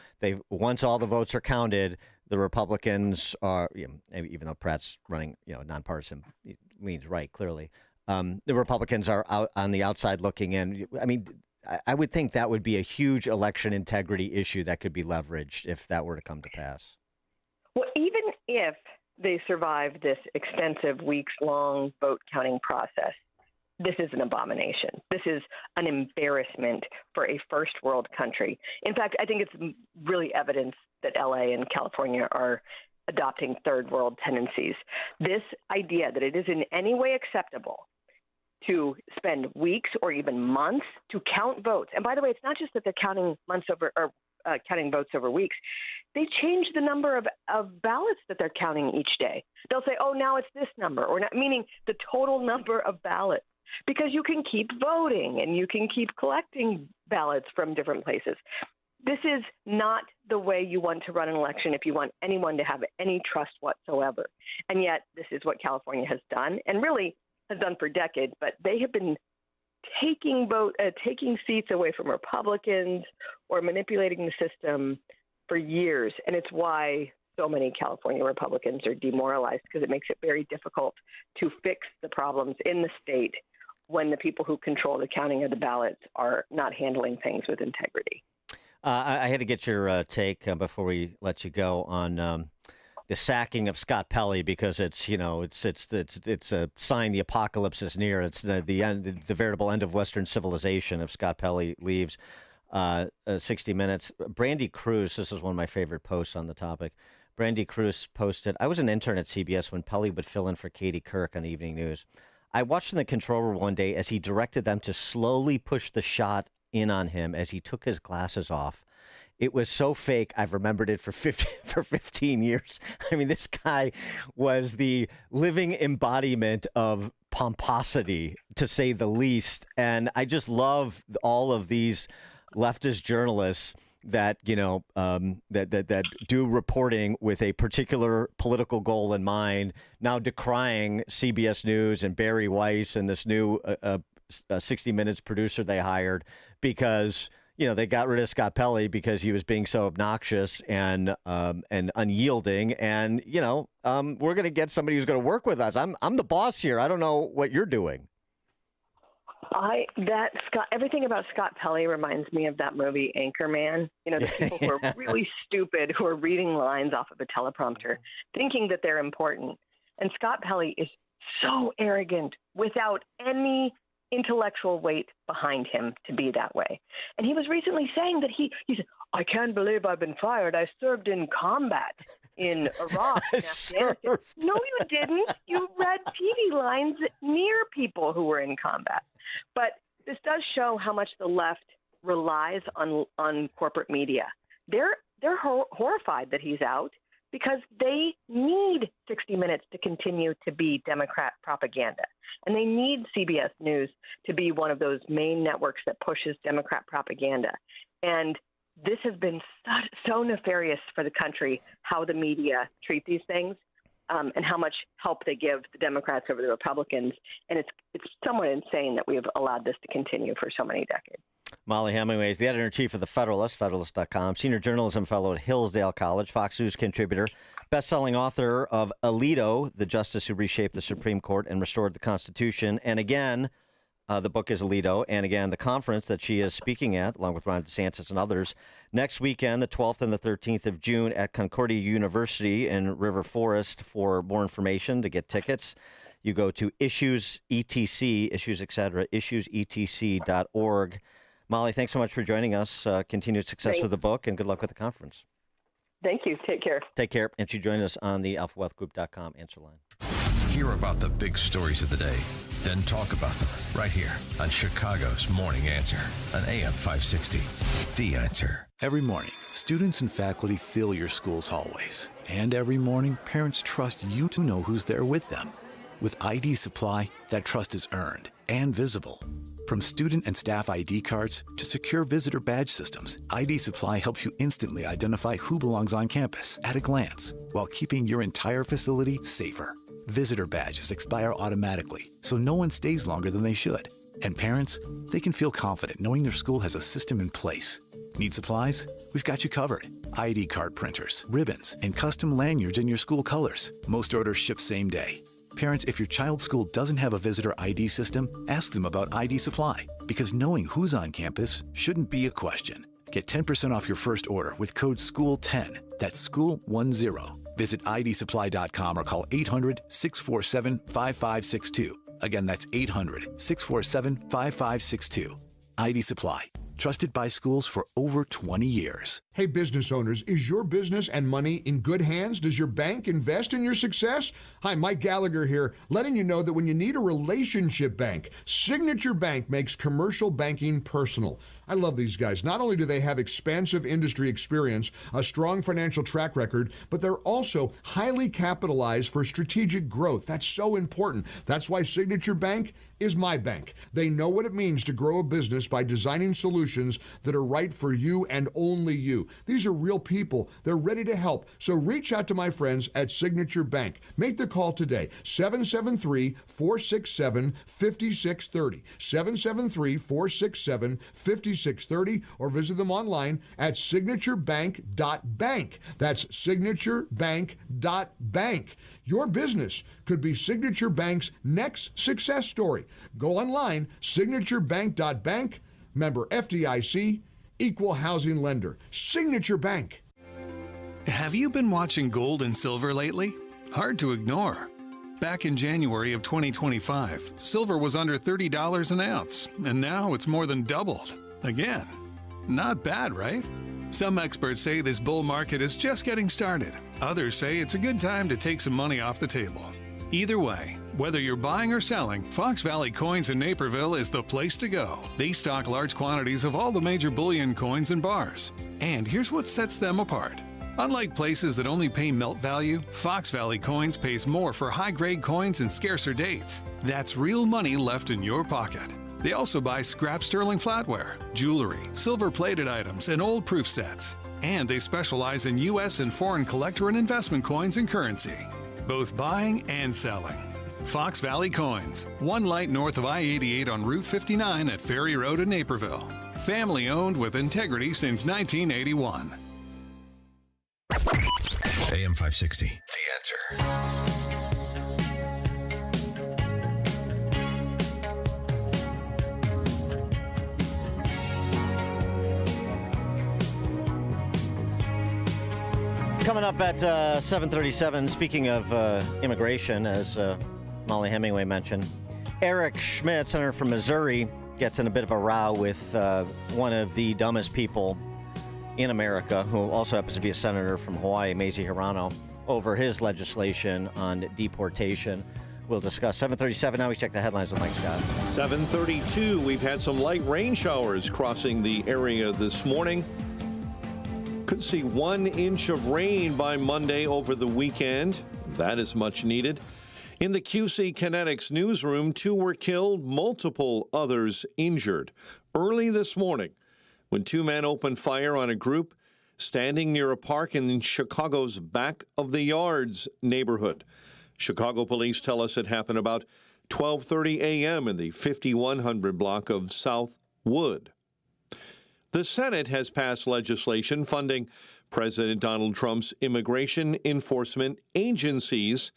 once all the votes are counted, the Republicans are, even though Pratt's running, nonpartisan, he leans right, clearly. The Republicans are out on the outside looking in. I mean, I would think that would be a huge election integrity issue that could be leveraged if that were to come to pass. Well, even if they survive this extensive weeks-long vote counting process, this is an abomination. This is an embarrassment for a first world country. In fact, I think it's really evidence that LA and California are adopting third world tendencies. This idea that it is in any way acceptable to spend weeks or even months to count votes. And by the way, it's not just that they're counting counting votes over weeks. They change the number of ballots that they're counting each day. They'll say, oh, now it's this number, or not, meaning the total number of ballots, because you can keep voting and you can keep collecting ballots from different places. This is not the way you want to run an election if you want anyone to have any trust whatsoever. And yet this is what California has done, and really has done for decades, but they have been taking seats away from Republicans or manipulating the system for years. And it's why so many California Republicans are demoralized, because it makes it very difficult to fix the problems in the state when the people who control the counting of the ballots are not handling things with integrity. I had to get your take before we let you go on the sacking of Scott Pelley, because it's a sign the apocalypse is near. It's the end, the veritable end of Western civilization if Scott Pelley leaves. 60 Minutes. Brandy Cruz, this is one of my favorite posts on the topic. Brandy Cruz posted, I was an intern at CBS when Pelley would fill in for Katie Couric on the evening news. I watched in the control room one day as he directed them to slowly push the shot in on him as he took his glasses off. It was so fake. I've remembered it for 15 years. I mean, this guy was the living embodiment of pomposity, to say the least. And I just love all of these leftist journalists that, that do reporting with a particular political goal in mind, now decrying CBS News and Barry Weiss and this new 60 Minutes producer they hired because, they got rid of Scott Pelley because he was being so obnoxious and unyielding. And, we're going to get somebody who's going to work with us. I'm the boss here. I don't know what you're doing. Everything about Scott Pelley reminds me of that movie Anchorman. The people who are really stupid, who are reading lines off of a teleprompter, thinking that they're important. And Scott Pelley is so arrogant without any intellectual weight behind him to be that way. And he was recently saying that he said, I can't believe I've been fired. I served in combat in Iraq and Afghanistan. No, you didn't. You read TV lines near people who were in combat. But this does show how much the left relies on corporate media. They're horrified that he's out because they need 60 Minutes to continue to be Democrat propaganda. And they need CBS News to be one of those main networks that pushes Democrat propaganda. And this has been so nefarious for the country, how the media treat these things. And how much help they give the Democrats over the Republicans. And it's somewhat insane that we have allowed this to continue for so many decades. Molly Hemingway is the editor-in-chief of The Federalist, Federalist.com, senior journalism fellow at Hillsdale College, Fox News contributor, best-selling author of Alito, The Justice Who Reshaped the Supreme Court and Restored the Constitution. And again, the book is Alito. And again, the conference that she is speaking at, along with Ron DeSantis and others, next weekend, the 12th and the 13th of June at Concordia University in River Forest. For more information, to get tickets, you go to issuesetc.org. Molly, thanks so much for joining us. Continued success with the book, and good luck with the conference. Thank you. Take care. Take care. And she joined us on the alphawealthgroup.com answer line. Hear about the big stories of the day, then talk about them right here on Chicago's Morning Answer on AM 560. The Answer. Every morning, students and faculty fill your school's hallways. And every morning, parents trust you to know who's there with them. With ID Supply, that trust is earned and visible. From student and staff ID cards to secure visitor badge systems, ID Supply helps you instantly identify who belongs on campus at a glance, while keeping your entire facility safer. Visitor badges expire automatically, so no one stays longer than they should. And parents, they can feel confident knowing their school has a system in place. Need supplies? We've got you covered. ID card printers, ribbons, and custom lanyards in your school colors. Most orders ship same day. Parents, if your child's school doesn't have a visitor ID system, ask them about ID Supply, because knowing who's on campus shouldn't be a question. Get 10% off your first order with code SCHOOL10. That's SCHOOL10. Visit idsupply.com or call 800-647-5562. Again, that's 800-647-5562. ID Supply. Trusted by schools for over 20 years. Hey, business owners, is your business and money in good hands? Does your bank invest in your success? Hi, Mike Gallagher here, letting you know that when you need a relationship bank, Signature Bank makes commercial banking personal. I love these guys. Not only do they have expansive industry experience, a strong financial track record, but they're also highly capitalized for strategic growth. That's so important. That's why Signature Bank is my bank. They know what it means to grow a business by designing solutions that are right for you and only you. These are real people. They're ready to help. So reach out to my friends at Signature Bank. Make the call today, 773-467-5630, 773-467-5630, or visit them online at signaturebank.bank. That's signaturebank.bank. Your business could be Signature Bank's next success story. Go online, signaturebank.bank, member FDIC, equal housing lender. Signature Bank. Have you been watching gold and silver lately? Hard to ignore. Back in January of 2025, silver was under $30 an ounce, and now it's more than doubled. Again, not bad, right? Some experts say this bull market is just getting started. Others say it's a good time to take some money off the table. Either way, whether you're buying or selling, Fox Valley Coins in Naperville is the place to go. They stock large quantities of all the major bullion coins and bars. And here's what sets them apart. Unlike places that only pay melt value, Fox Valley Coins pays more for high-grade coins and scarcer dates. That's real money left in your pocket. They also buy scrap sterling flatware, jewelry, silver-plated items, and old proof sets. And they specialize in U.S. and foreign collector and investment coins and currency, both buying and selling. Fox Valley Coins, one light north of I-88 on Route 59 at Ferry Road in Naperville. Family owned with integrity since 1981. AM 560, The Answer. Coming up at 7:37, speaking of immigration, as Molly Hemingway mentioned, Eric Schmidt, senator from Missouri, gets in a bit of a row with one of the dumbest people in America, who also happens to be a senator from Hawaii, Mazie Hirono, over his legislation on deportation. We'll discuss 7:37. Now we check the headlines with Mike Scott. 7:32. We've had some light rain showers crossing the area this morning. Could see 1 inch of rain by Monday over the weekend. That is much needed. In the QC Kinetics newsroom, 2 were killed, multiple others injured. Early this morning, when 2 men opened fire on a group standing near a park in Chicago's Back of the Yards neighborhood. Chicago police tell us it happened about 12:30 a.m. in the 5100 block of South Wood. The Senate has passed legislation funding President Donald Trump's immigration enforcement agencies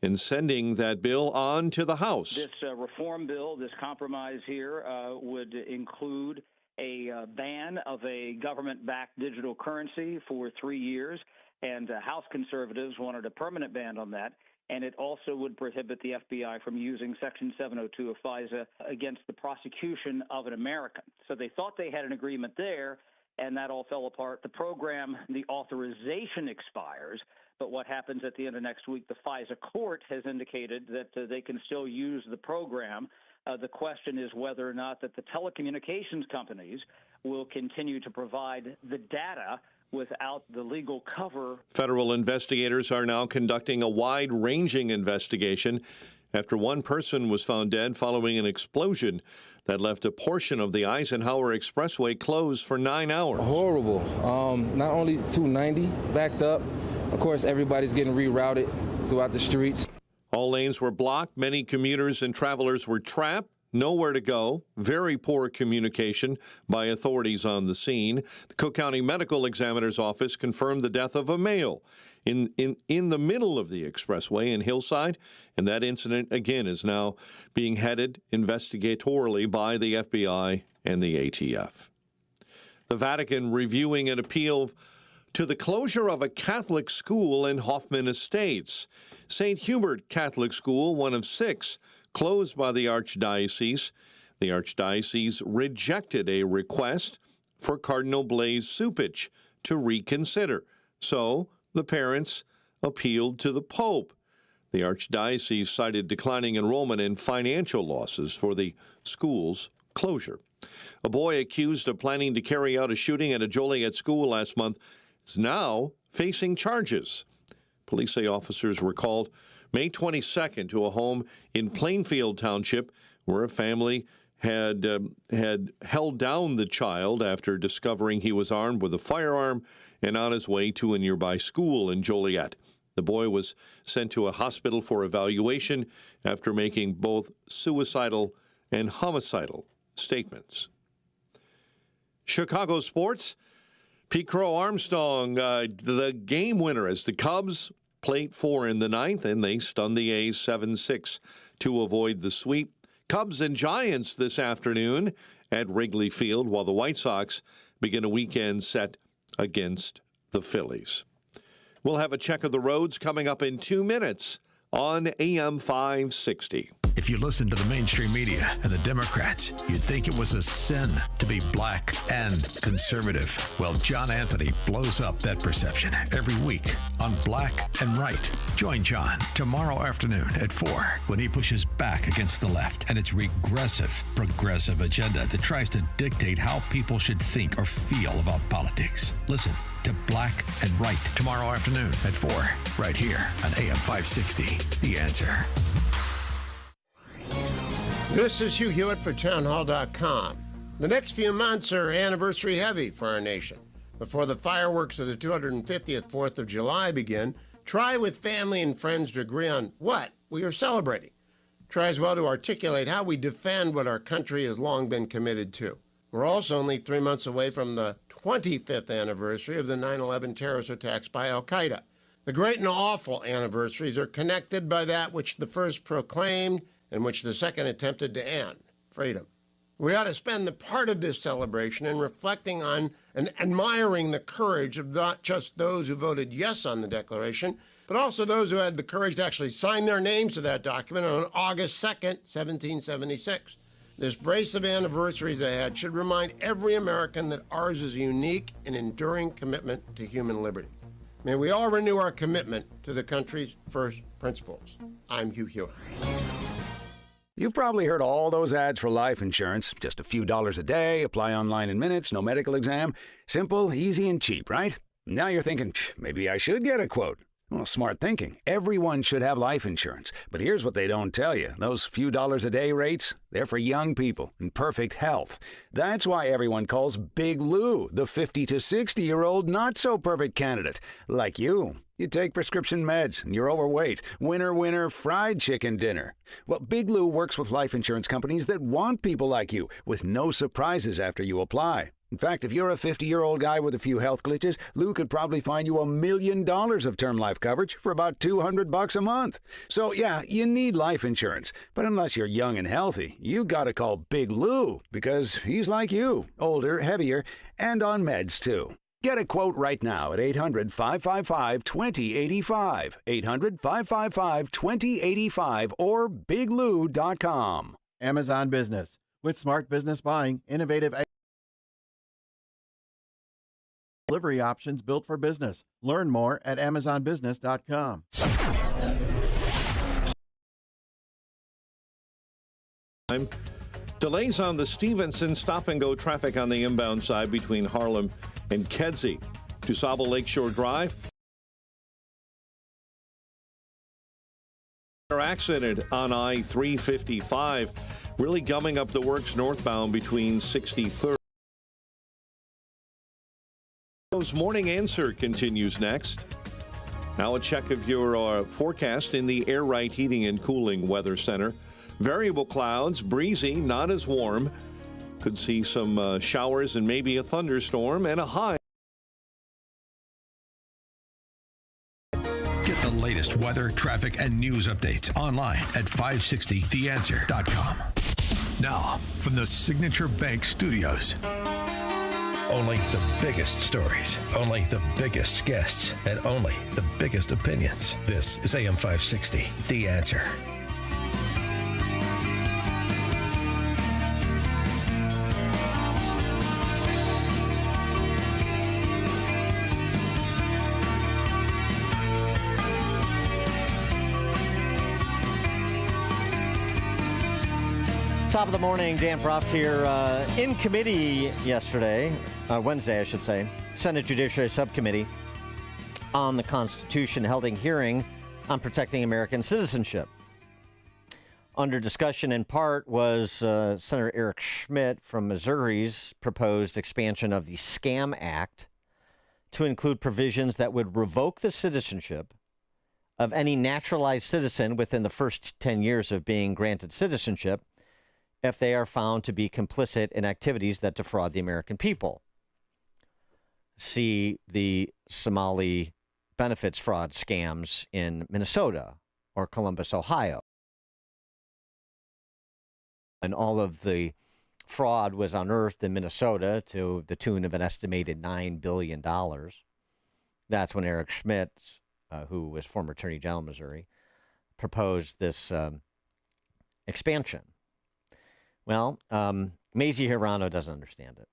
and sending that bill on to the House. This reform bill, this compromise here, would include a ban of a government-backed digital currency for 3 years, and House conservatives wanted a permanent ban on that. And it also would prohibit the FBI from using Section 702 of FISA against the prosecution of an American. So they thought they had an agreement there, and that all fell apart. The program, the authorization expires, but what happens at the end of next week, the FISA court has indicated that they can still use the program. The question is whether or not that the telecommunications companies will continue to provide the data without the legal cover. Federal investigators are now conducting a wide-ranging investigation after one person was found dead following an explosion that left a portion of the Eisenhower Expressway closed for 9 hours. Horrible. Not only 290 backed up, of course, everybody's getting rerouted throughout the streets. All lanes were blocked. Many commuters and travelers were trapped. Nowhere to go. Very poor communication by authorities on the scene. The Cook County Medical Examiner's Office confirmed the death of a male in the middle of the expressway in Hillside, and that incident, again, is now being headed investigatorily by the FBI and the ATF. The Vatican reviewing an appeal to the closure of a Catholic school in Hoffman Estates. St. Hubert Catholic School, one of 6, closed by the Archdiocese. The Archdiocese rejected a request for Cardinal Blaise Cupich to reconsider. So the parents appealed to the Pope. The Archdiocese cited declining enrollment and financial losses for the school's closure. A boy accused of planning to carry out a shooting at a Joliet school last month is now facing charges. Police say officers were called May 22nd to a home in Plainfield Township where a family had held down the child after discovering he was armed with a firearm and on his way to a nearby school in Joliet. The boy was sent to a hospital for evaluation after making both suicidal and homicidal statements. Chicago sports. Pete Crow Armstrong, the game winner as the Cubs played 4 in the 9th, and they stunned the A's 7-6 to avoid the sweep. Cubs and Giants this afternoon at Wrigley Field, while the White Sox begin a weekend set against the Phillies. We'll have a check of the roads coming up in 2 minutes on AM 560. If you listen to the mainstream media and the Democrats, you'd think it was a sin to be black and conservative. Well, John Anthony blows up that perception every week on Black and Right. Join John tomorrow afternoon at 4 when he pushes back against the left and its regressive, progressive agenda that tries to dictate how people should think or feel about politics. Listen to Black and Right tomorrow afternoon at 4, right here on AM 560. The Answer. This is Hugh Hewitt for townhall.com. The next few months are anniversary heavy for our nation. Before the fireworks of the 250th 4th of July begin, try with family and friends to agree on what we are celebrating. Try as well to articulate how we defend what our country has long been committed to. We're also only 3 months away from the 25th anniversary of the 9/11 terrorist attacks by al-Qaeda. The great and awful anniversaries are connected by that which the first proclaimed and which the second attempted to end, freedom. We ought to spend the part of this celebration in reflecting on and admiring the courage of not just those who voted yes on the Declaration, but also those who had the courage to actually sign their names to that document on August 2nd, 1776. This brace of anniversaries ahead should remind every American that ours is a unique and enduring commitment to human liberty. May we all renew our commitment to the country's first principles. I'm Hugh Hewitt. You've probably heard all those ads for life insurance. Just a few dollars a day, apply online in minutes, no medical exam. Simple, easy, and cheap, right? Now you're thinking, maybe I should get a quote. Well, smart thinking. Everyone should have life insurance. But here's what they don't tell you. Those few dollars a day rates, they're for young people in perfect health. That's why everyone calls Big Lou the 50 to 60-year-old not-so-perfect candidate. Like you. You take prescription meds and you're overweight. Winner, winner, fried chicken dinner. Well, Big Lou works with life insurance companies that want people like you with no surprises after you apply. In fact, if you're a 50-year-old guy with a few health glitches, Lou could probably find you $1 million of term life coverage for about $200 a month. So, yeah, you need life insurance. But unless you're young and healthy, you gotta call Big Lou because he's like you, older, heavier, and on meds, too. Get a quote right now at 800-555-2085, 800-555-2085, or biglou.com. Amazon Business. With smart business buying, innovative delivery options built for business. Learn more at amazonbusiness.com. Delays on the Stevenson stop-and-go traffic on the inbound side between Harlem and Kedzie. DuSable Lakeshore Drive. Accident on I-355, really gumming up the works northbound between 63rd. Morning Answer continues next. Now a check of your forecast in the Air Right Heating and Cooling Weather Center. Variable clouds, breezy, not as warm. Could see some showers and maybe a thunderstorm and a high. Get the latest weather, traffic, and news updates online at 560theanswer.com. Now, from the Signature Bank Studios. Only the biggest stories, only the biggest guests, and only the biggest opinions. This is AM 560, The Answer. Top of the morning, Dan Proft here. In committee yesterday, Wednesday, I should say, Senate Judiciary Subcommittee on the Constitution held a hearing on protecting American citizenship. Under discussion in part was Senator Eric Schmidt from Missouri's proposed expansion of the SCAM Act to include provisions that would revoke the citizenship of any naturalized citizen within the first 10 years of being granted citizenship if they are found to be complicit in activities that defraud the American people. See the Somali benefits fraud scams in Minnesota or Columbus, Ohio. And all of the fraud was unearthed in Minnesota to the tune of an estimated $9 billion. That's when Eric Schmidt, who was former Attorney General of Missouri, proposed this expansion. Well, Mazie Hirono doesn't understand it.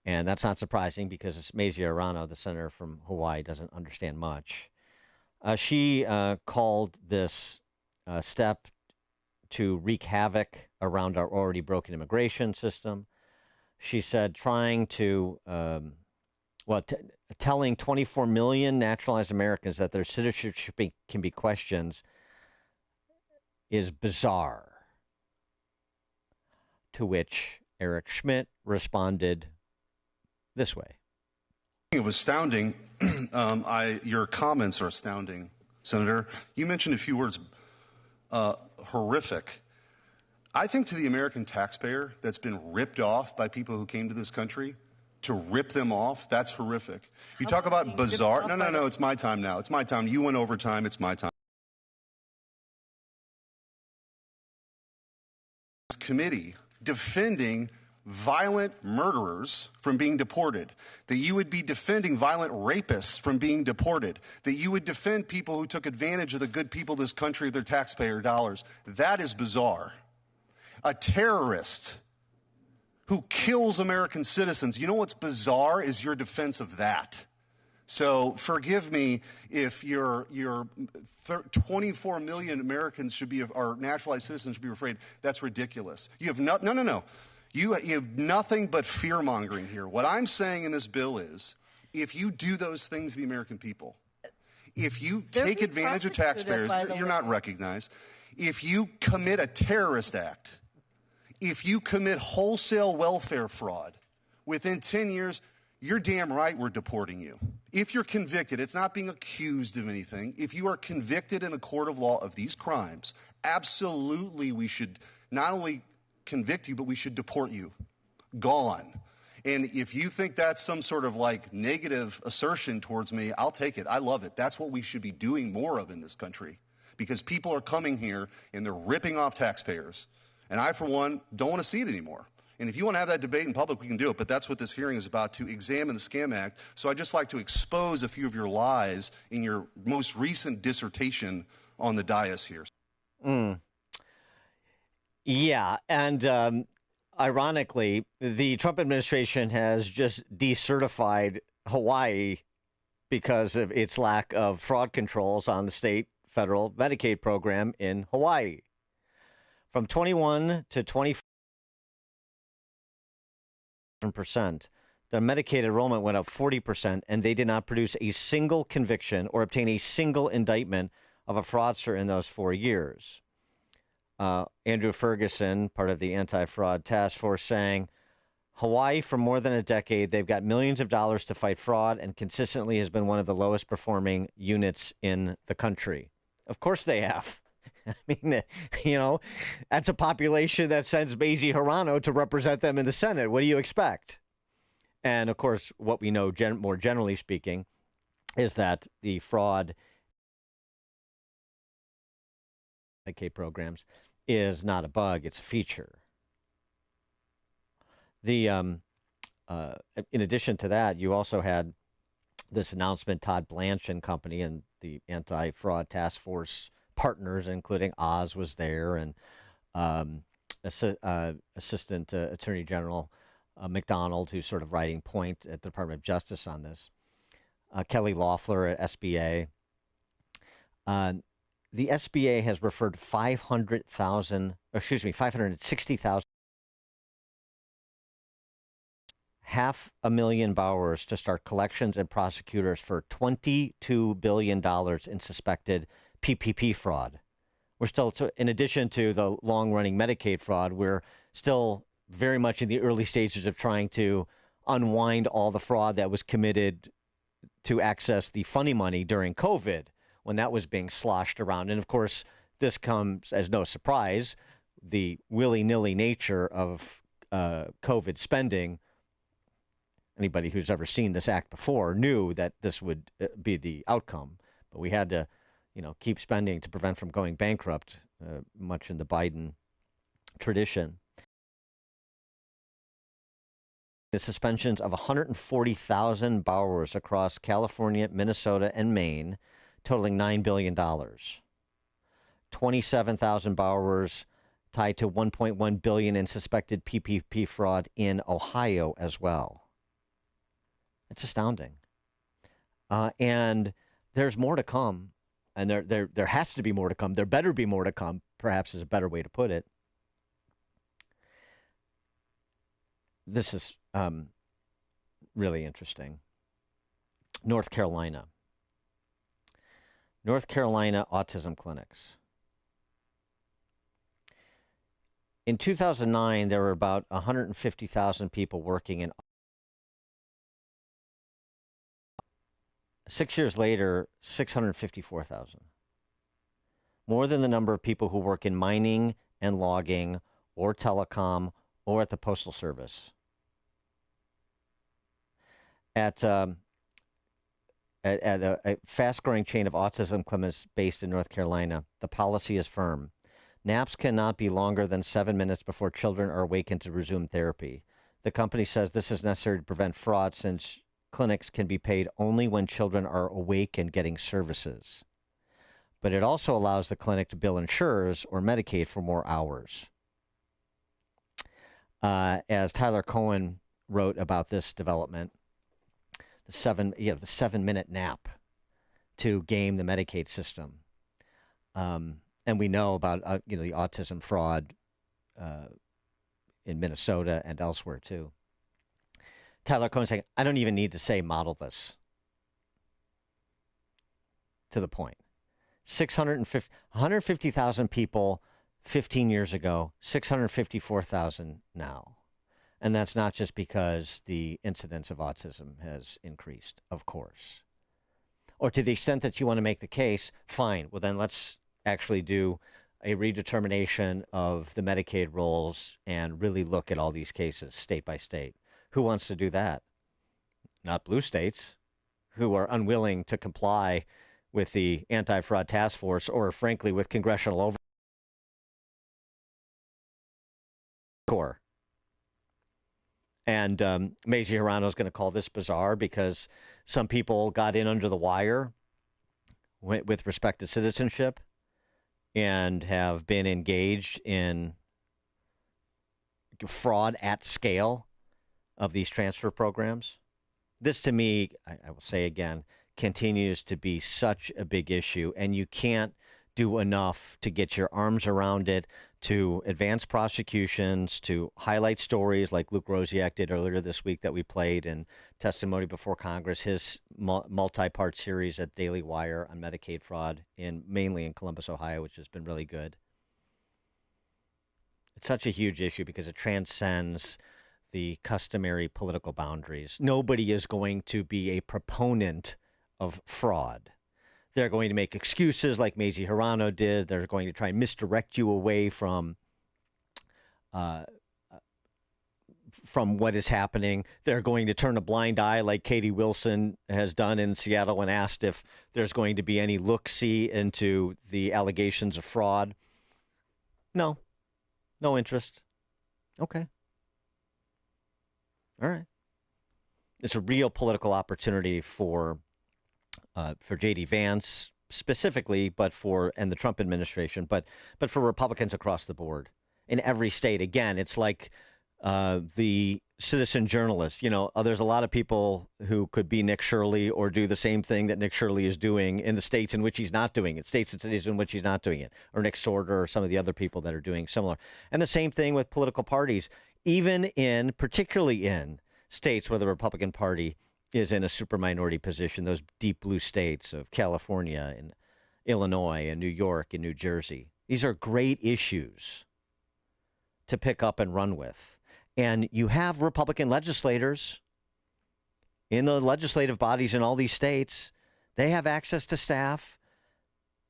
And that's not surprising because Mazie Hirono, the senator from Hawaii, doesn't understand much. She called this step to wreak havoc around our already broken immigration system. She said trying to, telling 24 million naturalized Americans that their citizenship can be questioned is bizarre. To which Eric Schmidt responded this way. Of astounding, your comments are astounding, Senator. You mentioned a few words, horrific. I think to the American taxpayer that's been ripped off by people who came to this country, to rip them off, that's horrific. You talk about bizarre. No, it's my time now. It's my time. You went over time. It's my time. Committee defending violent murderers from being deported, that you would be defending violent rapists from being deported, that you would defend people who took advantage of the good people of this country of their taxpayer dollars. That is bizarre. A terrorist who kills American citizens, you know what's bizarre is your defense of that. So forgive me if your 24 million Americans should be, or naturalized citizens should be afraid. That's ridiculous. You have no. You have nothing but fear-mongering here. What I'm saying in this bill is, if you do those things to the American people, if you take advantage of taxpayers, you're not recognized. If you commit a terrorist act, if you commit wholesale welfare fraud, within 10 years, you're damn right we're deporting you. If you're convicted, it's not being accused of anything. If you are convicted in a court of law of these crimes, absolutely we should not only convict you, but we should deport you. Gone. And if you think that's some sort of like negative assertion towards me, I'll take it. I love it. That's what we should be doing more of in this country, because people are coming here and they're ripping off taxpayers. And I, for one, don't want to see it anymore. And if you want to have that debate in public, we can do it. But that's what this hearing is about, to examine the Scam Act. So I'd just like to expose a few of your lies in your most recent dissertation on the dais here. Yeah, and ironically, the Trump administration has just decertified Hawaii because of its lack of fraud controls on the state federal Medicaid program in Hawaii. From 21 to 24%, the Medicaid enrollment went up 40%, and they did not produce a single conviction or obtain a single indictment of a fraudster in those 4 years. Andrew Ferguson, part of the anti-fraud task force, saying, Hawaii, for more than a decade, they've got millions of dollars to fight fraud and consistently has been one of the lowest performing units in the country. Of course they have. I mean, you know, that's a population that sends Mazie Hirono to represent them in the Senate. What do you expect? And, of course, what we know more generally speaking is that the fraud Medicaid programs is not a bug, it's a feature. The in addition to that, you also had this announcement, Todd Blanche and company and the anti-fraud task force partners, including Oz was there, and Assistant Attorney General McDonald, who's sort of writing point at the Department of Justice on this, Kelly Loeffler at SBA. The SBA has referred 560,000, 500,000 borrowers to start collections and prosecutors for $22 billion in suspected PPP fraud. We're still, in addition to the long-running Medicaid fraud, we're still very much in the early stages of trying to unwind all the fraud that was committed to access the funny money during COVID, when that was being sloshed around. And of course, this comes as no surprise, the willy-nilly nature of COVID spending. Anybody who's ever seen this act before knew that this would be the outcome. But we had to, keep spending to prevent from going bankrupt, much in the Biden tradition. The suspensions of 140,000 borrowers across California, Minnesota, and Maine, totaling $9 billion. 27,000 borrowers tied to $1.1 billion in suspected PPP fraud in Ohio as well. It's astounding. And there's more to come. And there has to be more to come. There better be more to come, perhaps is a better way to put it. This is really interesting. North Carolina autism clinics. In 2009, there were about 150,000 people working in. 6 years later, 654,000. More than the number of people who work in mining and logging or telecom or at the Postal Service. At a fast-growing chain of autism clinics based in North Carolina, the policy is firm. Naps cannot be longer than 7 minutes before children are awakened to resume therapy. The company says this is necessary to prevent fraud since clinics can be paid only when children are awake and getting services. But it also allows the clinic to bill insurers or Medicaid for more hours. As Tyler Cohen wrote about this development, the 7-minute nap to game the Medicaid system. And we know about the autism fraud in Minnesota and elsewhere too. Tyler Cohen saying, I don't even need to say model this. To the point. 150,000 people 15 years ago, 654,000 now. And that's not just because the incidence of autism has increased, of course. Or to the extent that you want to make the case, fine. Well, then let's actually do a redetermination of the Medicaid rolls and really look at all these cases state by state. Who wants to do that? Not blue states, who are unwilling to comply with the anti-fraud task force or, frankly, with congressional oversight. And Mazie Hirono is going to call this bizarre because some people got in under the wire with respect to citizenship and have been engaged in fraud at scale of these transfer programs. This, to me, I will say again, continues to be such a big issue, and you can't do enough to get your arms around it, to advance prosecutions, to highlight stories like Luke Rosiak did earlier this week that we played in Testimony Before Congress, his multi-part series at Daily Wire on Medicaid fraud, mainly in Columbus, Ohio, which has been really good. It's such a huge issue because it transcends the customary political boundaries. Nobody is going to be a proponent of fraud. They're going to make excuses like Mazie Hirono did. They're going to try and misdirect you away from what is happening. They're going to turn a blind eye like Katie Wilson has done in Seattle when asked if there's going to be any look-see into the allegations of fraud. No interest. Okay. All right. It's a real political opportunity for J.D. Vance specifically, and the Trump administration, but for Republicans across the board in every state. Again, it's like the citizen journalist. There's a lot of people who could be Nick Shirley or do the same thing that Nick Shirley is doing in the states in which he's not doing it, states and cities in which he's not doing it, or Nick Sorter or some of the other people that are doing similar. And the same thing with political parties, particularly in states where the Republican Party is in a super minority position, those deep blue states of California and Illinois and New York and New Jersey. These are great issues to pick up and run with. And you have Republican legislators in the legislative bodies in all these states. They have access to staff.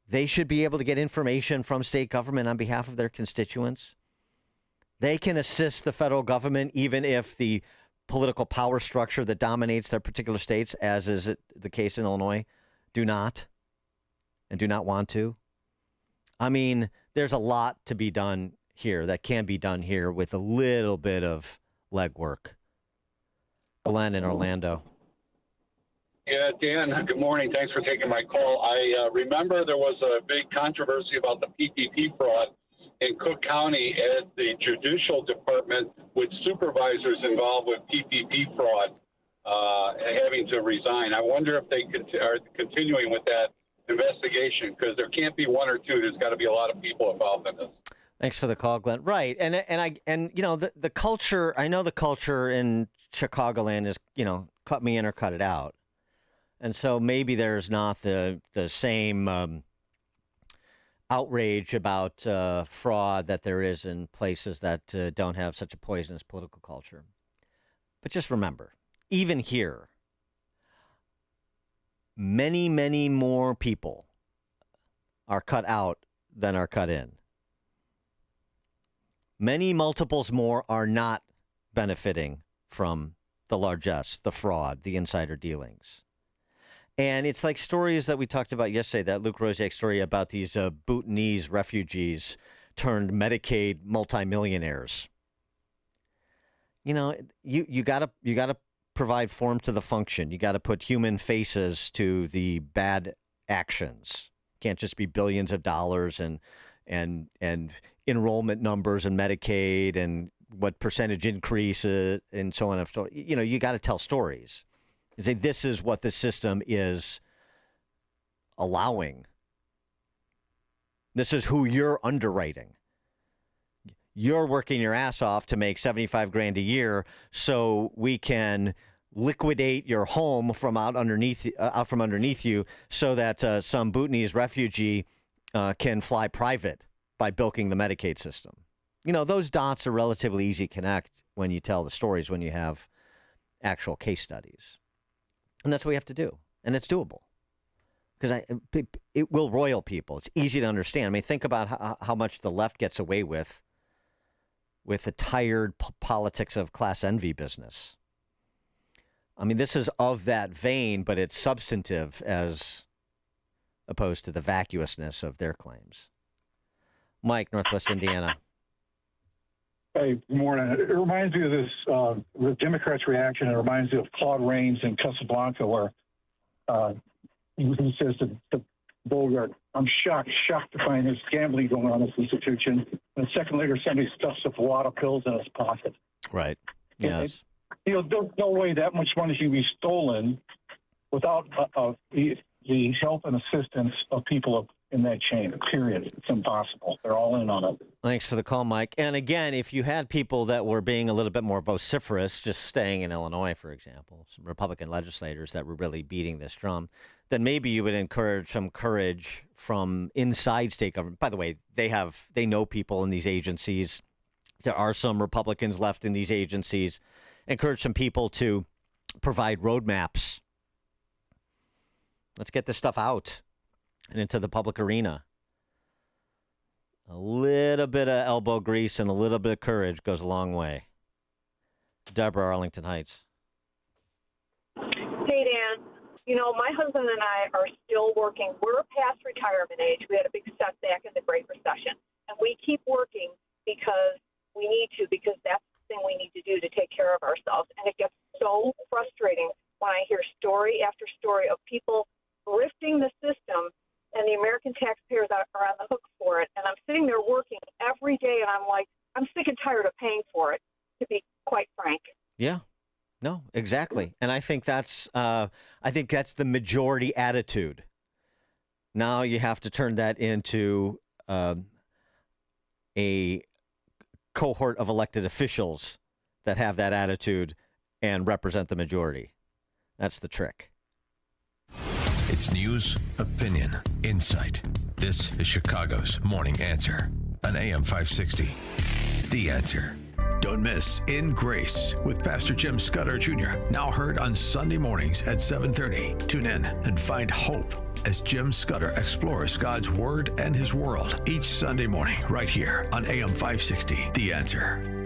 They should be able to get information from state government on behalf of their constituents. They can assist the federal government even if the political power structure that dominates their particular states, as is the case in Illinois, do not want to. I mean, there's a lot to be done here that can be done here with a little bit of legwork. Glenn in Orlando. Yeah, Dan, good morning. Thanks for taking my call. I remember there was a big controversy about the PPP fraud in Cook County at the judicial department with supervisors involved with PPP fraud having to resign. I wonder if they are continuing with that investigation, because there can't be one or two. There's got to be a lot of people involved in this. Thanks for the call, Glenn. Right, and you know the culture. I know the culture in Chicagoland is, you know, cut me in or cut it out, and so maybe there's not the same outrage about fraud that there is in places that don't have such a poisonous political culture. But just remember, even here, many, many more people are cut out than are cut in. Many multiples more are not benefiting from the largesse, the fraud, the insider dealings. And it's like stories that we talked about yesterday, that Luke Rosiak story about these Bhutanese refugees turned Medicaid multimillionaires. You know, you gotta provide form to the function. You got to put human faces to the bad actions. Can't just be billions of dollars and enrollment numbers and Medicaid and what percentage increase and so on and so on. You know, you got to tell stories. And say, this is what the system is allowing. This is who you're underwriting. You're working your ass off to make $75,000 a year so we can liquidate your home from out from underneath you so that some Bhutanese refugee can fly private by bilking the Medicaid system. You know, those dots are relatively easy to connect when you tell the stories, when you have actual case studies. And that's what we have to do. And it's doable. Because it will roil people. It's easy to understand. I mean, think about how much the left gets away with the tired politics of class envy business. I mean, this is of that vein, but it's substantive as opposed to the vacuousness of their claims. Mike, Northwest Indiana. Hey, good morning. It reminds me of this, the Democrats' reaction. It reminds me of Claude Rains in Casablanca, where he says to Bogart, "I'm shocked to find there's gambling going on in this institution." And a second later, somebody stuffs a lot of pills in his pocket. Right. Yes. You know, there's no way that much money can be stolen without the help and assistance of people in that chain, period. It's impossible. They're all in on it. Thanks for the call, Mike. And again, if you had people that were being a little bit more vociferous, just staying in Illinois, for example, some Republican legislators that were really beating this drum, then maybe you would encourage some courage from inside state government. By the way, they know people in these agencies. There are some Republicans left in these agencies. Encourage some people to provide roadmaps. Let's get this stuff out and into the public arena. A little bit of elbow grease and a little bit of courage goes a long way. Deborah, Arlington Heights. Hey, Dan. You know, my husband and I are still working. We're past retirement age. We had a big setback in the Great Recession. And we keep working because we need to, because that's the thing we need to do to take care of ourselves. And it gets so frustrating when I hear story after story of people grifting the system, and the American taxpayers are on the hook for it. And I'm sitting there working every day, and I'm like, I'm sick and tired of paying for it, to be quite frank. Yeah. No, exactly. And I think that's the majority attitude. Now you have to turn that into a cohort of elected officials that have that attitude and represent the majority. That's the trick. It's news, opinion, insight. This is Chicago's Morning Answer on AM 560. The Answer. Don't miss In Grace with Pastor Jim Scudder Jr. Now heard on Sunday mornings at 7:30. Tune in and find hope as Jim Scudder explores God's Word and His world each Sunday morning right here on AM 560. The Answer.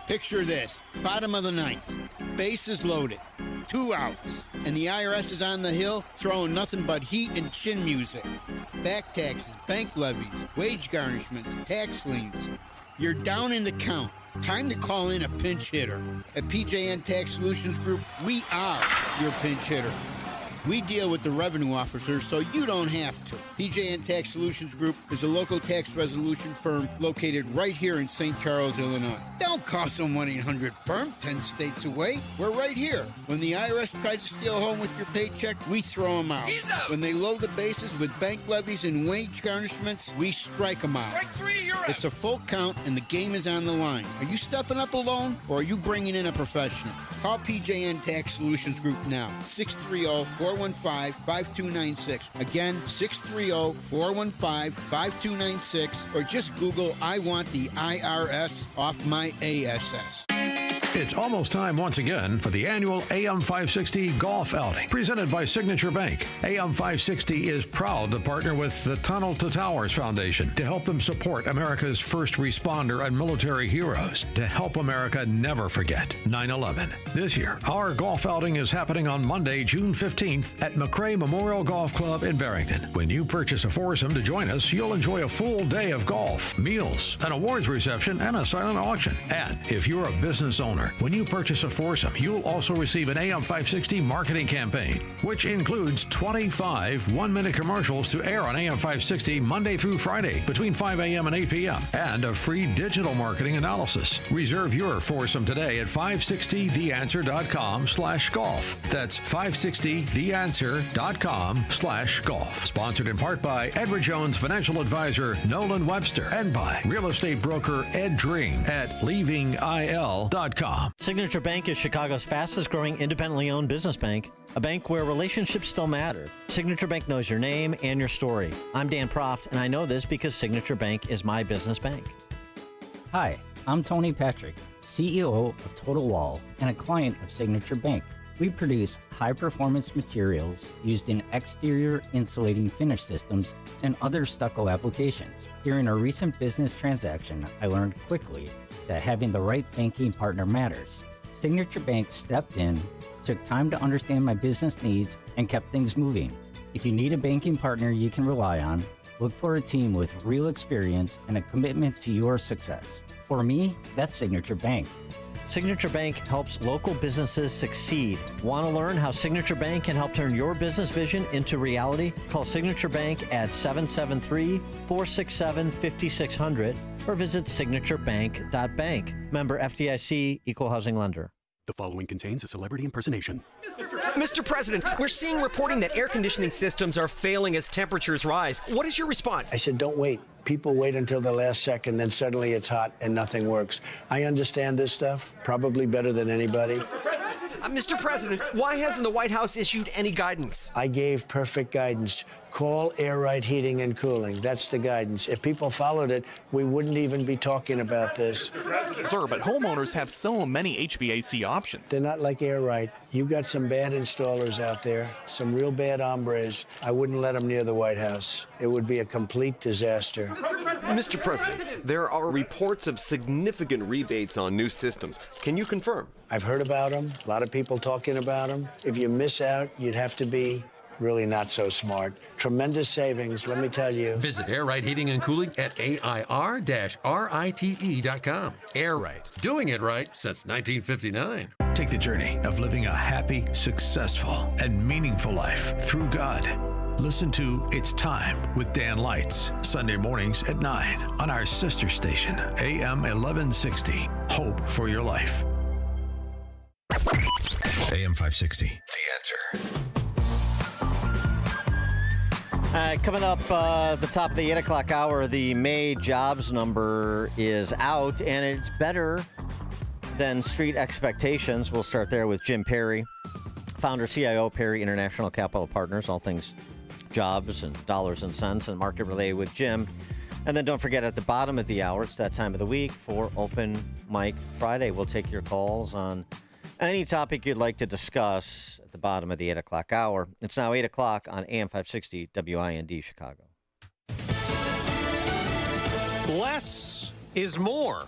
Picture this, bottom of the ninth, bases loaded, 2 outs, and the IRS is on the hill throwing nothing but heat and chin music. Back taxes, bank levies, wage garnishments, tax liens. You're down in the count. Time to call in a pinch hitter. At PJN Tax Solutions Group, we are your pinch hitter. We deal with the revenue officers so you don't have to. PJN Tax Solutions Group is a local tax resolution firm located right here in St. Charles, Illinois. Don't call some 1-800-FIRM 10 states away. We're right here. When the IRS tries to steal home with your paycheck, we throw them out. When they load the bases with bank levies and wage garnishments, we strike them out. Strike three, you're out. It's a full count and the game is on the line. Are you stepping up alone or are you bringing in a professional? Call PJN Tax Solutions Group now. 630-415-5296. Again, 630-415-5296. Or just Google, I want the IRS off my ASS. It's almost time once again for the annual AM 560 Golf Outing, presented by Signature Bank. AM 560 is proud to partner with the Tunnel to Towers Foundation to help them support America's first responder and military heroes, to help America never forget 9/11. This year, our golf outing is happening on Monday, June 15th at McRae Memorial Golf Club in Barrington. When you purchase a foursome to join us, you'll enjoy a full day of golf, meals, an awards reception, and a silent auction. And if you're a business owner, when you purchase a foursome, you'll also receive an AM 560 marketing campaign, which includes 25 one-minute commercials to air on AM 560 Monday through Friday between 5 a.m. and 8 p.m. and a free digital marketing analysis. Reserve your foursome today at 560theanswer.com/golf. That's 560theanswer.com/golf. Sponsored in part by Edward Jones Financial Advisor Nolan Webster and by real estate broker Ed Dream at leavingil.com. Signature Bank is Chicago's fastest growing independently owned business bank, a bank where relationships still matter. Signature Bank knows your name and your story. I'm Dan Proft, and I know this because Signature Bank is my business bank. Hi, I'm Tony Patrick, CEO of Total Wall and a client of Signature Bank. We produce high-performance materials used in exterior insulating finish systems and other stucco applications. During a recent business transaction, I learned quickly that having the right banking partner matters. Signature Bank stepped in, took time to understand my business needs, and kept things moving. If you need a banking partner you can rely on, look for a team with real experience and a commitment to your success. For me, that's Signature Bank. Signature Bank helps local businesses succeed. Want to learn how Signature Bank can help turn your business vision into reality? Call Signature Bank at 773-467-5600 or visit signaturebank.bank. Member FDIC, Equal Housing Lender. The following contains a celebrity impersonation. Mr. President, we're seeing reporting that air conditioning systems are failing as temperatures rise. What is your response? I said, don't wait. People wait until the last second, then suddenly it's hot and nothing works. I understand this stuff probably better than anybody. Mr. President, why hasn't the White House issued any guidance? I gave perfect guidance. Call Air Right Heating and Cooling. That's the guidance. If people followed it, we wouldn't even be talking about this. Sir, but homeowners have so many HVAC options. They're not like Air Right. You got some bad installers out there, some real bad hombres. I wouldn't let them near the White House. It would be a complete disaster. Mr. President, there are reports of significant rebates on new systems. Can you confirm? I've heard about them. A lot of people talking about them. If you miss out, you'd have to be really not so smart. Tremendous savings, let me tell you. Visit Air Right Heating and Cooling at AIR-RITE.com. Air Right, doing it right since 1959. Take the journey of living a happy, successful, and meaningful life through God. Listen to It's Time with Dan Lights, Sunday mornings at 9 on our sister station, AM 1160. Hope for your life. AM 560, The Answer. Coming up the top of the 8 o'clock hour, the May jobs number is out, and it's better than street expectations. We'll start there with Jim Perry, founder, CIO, Perry International Capital Partners, all things jobs and dollars and cents and market relay with Jim. And then don't forget, at the bottom of the hour, it's that time of the week for Open Mic Friday. We'll take your calls on any topic you'd like to discuss at the bottom of the 8 o'clock hour. It's now 8 o'clock on AM 560 WIND Chicago. Less is more.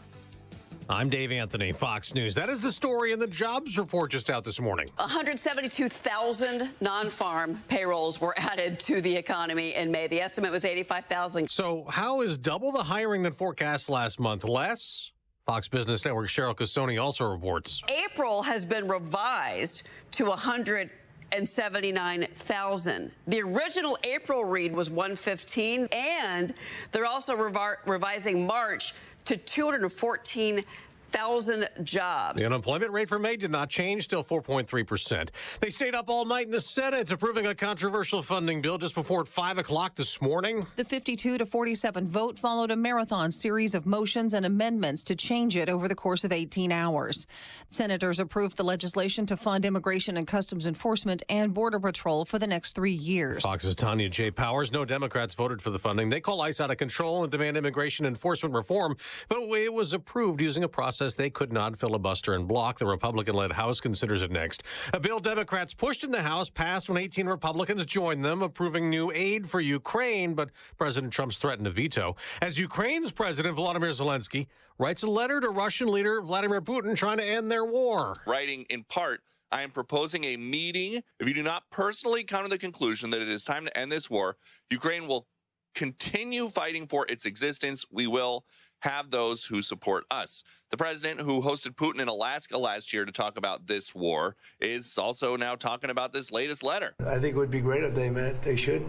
I'm Dave Anthony, Fox News. That is the story in the jobs report just out this morning. 172,000 non-farm payrolls were added to the economy in May. The estimate was 85,000. So how is double the hiring than forecast last month less? Fox Business Network Cheryl Casoni also reports. April has been revised to 100 479,000. The original April read was 115, and they're also revising March to 214,000 jobs. The unemployment rate for May did not change, still 4.3%. They stayed up all night in the Senate approving a controversial funding bill just before 5 o'clock this morning. The 52-47 vote followed a marathon series of motions and amendments to change it over the course of 18 hours. Senators approved the legislation to fund Immigration and Customs Enforcement and Border Patrol for the next 3 years. Fox's Tanya J. Powers. No Democrats voted for the funding. They call ICE out of control and demand immigration enforcement reform, but it was approved using a process they could not filibuster and block. The Republican-led House considers it next. A bill Democrats pushed in the House passed when 18 Republicans joined them, approving new aid for Ukraine, but President Trump's threatened to veto. As Ukraine's President Volodymyr Zelensky writes a letter to Russian leader Vladimir Putin trying to end their war. Writing in part, I am proposing a meeting. If you do not personally come to the conclusion that it is time to end this war, Ukraine will continue fighting for its existence. We will have those who support us. The president, who hosted Putin in Alaska last year to talk about this war, is also now talking about this latest letter. I think it would be great if they met. They should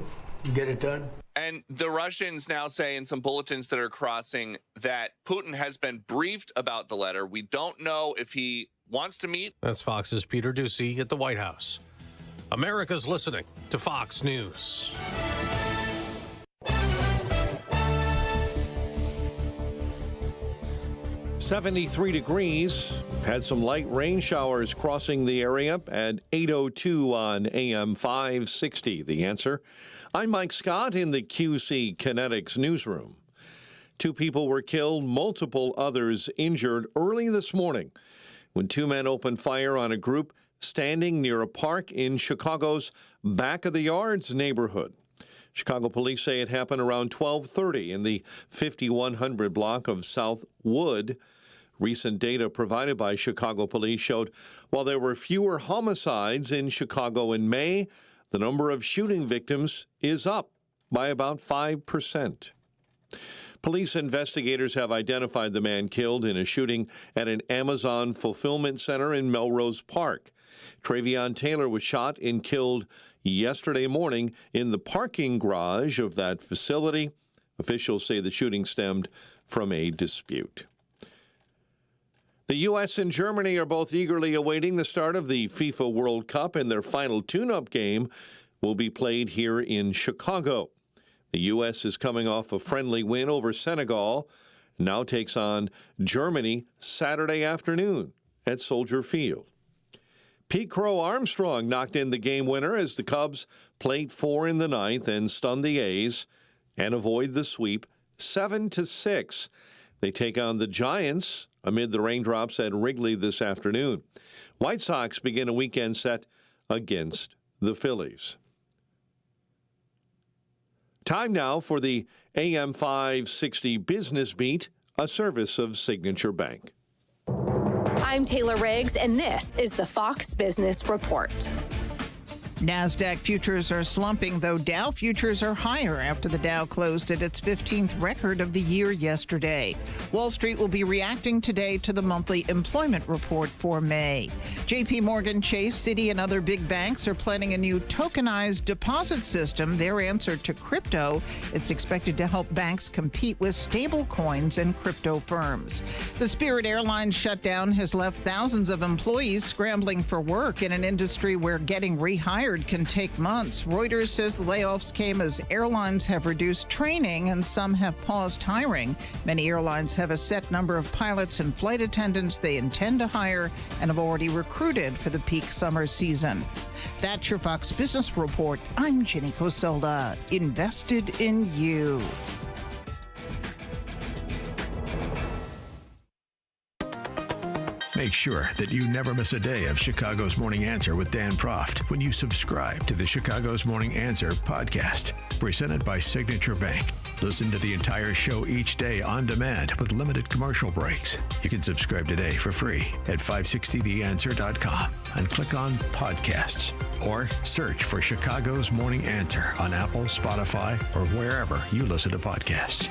get it done. And the Russians now say in some bulletins that are crossing that Putin has been briefed about the letter. We don't know if he wants to meet. That's Fox's Peter Doocy at the White House. America's listening to Fox News. .73 degrees. Had some light rain showers crossing the area at 8:02 on AM 560. The Answer. I'm Mike Scott in the QC Kinetics newsroom. 2 people were killed, multiple others injured early this morning when 2 men opened fire on a group standing near a park in Chicago's Back of the Yards neighborhood. Chicago police say it happened around 12:30 in the 5100 block of South Wood. Recent data provided by Chicago police showed while there were fewer homicides in Chicago in May, the number of shooting victims is up by about 5%. Police investigators have identified the man killed in a shooting at an Amazon fulfillment center in Melrose Park. Travion Taylor was shot and killed yesterday morning in the parking garage of that facility. Officials say the shooting stemmed from a dispute. The U.S. and Germany are both eagerly awaiting the start of the FIFA World Cup, and their final tune-up game will be played here in Chicago. The U.S. is coming off a friendly win over Senegal, and now takes on Germany Saturday afternoon at Soldier Field. Pete Crow Armstrong knocked in the game winner as the Cubs played 4 in the 9th and stunned the A's and avoid the sweep 7-6. They take on the Giants amid the raindrops at Wrigley this afternoon. White Sox begin a weekend set against the Phillies. Time now for the AM 560 Business Beat, a service of Signature Bank. I'm Taylor Riggs, and this is the Fox Business Report. NASDAQ futures are slumping, though Dow futures are higher after the Dow closed at its 15th record of the year yesterday. Wall Street will be reacting today to the monthly employment report for May. JP Morgan Chase, Citi, and other big banks are planning a new tokenized deposit system, their answer to crypto. It's expected to help banks compete with stable coins and crypto firms. The Spirit Airlines shutdown has left thousands of employees scrambling for work in an industry where getting rehired can take months. Reuters says the layoffs came as airlines have reduced training and some have paused hiring. Many airlines have a set number of pilots and flight attendants they intend to hire and have already recruited for the peak summer season. That's your Fox Business Report. I'm Jenny Coselda. Invested in you. Make sure that you never miss a day of Chicago's Morning Answer with Dan Proft when you subscribe to the Chicago's Morning Answer podcast, presented by Signature Bank. Listen to the entire show each day on demand with limited commercial breaks. You can subscribe today for free at 560theanswer.com and click on podcasts or search for Chicago's Morning Answer on Apple, Spotify, or wherever you listen to podcasts.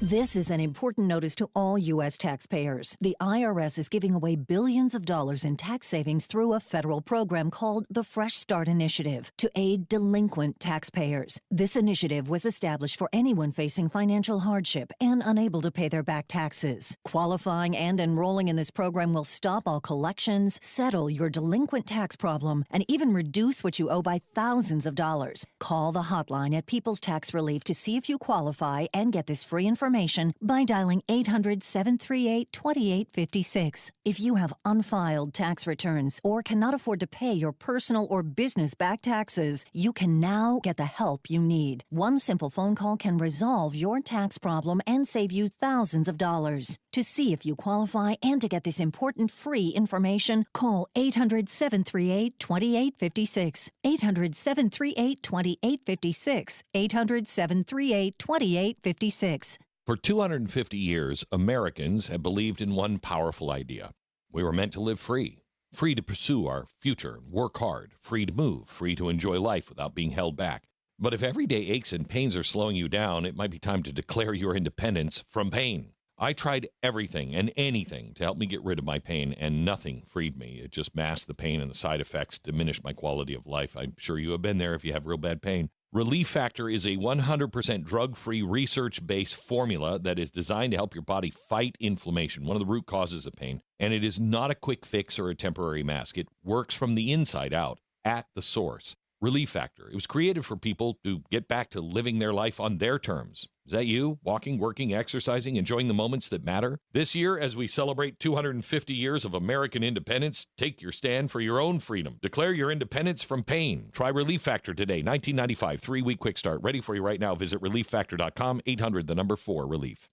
This is an important notice to all U.S. taxpayers. The IRS is giving away billions of dollars in tax savings through a federal program called the Fresh Start Initiative to aid delinquent taxpayers. This initiative was established for anyone facing financial hardship and unable to pay their back taxes. Qualifying and enrolling in this program will stop all collections, settle your delinquent tax problem, and even reduce what you owe by thousands of dollars. Call the hotline at People's Tax Relief to see if you qualify and get this free information by dialing 800-738-2856. If you have unfiled tax returns or cannot afford to pay your personal or business back taxes, you can now get the help you need. One simple phone call can resolve your tax problem and save you thousands of dollars. To see if you qualify and to get this important free information, call 800-738-2856. 800-738-2856. 800-738-2856. For 250 years, Americans have believed in one powerful idea. We were meant to live free to pursue our future, work hard, free to move, free to enjoy life without being held back. But if everyday aches and pains are slowing you down, it might be time to declare your independence from pain. I tried everything and anything to help me get rid of my pain, and nothing freed me. It just masked the pain, and the side effects diminished my quality of life. I'm sure you have been there if you have real bad pain. Relief Factor is a 100% drug-free, research-based formula that is designed to help your body fight inflammation, one of the root causes of pain. And it is not a quick fix or a temporary mask. It works from the inside out, at the source. Relief Factor. It was created for people to get back to living their life on their terms. Is that you? Walking, working, exercising, enjoying the moments that matter? This year, as we celebrate 250 years of American independence, take your stand for your own freedom. Declare your independence from pain. Try Relief Factor today. $19.95, 3-week quick start. Ready for you right now. Visit relieffactor.com, 800-4-RELIEF.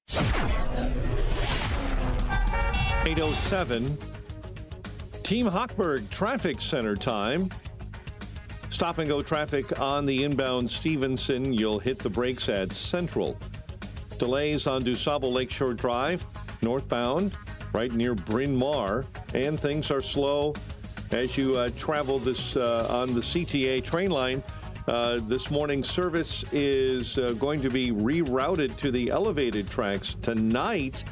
8:07. Team Hochberg Traffic Center time. Stop and go traffic on the inbound Stevenson. You'll hit the brakes at Central. Delays on DuSable Lakeshore Drive, northbound, right near Bryn Mawr. And things are slow as you travel this on the CTA train line. This morning's service is going to be rerouted to the elevated tracks tonight.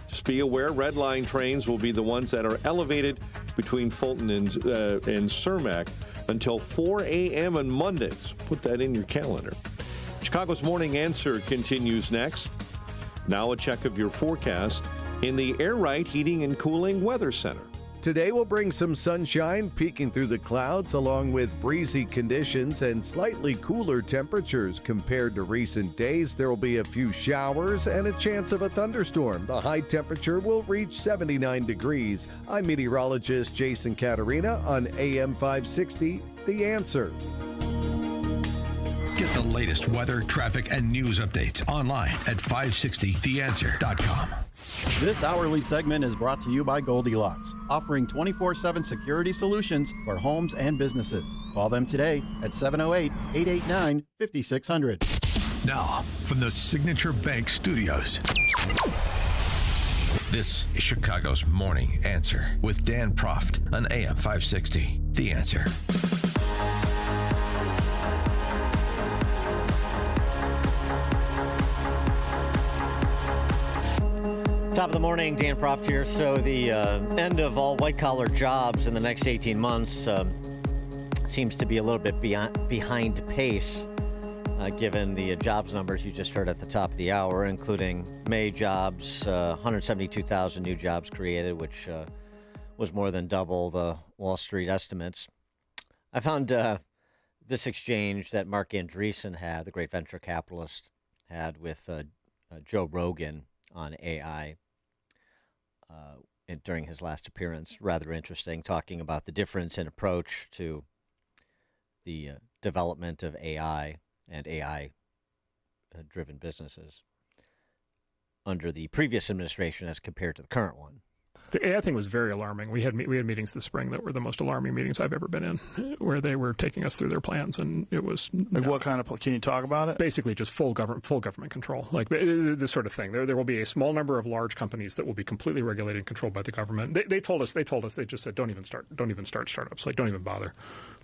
Just be aware, Red Line trains will be the ones that are elevated between Fulton and Cermak until 4 a.m. on Mondays. Put that in your calendar. Chicago's Morning Answer continues next. Now a check of your forecast in the Air Right Heating and Cooling Weather Center. Today will bring some sunshine peeking through the clouds along with breezy conditions and slightly cooler temperatures compared to recent days. There will be a few showers and a chance of a thunderstorm. The high temperature will reach 79 degrees. I'm meteorologist Jason Caterina on AM 560, The Answer. Get the latest weather, traffic, and news updates online at 560theanswer.com. This hourly segment is brought to you by Goldilocks, offering 24/7 security solutions for homes and businesses. Call them today at 708-889-5600. Now, from the Signature Bank Studios, this is Chicago's Morning Answer with Dan Proft on AM 560. The Answer. Top of the morning, Dan Proft here. So the end of all white-collar jobs in the next 18 months seems to be a little bit behind pace, given the jobs numbers you just heard at the top of the hour, including May jobs, 172,000 new jobs created, which was more than double the Wall Street estimates. I found this exchange that Mark Andreessen had, the great venture capitalist, had with Joe Rogan on AI during his last appearance. Rather interesting, talking about the difference in approach to the development of AI and AI-driven businesses under the previous administration as compared to the current one. The AI thing was very alarming. We had meetings this spring that were the most alarming meetings I've ever been in, where they were taking us through their plans, and it was what kind of? Can you talk about it? Basically, just full government control, like this sort of thing. There will be a small number of large companies that will be completely regulated and controlled by the government. They told us. They just said, don't even start startups. Like, don't even bother.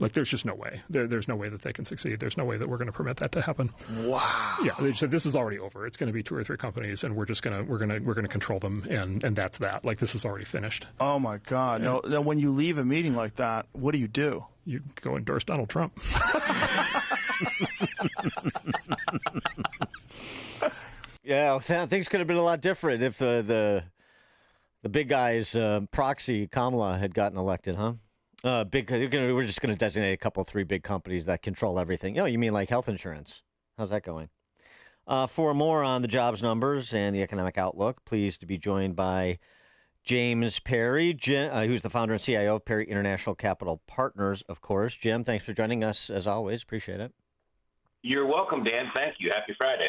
Like, there's just no way. There's no way that they can succeed. There's no way that we're going to permit that to happen. Wow. Yeah, they said this is already over. It's going to be 2 or 3 companies, and we're gonna control them, and that's that. Like, this is already finished. Oh my God! Yeah. Now, when you leave a meeting like that, what do you do? You go endorse Donald Trump. Yeah, things could have been a lot different if the big guy's proxy Kamala had gotten elected, huh? We're just going to designate a couple, 3 big companies that control everything. You mean like health insurance? How's that going? For more on the jobs numbers and the economic outlook, pleased to be joined by James Perry, who's the founder and CIO of Perry International Capital Partners, of course. Jim, thanks for joining us, as always. Appreciate it. You're welcome, Dan. Thank you. Happy Friday.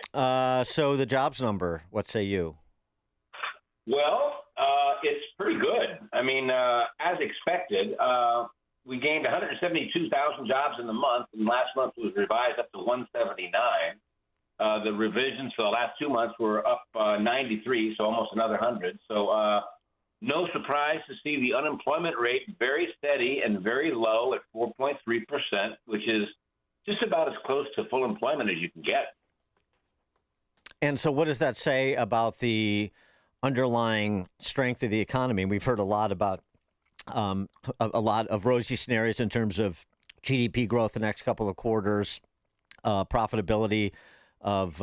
So the jobs number, what say you? Well, it's pretty good. I mean, as expected, we gained 172,000 jobs in the month, and last month was revised up to 179. The revisions for the last 2 months were up 93, so almost another 100. So no surprise to see the unemployment rate very steady and very low at 4.3%, which is just about as close to full employment as you can get. And so what does that say about the underlying strength of the economy? We've heard a lot about a lot of rosy scenarios in terms of GDP growth the next couple of quarters, profitability of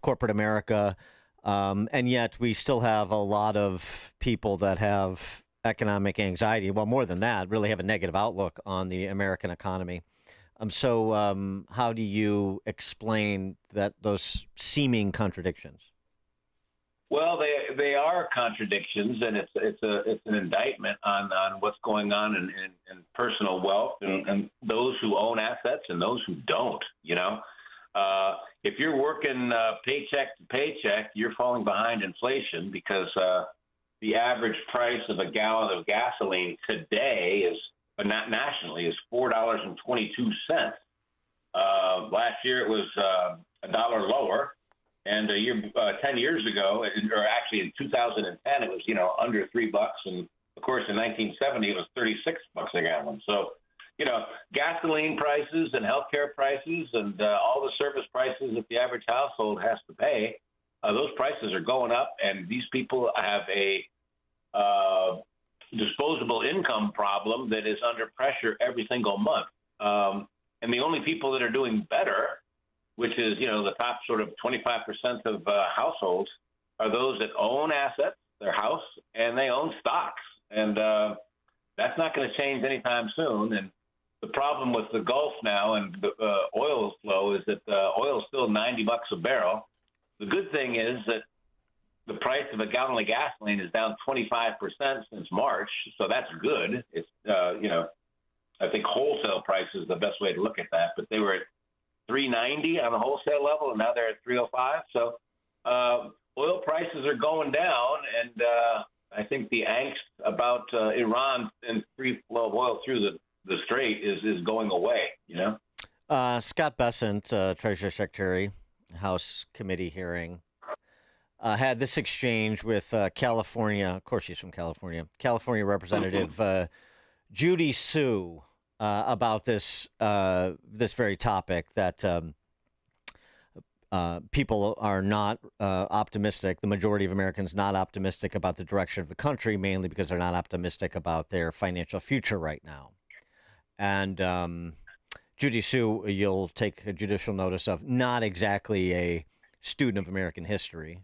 corporate America. And yet we still have a lot of people that have economic anxiety. Well, more than that, really have a negative outlook on the American economy. So how do you explain those seeming contradictions? Well, they are contradictions, and it's an indictment on what's going on in personal wealth and those who own assets and those who don't. If you're working paycheck to paycheck, you're falling behind inflation because the average price of a gallon of gasoline today but not nationally, is $4.22. Last year it was $1 lower, and 10 years ago, or actually in 2010, it was under $3, and of course in 1970 it was $36 a gallon. So gasoline prices and healthcare prices and all the service prices that the average household has to pay, those prices are going up, and these people have a disposable income problem that is under pressure every single month. And the only people that are doing better, which is, the top sort of 25% of households, are those that own assets, their house, and they own stocks. And that's not going to change anytime soon. And the problem with the Gulf now and the oil flow is that oil is still $90 a barrel. The good thing is that the price of a gallon of gasoline is down 25% since March, so that's good. It's I think wholesale price is the best way to look at that, but they were at $3.90 on the wholesale level, and now they're at $3.05. So oil prices are going down, and I think the angst about Iran and free flow of oil through the strait is going away. Scott Bessent, Treasury Secretary, House Committee hearing. Had this exchange with California, of course she's from California Representative Judy Su about this very topic, that people are not optimistic, the majority of Americans not optimistic about the direction of the country, mainly because they're not optimistic about their financial future right now. And Judy Su, you'll take a judicial notice of, not exactly a student of American history.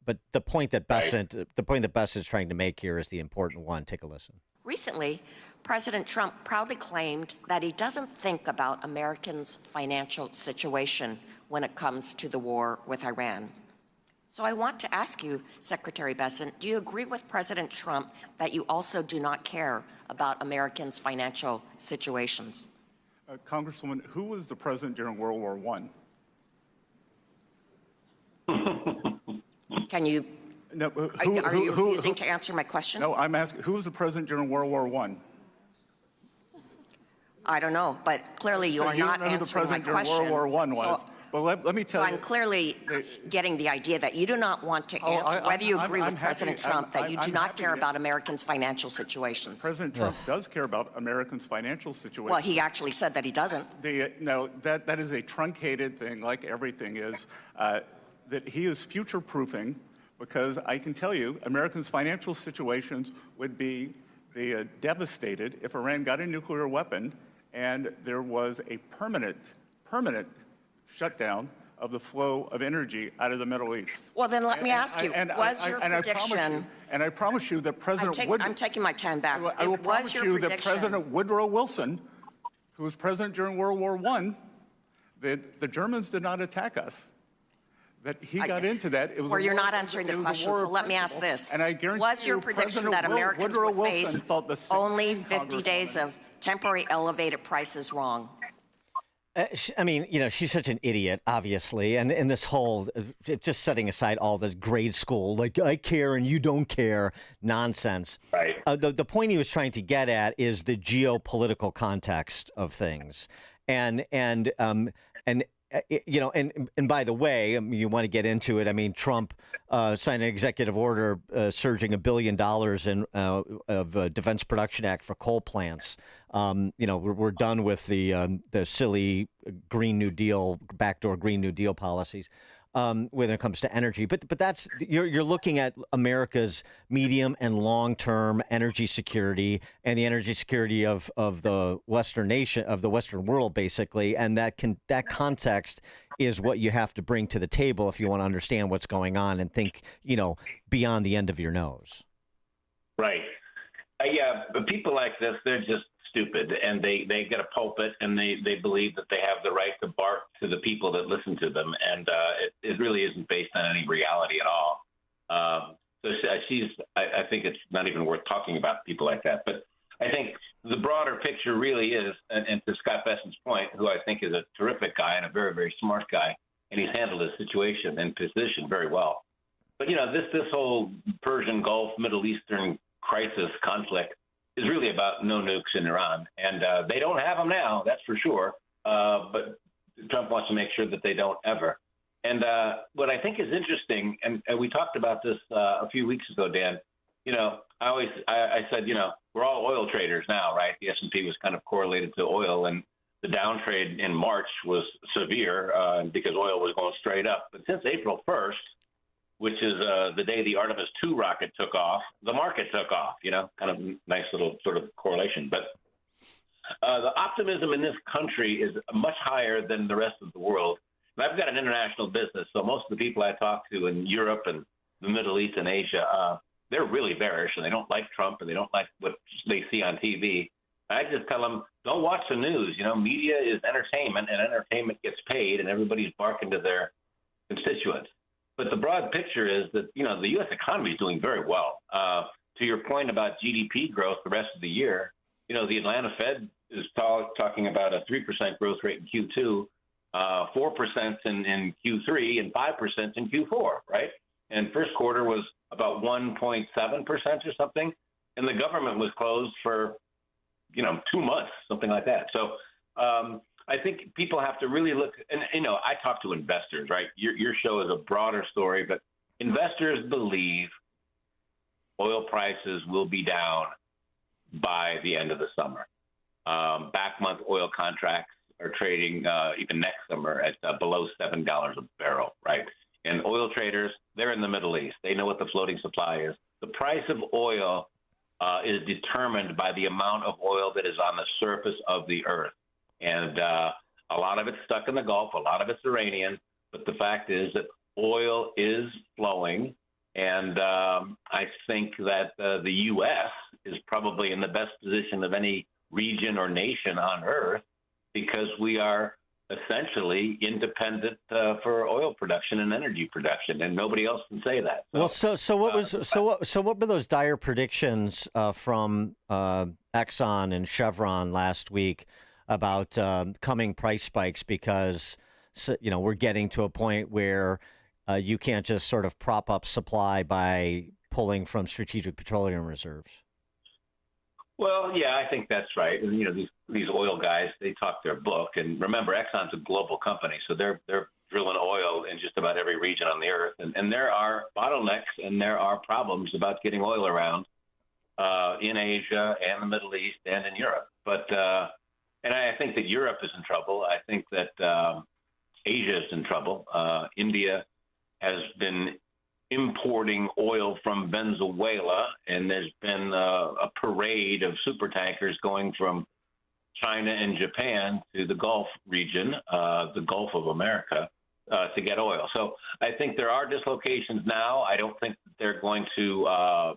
But the point that Bessent is trying to make here is the important one. Take a listen. Recently, President Trump proudly claimed that he doesn't think about Americans' financial situation when it comes to the war with Iran. So I want to ask you, Secretary Bessent, do you agree with President Trump that you also do not care about Americans' financial situations? Congresswoman, who was the president during World War I? Can you No, Are you refusing to answer my question? No, I'm asking, who was the president during World War I? I don't know, but clearly you So are you not don't know who the answering my president during question. World War I was. But let me tell So you. I'm clearly getting the idea that you do not want to answer whether you agree with President Trump that you do not care about Americans' financial situations. President Trump does care about Americans' financial situation. Well, he actually said that he doesn't. No, that is a truncated thing, like everything is, that he is future-proofing, because I can tell you Americans' financial situations would be devastated if Iran got a nuclear weapon and there was a permanent shutdown of the flow of energy out of the Middle East. Well, then let me ask you, was your prediction... I promise you that President I'm taking my time back. I will promise you that President Woodrow Wilson, who was president during World War I, the Germans did not attack us. That he got into that. It was you're not answering the question, so let me ask this. And I guarantee was your prediction that Americans Woodrow would face thought the same only thing, 50 days of temporary elevated prices wrong? I mean, she's such an idiot, obviously, and this whole just setting aside all the grade school, like I care and you don't care nonsense. Right. The point he was trying to get at is the geopolitical context of things, and by the way, you want to get into it. I mean, Trump signed an executive order surging $1 billion in of Defense Production Act for coal plants. We're done with the silly Green New Deal, backdoor Green New Deal policies when it comes to energy. But that's you're looking at America's medium and long term energy security and the energy security of the Western nation, of the Western world, basically. And that context is what you have to bring to the table if you want to understand what's going on and think, beyond the end of your nose. Right. Yeah, but people like this, they're just stupid, and they get a pulpit, and they believe that they have the right to bark to the people that listen to them, and it really isn't based on any reality at all. So I think it's not even worth talking about people like that. But I think the broader picture really is, and to Scott Bessen's point, who I think is a terrific guy and a very, very smart guy, and he's handled his situation and position very well. But, this whole Persian Gulf, Middle Eastern crisis conflict is really about no nukes in Iran. And they don't have them now, that's for sure. But Trump wants to make sure that they don't ever. And what I think is interesting, and we talked about this a few weeks ago, Dan, I said, we're all oil traders now, right? The S&P was kind of correlated to oil, and the downtrade in March was severe because oil was going straight up. But since April 1st, which is the day the Artemis II rocket took off, the market took off, kind of nice little sort of correlation. But the optimism in this country is much higher than the rest of the world. And I've got an international business, so most of the people I talk to in Europe and the Middle East and Asia, they're really bearish, and they don't like Trump, and they don't like what they see on TV. I just tell them, don't watch the news. Media is entertainment, and entertainment gets paid, and everybody's barking to their constituents. But the broad picture is that, the U.S. economy is doing very well. To your point about GDP growth the rest of the year, the Atlanta Fed is talking about a 3% growth rate in Q2, 4% in Q3, and 5% in Q4, right? And first quarter was about 1.7% or something, and the government was closed for, 2 months, something like that. So I think people have to really look, and I talk to investors, right? Your show is a broader story, but investors believe oil prices will be down by the end of the summer. Back month oil contracts are trading even next summer at below $7 a barrel, right? And oil traders, they're in the Middle East. They know what the floating supply is. The price of oil is determined by the amount of oil that is on the surface of the earth. And a lot of it's stuck in the Gulf, a lot of it's Iranian, but the fact is that oil is flowing, and I think that the U.S. is probably in the best position of any region or nation on earth because we are essentially independent for oil production and energy production, and nobody else can say that. So what were those dire predictions from Exxon and Chevron last week about coming price spikes because we're getting to a point where you can't just sort of prop up supply by pulling from strategic petroleum reserves. Well, yeah, I think that's right. And these oil guys, they talk their book. And remember, Exxon's a global company, so they're drilling oil in just about every region on the earth. And there are bottlenecks and there are problems about getting oil around in Asia and the Middle East and in Europe. But and I think that Europe is in trouble. I think that Asia is in trouble. India has been importing oil from Venezuela, and there's been a parade of super tankers going from China and Japan to the Gulf region, the Gulf of America, to get oil. So I think there are dislocations now. I don't think that they're going to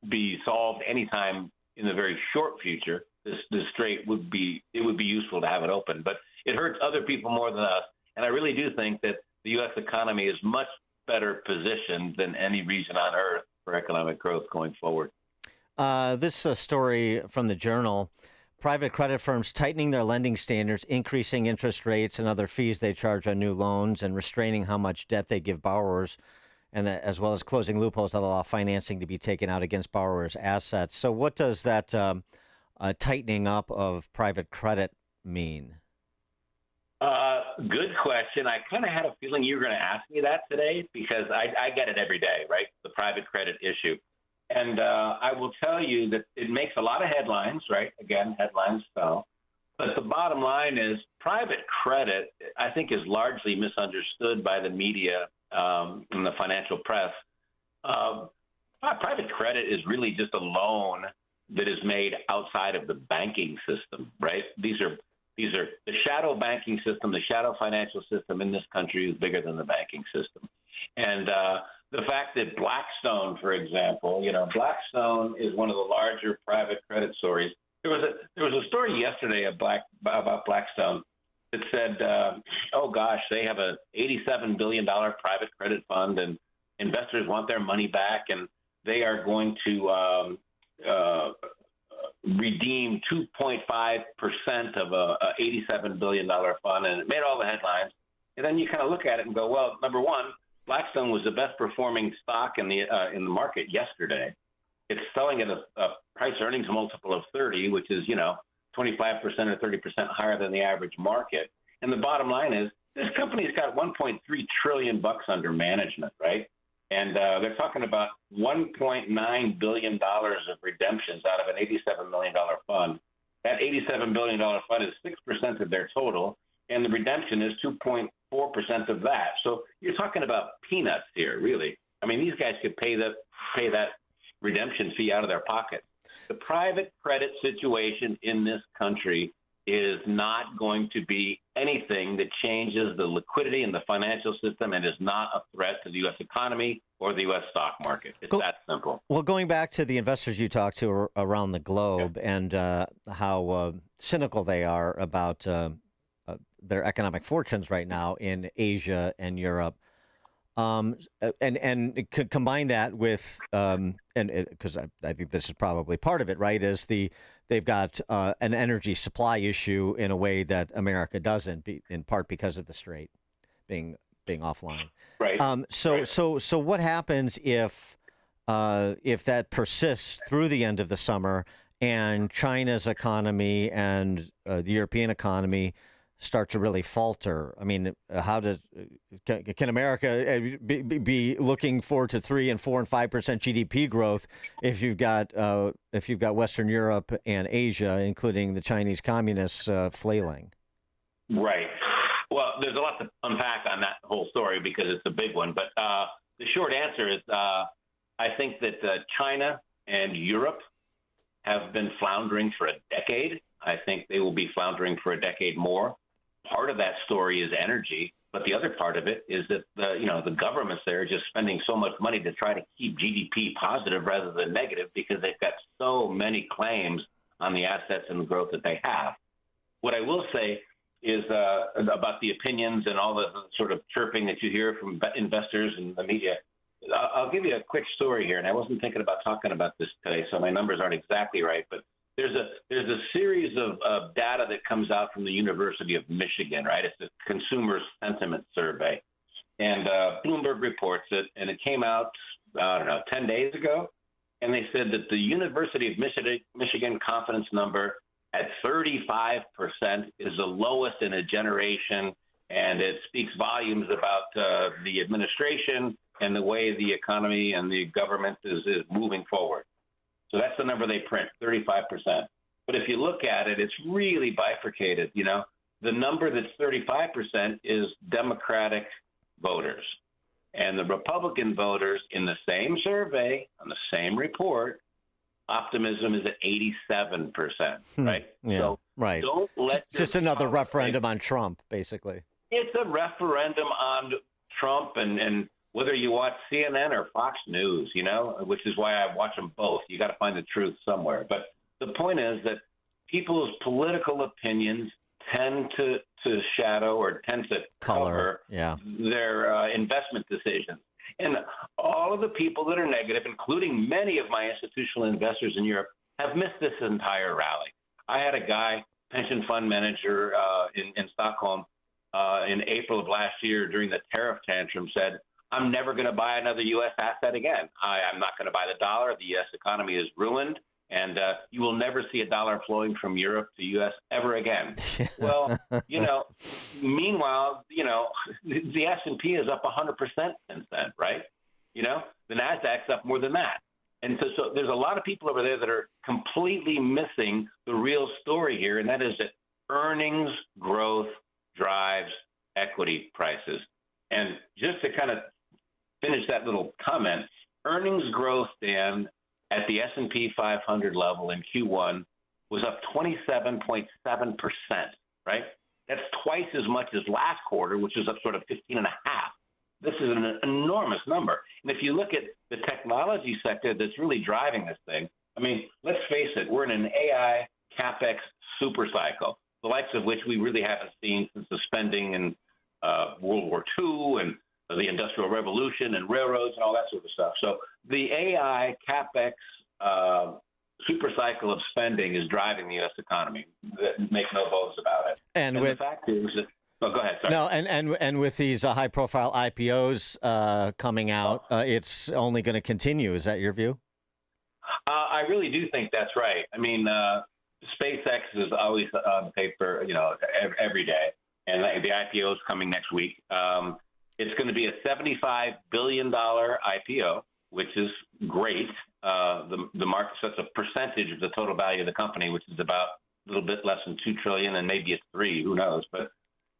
be solved anytime in the very short future. This strait would be useful to have it open, but it hurts other people more than us. And I really do think that the U.S. economy is much better positioned than any region on earth for economic growth going forward. This story from the Journal: private credit firms tightening their lending standards, increasing interest rates and other fees they charge on new loans, and restraining how much debt they give borrowers, and that, as well as closing loopholes that allow financing to be taken out against borrowers' assets. So what does that tightening up of private credit mean? Good question. I kind of had a feeling you were going to ask me that today because I get it every day, right? The private credit issue. And I will tell you that it makes a lot of headlines, right? Again, headlines fell. But the bottom line is private credit, I think, is largely misunderstood by the media and the financial press. Private credit is really just a loan that is made outside of the banking system, right? These are the shadow banking system, the shadow financial system in this country is bigger than the banking system. And the fact that Blackstone, for example, Blackstone is one of the larger private credit stories. There was a story yesterday about Blackstone that said, oh gosh, they have a $87 billion private credit fund and investors want their money back and they are going to redeem 2.5% of a $87 billion fund, and it made all the headlines. And then you kind of look at it and go, well, number one, Blackstone was the best performing stock in the market yesterday. It's selling at a price earnings multiple of 30, which is 25% or 30% higher than the average market. And the bottom line is this company's got $1.3 trillion under management, right? And they're talking about $1.9 billion of redemptions out of an $87 million fund. That $87 billion fund is 6% of their total, and the redemption is 2.4% of that. So you're talking about peanuts here, really. I mean, these guys could pay that redemption fee out of their pocket. The private credit situation in this country is not going to be anything that changes the liquidity in the financial system and is not a threat to the U.S. economy or the U.S. stock market. It's that simple. Well, going back to the investors you talk to around the globe and how cynical they are about their economic fortunes right now in Asia and Europe, and could combine that with, and because I think this is probably part of it, right, is they've got an energy supply issue in a way that America doesn't, in part because of the strait being offline. Right. So what happens if that persists through the end of the summer and China's economy and the European economy start to really falter? I mean, can America be looking forward to 3% and 4% and 5% GDP growth if you've got Western Europe and Asia, including the Chinese communists, flailing? Right. Well, there's a lot to unpack on that whole story because it's a big one. But the short answer is I think that China and Europe have been floundering for a decade. I think they will be floundering for a decade more. Part of that story is energy, but the other part of it is that the governments there are just spending so much money to try to keep GDP positive rather than negative because they've got so many claims on the assets and the growth that they have. What I will say is about the opinions and all the sort of chirping that you hear from investors and the media. I'll give you a quick story here, and I wasn't thinking about talking about this today, so my numbers aren't exactly right, but there's a series of data that comes out from the University of Michigan, right? It's a consumer sentiment survey. And Bloomberg reports it, and it came out, 10 days ago. And they said that the University of Michigan confidence number at 35% is the lowest in a generation, and it speaks volumes about the administration and the way the economy and the government is moving forward. So that's the number they print, 35%. But if you look at it, it's really bifurcated. The number that's 35% is Democratic voters. And the Republican voters in the same survey, on the same report, optimism is at 87%, right? Yeah, so right. Don't let Just another referendum on Trump, basically. It's a referendum on Trump and whether you watch CNN or Fox News, which is why I watch them both. You got to find the truth somewhere. But the point is that people's political opinions tend to shadow or tend to cover their investment decisions. And all of the people that are negative, including many of my institutional investors in Europe, have missed this entire rally. I had a guy, pension fund manager in Stockholm in April of last year during the tariff tantrum said, I'm never going to buy another U.S. asset again. I'm not going to buy the dollar. The U.S. economy is ruined. And you will never see a dollar flowing from Europe to U.S. ever again. Well, meanwhile, the S&P is up 100% since then, right? The NASDAQ's up more than that. And so there's a lot of people over there that are completely missing the real story here, and that is that earnings growth drives equity prices. And just to kind of finish that little comment, earnings growth, Dan, at the S&P 500 level in Q1 was up 27.7%, right? That's twice as much as last quarter, which was up sort of 15.5%. This is an enormous number. And if you look at the technology sector that's really driving this thing, I mean, let's face it, we're in an AI CapEx super cycle, the likes of which we really haven't seen since the spending in World War II and the Industrial Revolution and railroads and all that sort of stuff. So the AI CapEx super cycle of spending is driving the U.S. economy. Make no bones about it. And the fact is that go ahead. Sorry. No, and with these high-profile IPOs coming out, it's only going to continue. Is that your view? I really do think that's right. I mean, SpaceX is always on paper, every day, and the IPO is coming next week. It's going to be a $75 billion IPO, which is great. The market sets a percentage of the total value of the company, which is about a little bit less than $2 trillion, and maybe it's $3 trillion, who knows? But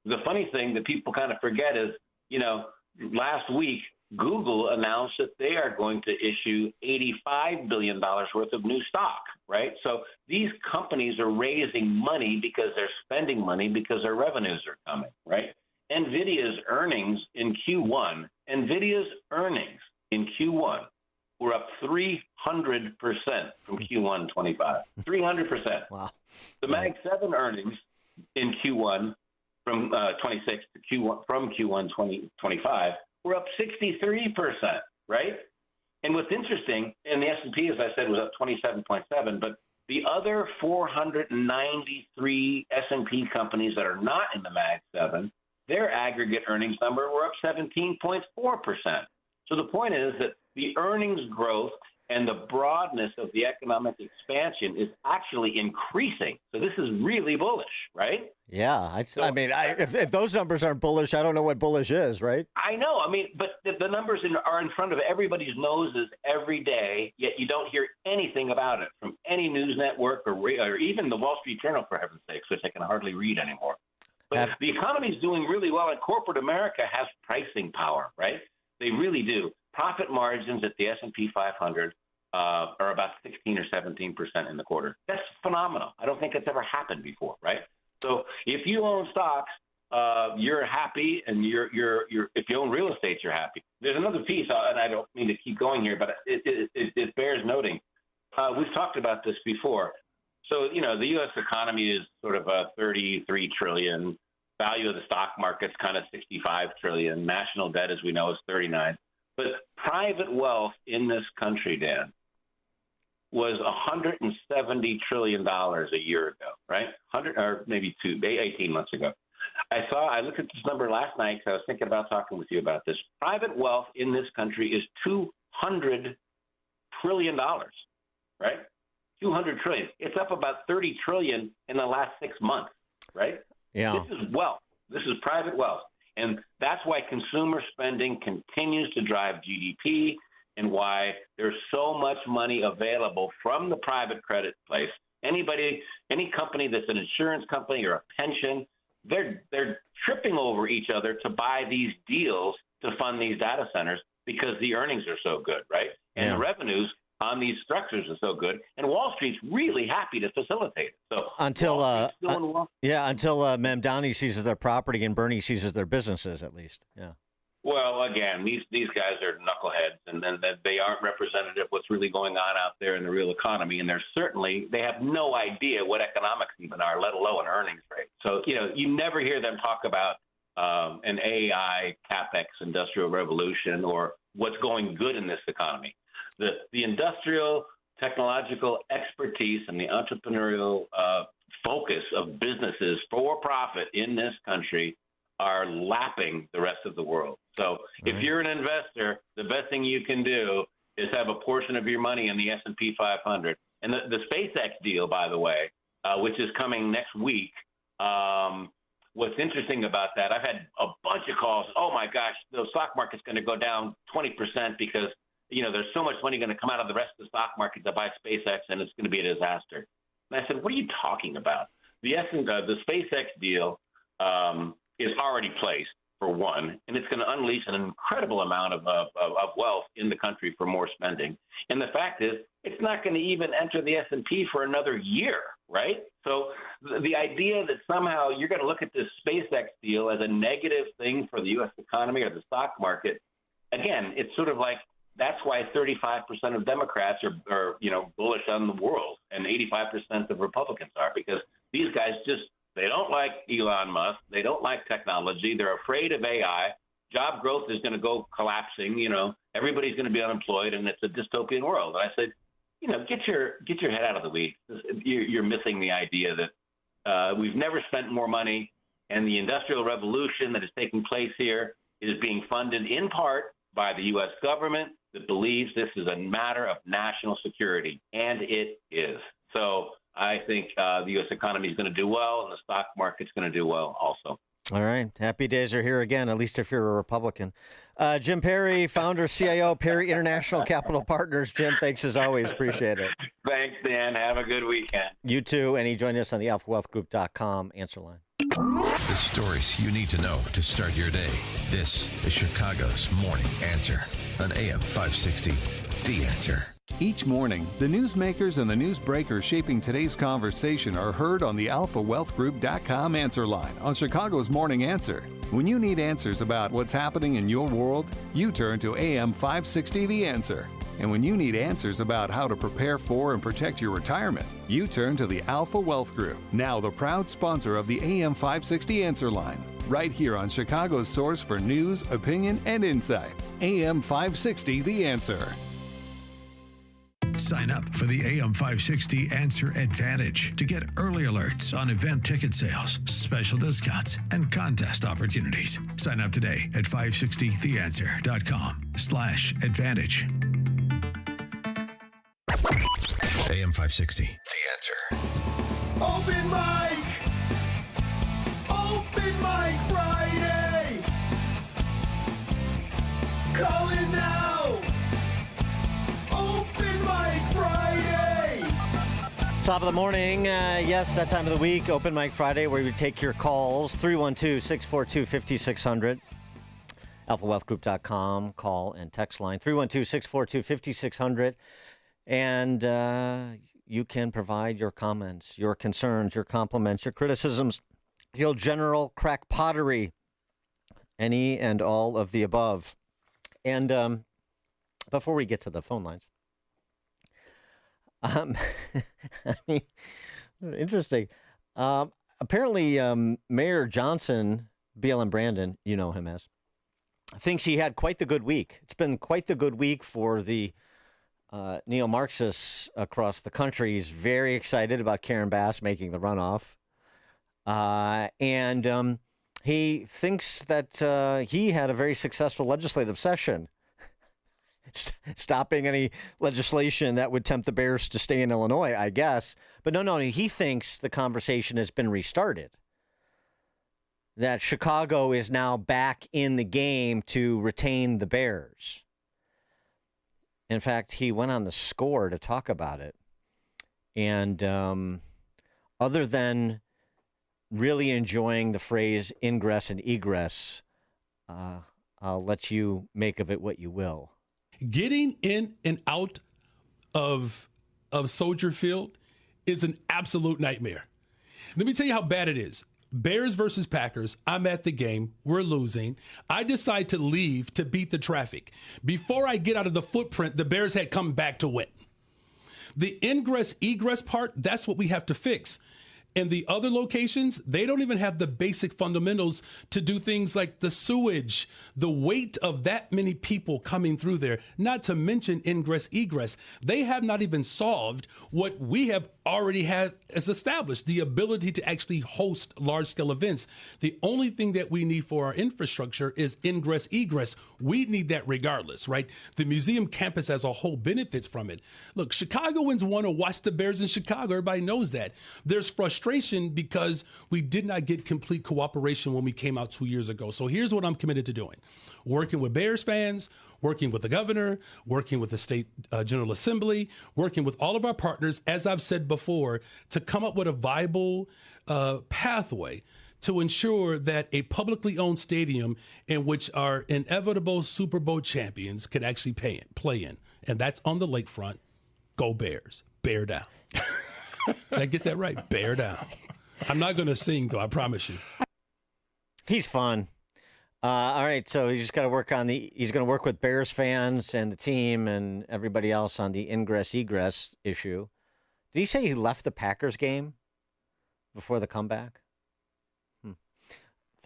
the funny thing that people kind of forget is, last week, Google announced that they are going to issue $85 billion worth of new stock, right? So these companies are raising money because they're spending money because their revenues are coming, right? NVIDIA's earnings in Q1 were up 300% from Q1 25. 300%. Wow. The Mag 7 earnings in Q1 from 26 to Q1 from Q1 2025 were up 63%, right? And what's interesting, and the S&P, as I said, was up 27.7, but the other 493 S&P companies that are not in the Mag 7, their aggregate earnings number were up 17.4%. So the point is that the earnings growth and the broadness of the economic expansion is actually increasing. So this is really bullish, right? Yeah. If those numbers aren't bullish, I don't know what bullish is, right? I know. I mean, but the numbers are in front of everybody's noses every day, yet you don't hear anything about it from any news network or even the Wall Street Journal, for heaven's sakes, which I can hardly read anymore. But the economy is doing really well, and corporate America has pricing power, right? They really do. Profit margins at the S&P 500 are about 16 or 17% in the quarter. That's phenomenal. I don't think that's ever happened before, right? So if you own stocks, you're happy, and you're if you own real estate, you're happy. There's another piece, and I don't mean to keep going here, but it bears noting. We've talked about this before. So, the U.S. economy is sort of a $33 trillion. Value of the stock market's kind of $65 trillion. National debt, as we know, is $39. But private wealth in this country, Dan, was $170 trillion a year ago, right? 18 months ago. I looked at this number last night because I was thinking about talking with you about this. Private wealth in this country is $200 trillion, right? 200 trillion. It's up about 30 trillion in the last 6 months, right? Yeah. This is wealth. This is private wealth. And that's why consumer spending continues to drive GDP and why there's so much money available from the private credit place. Any company that's an insurance company or a pension, they're tripping over each other to buy these deals to fund these data centers because the earnings are so good, right? And the revenues on these structures are so good, and Wall Street's really happy to facilitate it. So until Mamdani seizes their property and Bernie seizes their businesses, at least. Yeah. Well, again, these guys are knuckleheads, and they aren't representative of what's really going on out there in the real economy, and they have no idea what economics even are, let alone earnings rate. So, you never hear them talk about an AI, CapEx, industrial revolution, or what's going good in this economy. The industrial, technological expertise and the entrepreneurial focus of businesses for profit in this country are lapping the rest of the world. So if you're an investor, the best thing you can do is have a portion of your money in the S&P 500. And the SpaceX deal, by the way, which is coming next week, what's interesting about that, I've had a bunch of calls. Oh, my gosh, the stock market's going to go down 20% because, there's so much money going to come out of the rest of the stock market to buy SpaceX, and it's going to be a disaster. And I said, what are you talking about? The SpaceX deal is already placed, for one, and it's going to unleash an incredible amount of wealth in the country for more spending. And the fact is, it's not going to even enter the S&P for another year, right? So the idea that somehow you're going to look at this SpaceX deal as a negative thing for the U.S. economy or the stock market, again, it's sort of like that's why 35% of Democrats are bullish on the world, and 85% of Republicans are, because these guys they don't like Elon Musk. They don't like technology. They're afraid of AI. Job growth is going to go collapsing. Everybody's going to be unemployed, and it's a dystopian world. And I said, get your head out of the weeds. You're missing the idea that we've never spent more money, and the industrial revolution that is taking place here is being funded in part by the U.S. government that believes this is a matter of national security, and it is. So I think the U.S. economy is going to do well, and the stock market's going to do well also. All right. Happy days are here again, at least if you're a Republican. Jim Perry, founder, CIO, Perry International Capital Partners. Jim, thanks as always. Appreciate it. Thanks, Dan. Have a good weekend. You too. And he joined us on the AlphaWealthGroup.com answer line. The stories you need to know to start your day. This is Chicago's Morning Answer on AM 560. The Answer. Each morning, the newsmakers and the newsbreakers shaping today's conversation are heard on the AlphaWealthGroup.com answer line on Chicago's Morning Answer. When you need answers about what's happening in your world, you turn to AM 560 The Answer. And when you need answers about how to prepare for and protect your retirement, you turn to the Alpha Wealth Group, now the proud sponsor of the AM 560 Answer line. Right here on Chicago's source for news, opinion, and insight. AM 560 The Answer. Sign up for the AM 560 Answer Advantage to get early alerts on event ticket sales, special discounts, and contest opportunities. Sign up today at 560theanswer.com/advantage. AM 560, The Answer. Open mic! Open mic Friday! Call it now! Open mic Friday! Top of the morning. Yes, that time of the week, Open Mic Friday, where we take your calls. 312-642-5600. AlphaWealthGroup.com. Call and text line. 312-642-5600. And you can provide your comments, your concerns, your compliments, your criticisms, your general crack pottery, any and all of the above. And before we get to the phone lines, I mean, interesting. Apparently, Mayor Johnson, BLM Brandon, you know him as, thinks he had quite the good week. It's been quite the good week for the neo-Marxists across the country. He's very excited about Karen Bass making the runoff. And He thinks that he had a very successful legislative session, stopping any legislation that would tempt the Bears to stay in Illinois, I guess. But no, he thinks the conversation has been restarted, that Chicago is now back in the game to retain the Bears. In fact, he went on the Score to talk about it. And other than really enjoying the phrase ingress and egress, I'll let you make of it what you will. Getting in and out of Soldier Field is an absolute nightmare. Let me tell you how bad it is. Bears versus Packers. I'm at the game. We're losing. I decide to leave to beat the traffic. Before I get out of the footprint, the Bears had come back to win. The ingress egress part, that's what we have to fix. In the other locations, they don't even have the basic fundamentals to do things like the sewage, the weight of that many people coming through there, not to mention ingress, egress. They have not even solved what we have already had as established, the ability to actually host large-scale events. The only thing that we need for our infrastructure is ingress, egress. We need that regardless, right? The museum campus as a whole benefits from it. Look, Chicagoans want to watch the Bears in Chicago. Everybody knows that. There's frustration because we did not get complete cooperation when we came out 2 years ago. So here's what I'm committed to doing. Working with Bears fans, working with the governor, working with the state General Assembly, working with all of our partners, as I've said before, to come up with a viable pathway to ensure that a publicly owned stadium in which our inevitable Super Bowl champions can actually play in. And that's on the lakefront. Go Bears. Bear down. Did I get that right? Bear down. I'm not going to sing, though, I promise you. He's fun. All right, so he's just got to work on he's going to work with Bears fans and the team and everybody else on the ingress-egress issue. Did he say he left the Packers game before the comeback?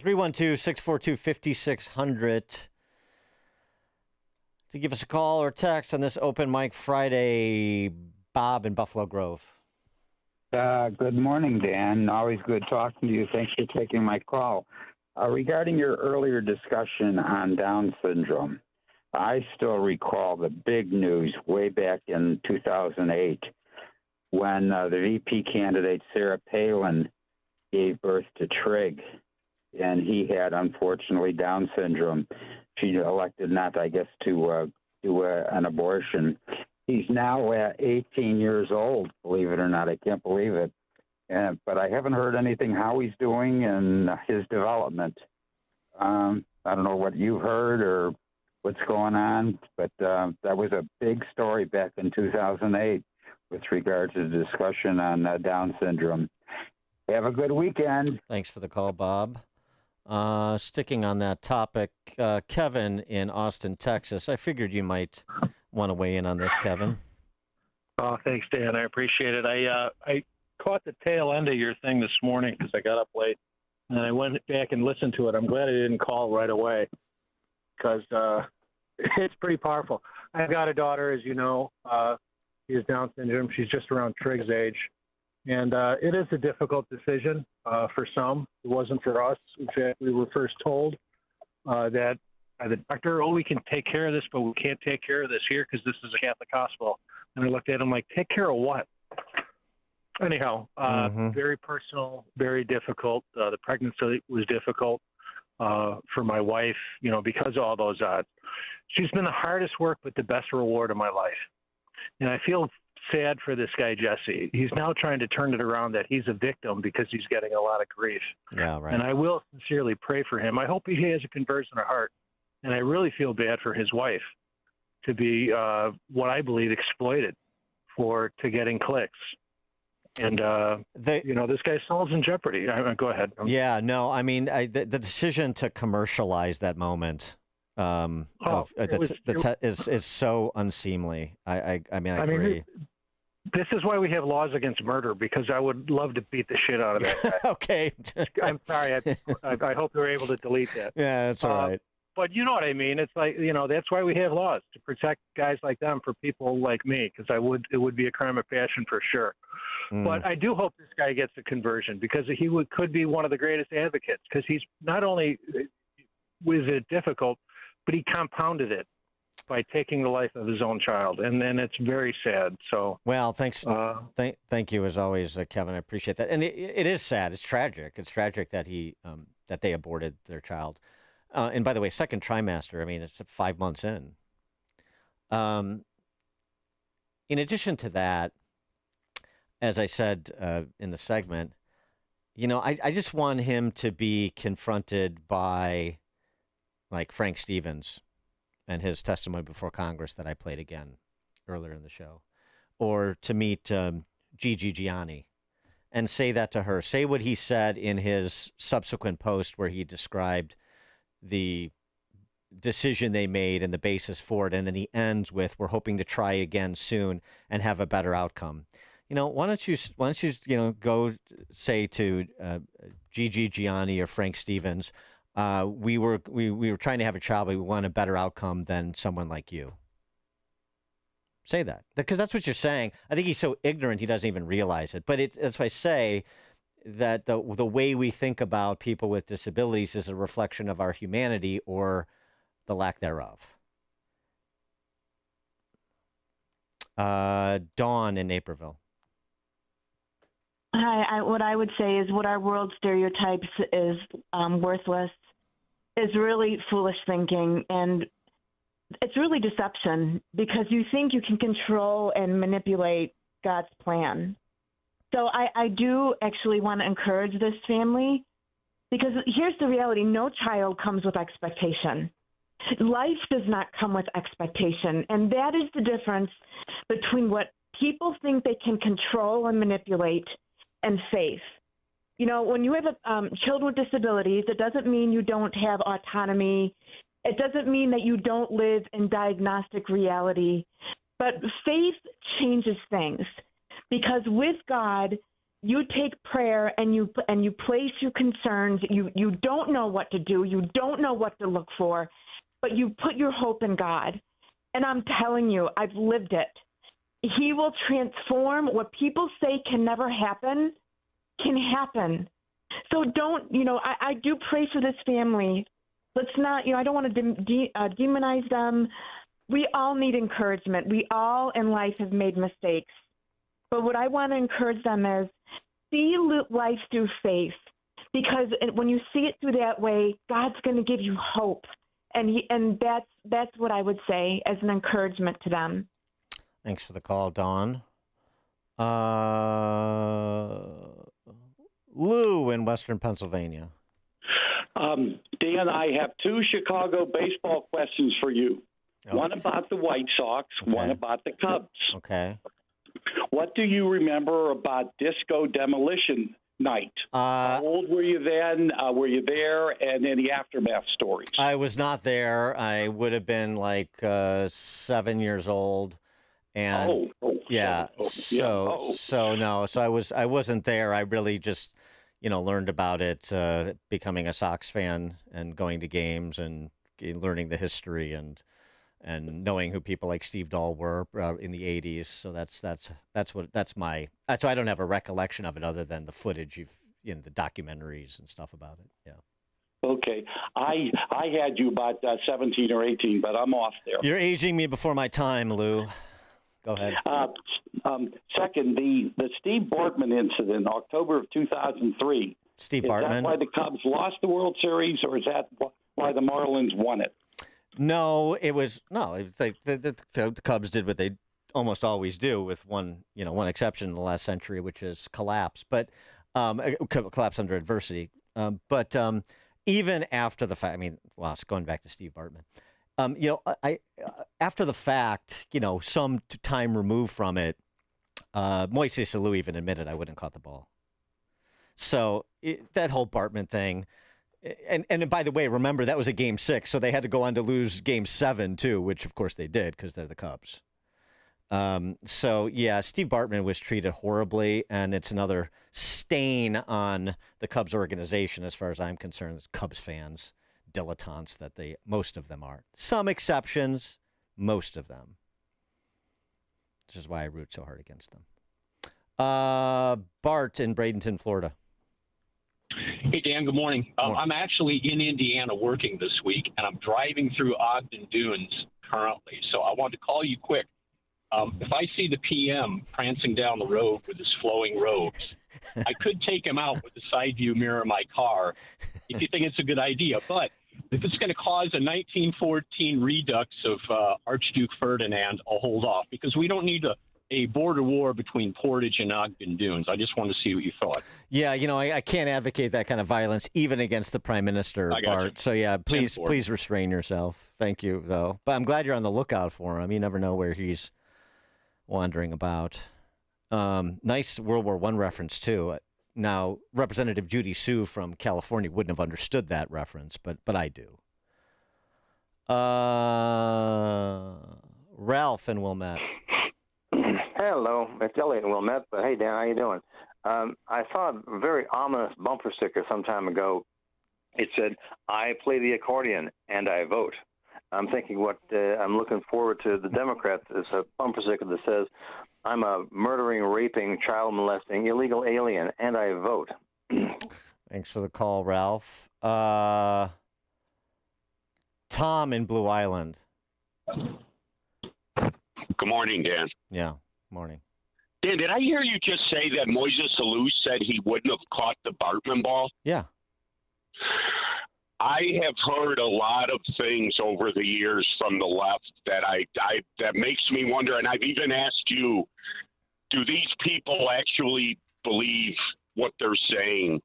312-642-5600 to give us a call or text on this Open Mic Friday. Bob in Buffalo Grove. Good morning, Dan. Always good talking to you. Thanks for taking my call. Regarding your earlier discussion on Down syndrome, I still recall the big news way back in 2008 when the VP candidate Sarah Palin gave birth to Trig, and he had, unfortunately, Down syndrome. She elected not, I guess, to do an abortion. He's now 18 years old, believe it or not. I can't believe it. But I haven't heard anything how he's doing and his development. I don't know what you've heard or what's going on, but that was a big story back in 2008 with regard to the discussion on Down syndrome. Have a good weekend. Thanks for the call, Bob. Sticking on that topic, Kevin in Austin, Texas. I figured you might want to weigh in on this, Kevin. Oh, thanks, Dan. I appreciate it. I caught the tail end of your thing this morning because I got up late, and I went back and listened to it. I'm glad I didn't call right away because it's pretty powerful. I've got a daughter, as you know. She has Down syndrome. She's just around Trig's age. And it is a difficult decision for some. It wasn't for us. In fact, we were first told that by the doctor, we can take care of this, but we can't take care of this here because this is a Catholic hospital. And I looked at him like, take care of what? Anyhow, very personal, very difficult. The pregnancy was difficult for my wife, because of all those odds. She's been the hardest work, but the best reward of my life. And I feel sad for this guy, Jesse. He's now trying to turn it around that he's a victim because he's getting a lot of grief. Yeah, right. And I will sincerely pray for him. I hope he has a conversion of heart. And I really feel bad for his wife to be what I believe exploited to getting clicks. And, this guy's soul's in jeopardy. Go ahead. Yeah, no, I mean, the decision to commercialize that moment is so unseemly. I agree. This is why we have laws against murder, because I would love to beat the shit out of that guy. Okay. I'm sorry. I hope you're able to delete that. Yeah, that's all right. But you know what I mean? It's like, that's why we have laws, to protect guys like them for people like me, because it would be a crime of passion for sure. But I do hope this guy gets a conversion because he could be one of the greatest advocates because he's not only was it difficult, but he compounded it by taking the life of his own child, and then it's very sad. So, well, thanks, thank you as always, Kevin. I appreciate that. And it is sad. It's tragic. It's tragic that that they aborted their child. And by the way, second trimester. I mean, it's 5 months in. In addition to that, as I said in the segment, I just want him to be confronted by, like, Frank Stevens and his testimony before Congress that I played again earlier in the show, or to meet Gigi Gianni and say that to her. Say what he said in his subsequent post where he described the decision they made and the basis for it, and then he ends with, "We're hoping to try again soon and have a better outcome." Why don't you go say to Gigi Gianni or Frank Stevens, we were trying to have a child, but we want a better outcome than someone like you. Say that, because that's what you're saying. I think he's so ignorant he doesn't even realize it. But that's why I say that the way we think about people with disabilities is a reflection of our humanity or the lack thereof. Dawn in Naperville. Hi. What I would say is what our world stereotypes is worthless is really foolish thinking, and it's really deception because you think you can control and manipulate God's plan. So I do actually want to encourage this family because here's the reality. No child comes with expectation. Life does not come with expectation, and that is the difference between what people think they can control and manipulate and faith. When you have children with disabilities, it doesn't mean you don't have autonomy. It doesn't mean that you don't live in diagnostic reality. But faith changes things because with God, you take prayer and you place your concerns. You don't know what to do. You don't know what to look for, but you put your hope in God. And I'm telling you, I've lived it. He will transform what people say can never happen. Can happen. So don't, I do pray for this family. Let's not, I don't want to demonize them. We all need encouragement. We all in life have made mistakes. But what I want to encourage them is see life through faith, because when you see it through that way, God's going to give you hope. And that's what I would say as an encouragement to them. Thanks for the call, Dawn. Lou in Western Pennsylvania. Dan, I have two Chicago baseball questions for you. Okay. One about the White Sox, one about the Cubs. Okay. What do you remember about Disco Demolition Night? How old were you then? Were you there? And any aftermath stories? I was not there. I would have been like 7 years old. And I wasn't there. I really just, learned about it, becoming a Sox fan and going to games and learning the history and knowing who people like Steve Dahl were in the 80s. So so I don't have a recollection of it other than the footage the documentaries and stuff about it. Yeah. Okay. I had you about 17 or 18, but I'm off there. You're aging me before my time, Lou. Go ahead. Second, the Steve Bartman incident, October of 2003. Steve Bartman. Is that why the Cubs lost the World Series, or is that why the Marlins won it? No, it was the Cubs did what they almost always do, with one exception in the last century, which is collapse. But collapse under adversity. But even after the fact, it's going back to Steve Bartman. After the fact, some time removed from it, Moises Alou even admitted I wouldn't have caught the ball. So that whole Bartman thing, and by the way, remember that was a Game 6, so they had to go on to lose Game 7 too, which of course they did because they're the Cubs. Steve Bartman was treated horribly, and it's another stain on the Cubs organization as far as I'm concerned. Cubs fans. Dilettantes that most of them are. Some exceptions, most of them. Which is why I root so hard against them. Bart in Bradenton, Florida. Hey, Dan, good morning. I'm actually in Indiana working this week, and I'm driving through Ogden Dunes currently. So I wanted to call you quick. If I see the PM prancing down the road with his flowing robes, I could take him out with the side view mirror of my car if you think it's a good idea. But if it's going to cause a 1914 redux of Archduke Ferdinand, I'll hold off, because we don't need a border war between Portage and Ogden Dunes. I just wanted to see what you thought. Yeah, I can't advocate that kind of violence, even against the Prime Minister, Bart. So, yeah, please restrain yourself. Thank you, though. But I'm glad you're on the lookout for him. You never know where he's wandering about. Nice World War I reference, too. Now, Representative Judy Sue from California wouldn't have understood that reference, but I do. Ralph and Wilmette. Hello, it's Elliot and Wilmette. But hey, Dan, how you doing? I saw a very ominous bumper sticker some time ago. It said, "I play the accordion and I vote." I'm thinking I'm looking forward to the Democrats. It's a bumper sticker that says, "I'm a murdering, raping, child molesting, illegal alien, and I vote." Thanks for the call, Ralph. Tom in Blue Island. Good morning, Dan. Yeah, morning. Dan, did I hear you just say that Moises Alou said he wouldn't have caught the Bartman ball? Yeah. I have heard a lot of things over the years from the left that that makes me wonder, and I've even asked you, do these people actually believe what they're saying?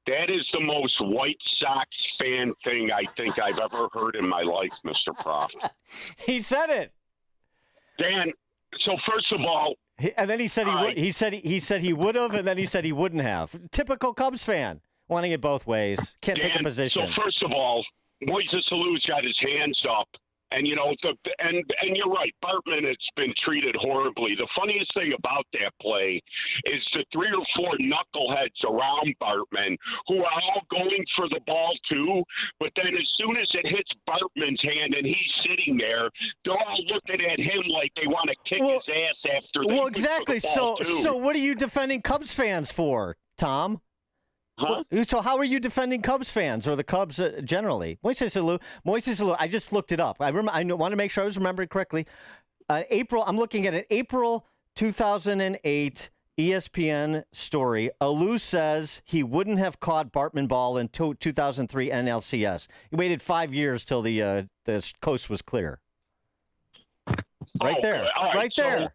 That is the most White Sox fan thing I think I've ever heard in my life, Mr. Prof. He said it. Dan, so first of all, and then he said he said he would have, and then he said he wouldn't have. Typical Cubs fan, wanting it both ways. Can't take a position. So first of all, Moises Alou's got his hands up, and and you're right. Bartman has been treated horribly. The funniest thing about that play is the 3 or 4 knuckleheads around Bartman who are all going for the ball too. But then as soon as it hits Bartman's hand and he's sitting there, they're all looking at him like they want to kick his ass after. They exactly. So what are you defending Cubs fans for, Tom? Huh? So how are you defending Cubs fans or the Cubs generally? Moises Alou, I just looked it up. I want to make sure I was remembering correctly. I'm looking at an April 2008 ESPN story. Alou says he wouldn't have caught Bartman ball in 2003 NLCS. He waited 5 years till the coast was clear. Right there. All right there.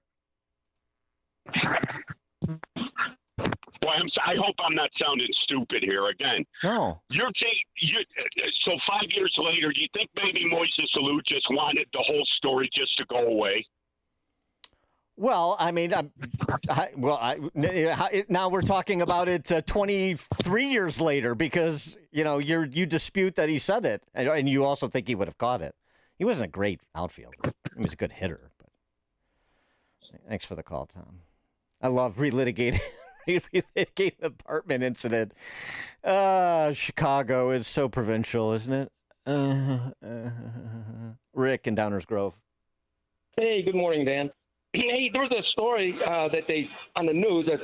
Well, I hope I'm not sounding stupid here again. No. So 5 years later, do you think maybe Moises Alou just wanted the whole story just to go away? Well, I mean, now we're talking about it 23 years later because, you dispute that he said it, and you also think he would have caught it. He wasn't a great outfielder. He was a good hitter. But thanks for the call, Tom. I love relitigating the Bartman incident. Chicago is so provincial, isn't it? Rick in Downers Grove. Hey, good morning, Dan. Hey, there was a story that on the news that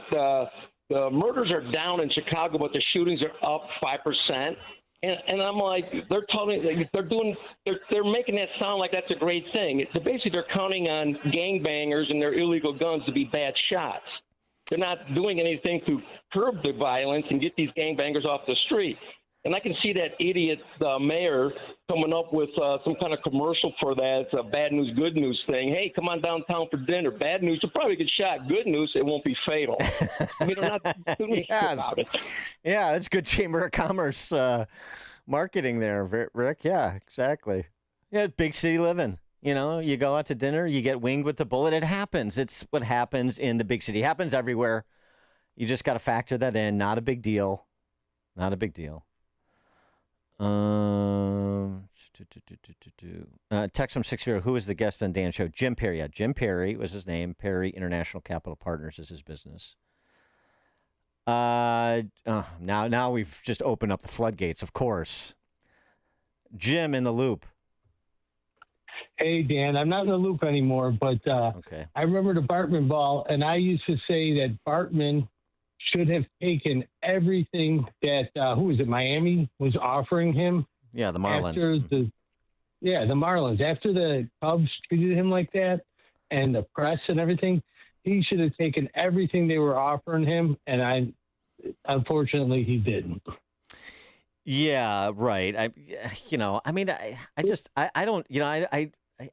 the murders are down in Chicago, but the shootings are up 5%. And I'm like, they're making that sound like that's a great thing. Basically, they're counting on gangbangers and their illegal guns to be bad shots. They're not doing anything to curb the violence and get these gangbangers off the street. And I can see that idiot mayor coming up with some kind of commercial for that. It's a bad news, good news thing. Hey, come on downtown for dinner. Bad news, you'll probably get shot. Good news, it won't be fatal. I mean, they're not doing anything about it. Yeah, that's good Chamber of Commerce marketing there, Rick. Yeah, exactly. Yeah, big city living. You go out to dinner, you get winged with the bullet. It happens. It's what happens in the big city. It happens everywhere. You just got to factor that in. Not a big deal. Not a big deal. Text from 60. Who is the guest on Dan's show? Jim Perry. Yeah, Jim Perry was his name. Perry International Capital Partners is his business. Now we've just opened up the floodgates, of course. Jim in the loop. Hey, Dan, I'm not in the loop anymore, but okay. I remember the Bartman ball, and I used to say that Bartman should have taken everything that, who was it, Miami was offering him. Yeah, the Marlins. The Marlins. After the Cubs treated him like that and the press and everything, he should have taken everything they were offering him, and unfortunately, he didn't. Yeah, right.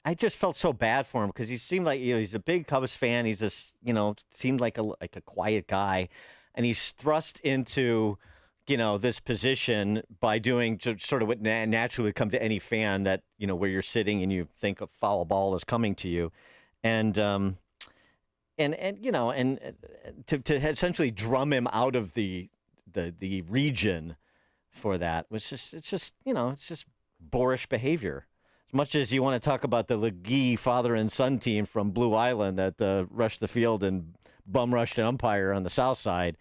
I just felt so bad for him because he seemed like, he's a big Cubs fan. He's this, seemed like a quiet guy, and he's thrust into, this position by doing sort of what naturally would come to any fan, that, where you're sitting and you think a foul ball is coming to you, and to essentially drum him out of the region for that was it's just boorish behavior. As much as you want to talk about the Legee father and son team from Blue Island that rushed the field and bum rushed an umpire on the south side,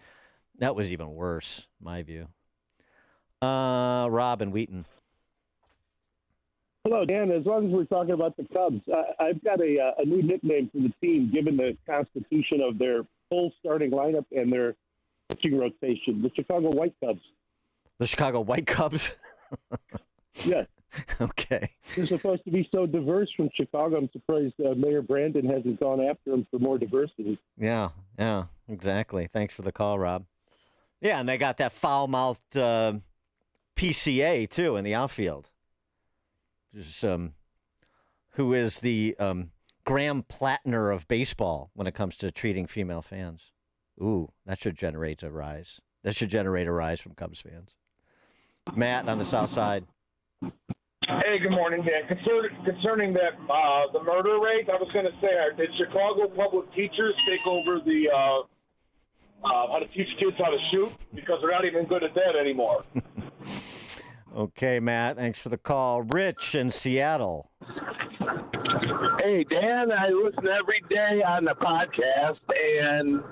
that was even worse, in my view. Rob and Wheaton. Hello, Dan. As long as we're talking about the Cubs, I've got a new nickname for the team, given the constitution of their full starting lineup and their pitching rotation, the Chicago White Cubs. The Chicago White Cubs? Yes. Okay. They're supposed to be so diverse from Chicago. I'm surprised Mayor Brandon hasn't gone after them for more diversity. Yeah, exactly. Thanks for the call, Rob. Yeah, and they got that foul-mouthed PCA, too, in the outfield. Who is the Graham Plattner of baseball when it comes to treating female fans. Ooh, that should generate a rise. That should generate a rise from Cubs fans. Matt on the south side. Hey, good morning, Dan. Concerning that the murder rate, I was going to say, did Chicago public teachers take over the how to teach kids how to shoot? Because they're not even good at that anymore. Okay, Matt, thanks for the call. Rich in Seattle. Hey, Dan, I listen every day on the podcast, and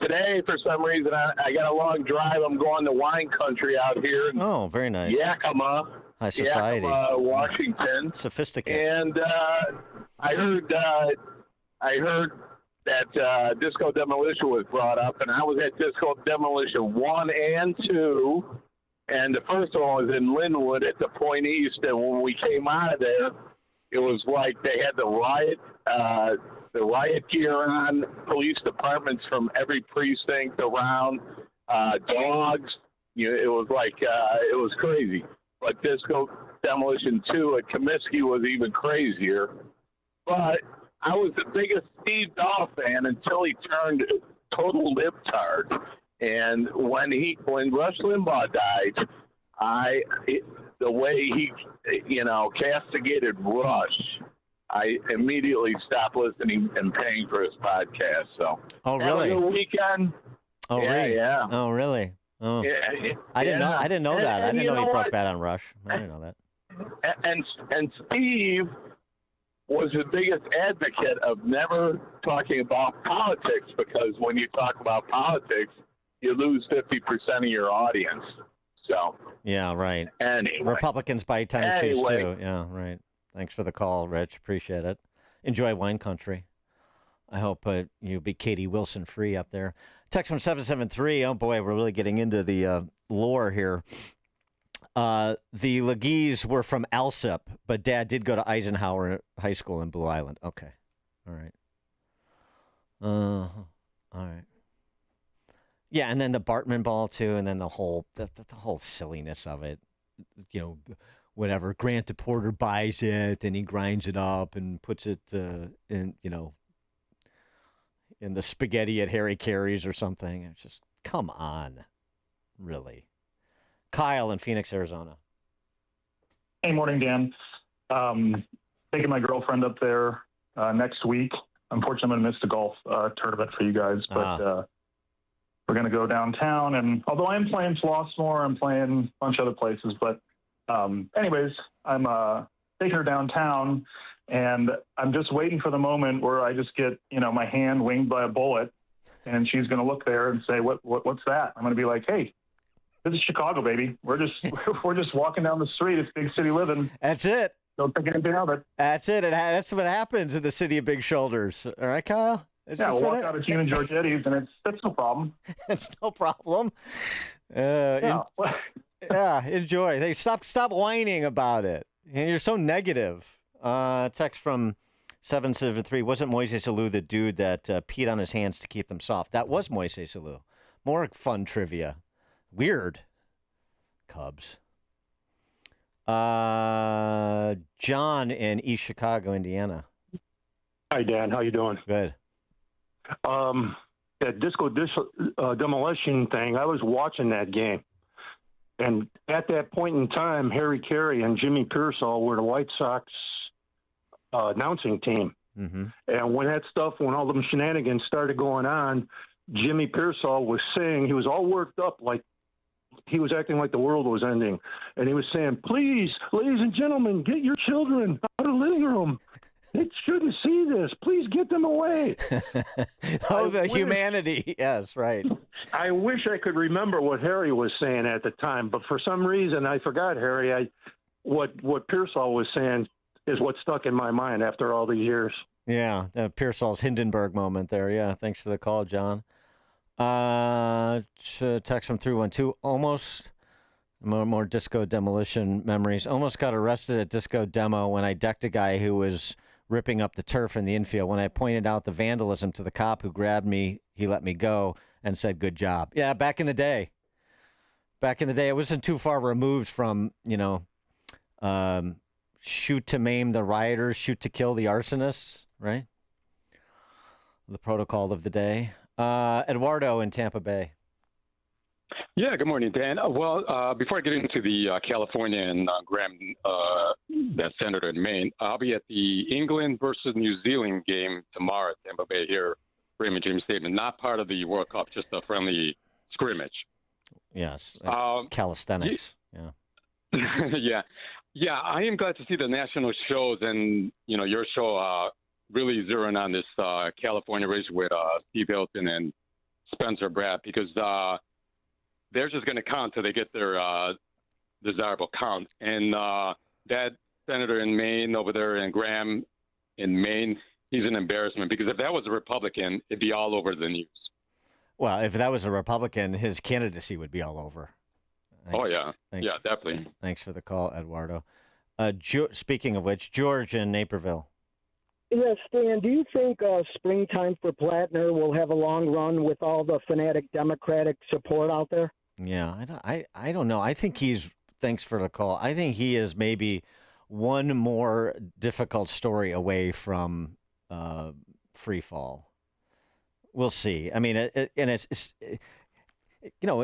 today, for some reason, I got a long drive. I'm going to wine country out here. Oh, very nice. Yakima. High society. Yakima, Washington. Sophisticated. And I heard that Disco Demolition was brought up, and I was at Disco Demolition 1 and 2, and the first one was in Linwood at the Point East, and when we came out of there, it was like they had the riot gear on, police departments from every precinct around, dogs. It was like it was crazy. But Disco Demolition 2 at Comiskey was even crazier. But I was the biggest Steve Dahl fan until he turned total libtard. And when Rush Limbaugh died, the way he castigated Rush, I immediately stopped listening and paying for his podcast. So, oh really? Have a good weekend. Oh really? Yeah. Oh really? Oh. Yeah. I didn't know. I didn't know that. I didn't know he broke bad on Rush. I didn't know that. And Steve was the biggest advocate of never talking about politics, because when you talk about politics, you lose 50% of your audience. So. Yeah. Right. Anyway. Republicans buy tennis shoes too. Yeah. Right. Thanks for the call, Rich. Appreciate it. Enjoy wine country. I hope you'll be Katie Wilson free up there. Text from 773. Oh, boy, we're really getting into the lore here. The Legees were from Alsip, but Dad did go to Eisenhower High School in Blue Island. Okay. All right. All right. Yeah, and then the Bartman ball, too, and then the whole silliness of it. Whatever, Grant DePorter buys it, and he grinds it up and puts it in the spaghetti at Harry Carey's or something. It's just, come on, really. Kyle in Phoenix, Arizona. Hey, morning, Dan. Taking my girlfriend up there next week. Unfortunately, I'm going to miss the golf tournament for you guys, but we're going to go downtown. And although I am playing Flossmoor, I'm playing a bunch of other places, but anyways, I'm taking her downtown, and I'm just waiting for the moment where I just get, my hand winged by a bullet, and she's going to look there and say, what's that? I'm going to be like, hey, this is Chicago, baby. We're just walking down the street. It's big city living. That's it. Don't think anything of it. That's it. That's what happens in the city of big shoulders. All right, Kyle? We'll walk out of Gene and Giorgetti's, and that's no problem. It's no problem. Yeah, enjoy. Hey, stop whining about it. And you're so negative. Text from 773. Wasn't Moises Alou the dude that peed on his hands to keep them soft? That was Moises Alou. More fun trivia. Weird. Cubs. John in East Chicago, Indiana. Hi, Dan. How you doing? Good. That disco demolition thing, I was watching that game. And at that point in time, Harry Carey and Jimmy Pearsall were the White Sox announcing team. Mm-hmm. And when all the shenanigans started going on, Jimmy Pearsall was saying, he was all worked up, like he was acting like the world was ending. And he was saying, please, ladies and gentlemen, get your children out of the living room. They shouldn't see this. Please get them away. Humanity. Yes, right. I wish I could remember what Harry was saying at the time, but for some reason I forgot, Harry. What Pearsall was saying is what stuck in my mind after all these years. Yeah, Pearsall's Hindenburg moment there. Yeah, thanks for the call, John. Text from 312. Almost more disco demolition memories. Almost got arrested at disco demo when I decked a guy who was ripping up the turf in the infield. When I pointed out the vandalism to the cop who grabbed me, he let me go and said, good job. Yeah, back in the day, it wasn't too far removed from, shoot to maim the rioters, shoot to kill the arsonists, right? The protocol of the day. Eduardo in Tampa Bay. Yeah, good morning, Dan. Before I get into the California and Graham, that senator in Maine, I'll be at the England versus New Zealand game tomorrow at Tampa Bay here, Raymond James Stadium. Not part of the World Cup, just a friendly scrimmage. Yes, calisthenics. Yeah. Yeah, I am glad to see the national shows and, your show really zeroing on this California race with Steve Hilton and Spencer Pratt, because they're just going to count till they get their desirable count. And that senator in Maine over there, and Graham in Maine, he's an embarrassment, because if that was a Republican, it'd be all over the news. Well, if that was a Republican, his candidacy would be all over. Thanks. Oh, yeah. Thanks. Yeah, definitely. Thanks for the call, Eduardo. Speaking of which, George in Naperville. Yes, Stan, do you think springtime for Plattner will have a long run with all the fanatic Democratic support out there? Yeah, I don't know. I think thanks for the call. I think he is maybe one more difficult story away from free fall. We'll see. I mean, it's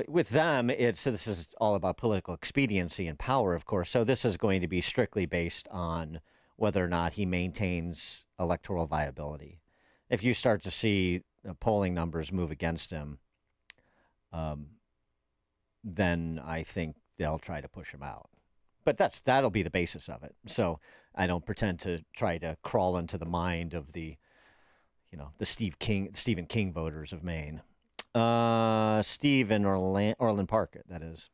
with them, this is all about political expediency and power, of course. So this is going to be strictly based on whether or not he maintains electoral viability. If you start to see polling numbers move against him, then I think they'll try to push him out. But that'll be the basis of it. So I don't pretend to try to crawl into the mind of the Stephen King voters of Maine. Steve in Orland Park, that is.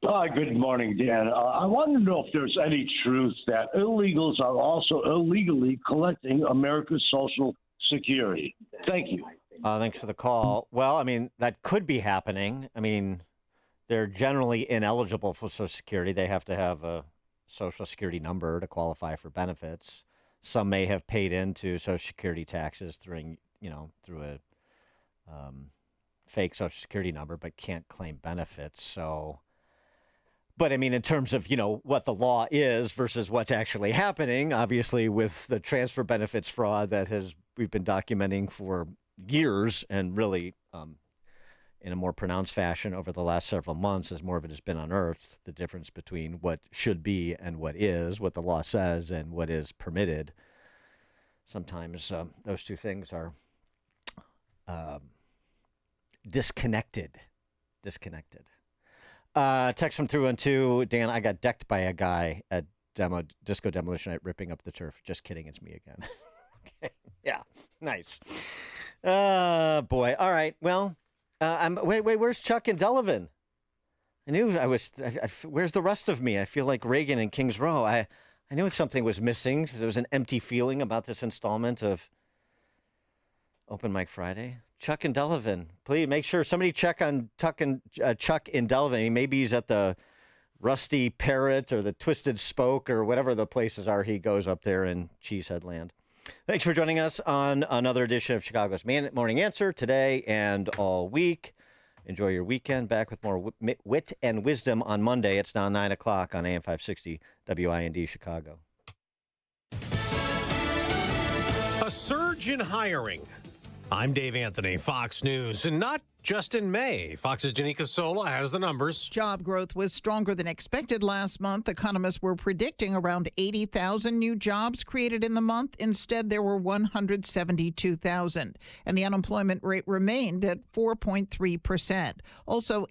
Hi, good morning, Dan. I want to know if there's any truth that illegals are also illegally collecting America's Social Security. Thank you. Thanks for the call. Well, I mean, that could be happening. I mean, they're generally ineligible for Social Security. They have to have a Social Security number to qualify for benefits. Some may have paid into Social Security taxes through a fake Social Security number, but can't claim benefits. So, but I mean, in terms of, what the law is versus what's actually happening, obviously with the transfer benefits fraud that we've been documenting for years, and really in a more pronounced fashion over the last several months, as more of it has been unearthed, the difference between what should be and what is, what the law says and what is permitted. Sometimes those two things are disconnected. Text from 312. Dan, I got decked by a guy at Disco Demolition Night ripping up the turf. Just kidding, it's me again. Okay. Yeah, nice. Boy. All right. Well, wait. Where's Chuck and Delavan? I knew I was. Where's the rest of me? I feel like Reagan in Kings Row. I I knew something was missing. There was an empty feeling about this installment of Open Mic Friday. Chuck in Delavan. Please make sure somebody check on Chuck in Delavan. Maybe he's at the Rusty Parrot or the Twisted Spoke or whatever the places are he goes up there in Cheesehead Land. Thanks for joining us on another edition of Chicago's Morning Answer today and all week. Enjoy your weekend. Back with more wit and wisdom on Monday. It's now 9 o'clock on AM 560 WIND Chicago. A surge in hiring. I'm Dave Anthony, Fox News, and not just in May. Fox's Janika Sola has the numbers. Job growth was stronger than expected last month. Economists were predicting around 80,000 new jobs created in the month. Instead, there were 172,000. And the unemployment rate remained at 4.3%. Also,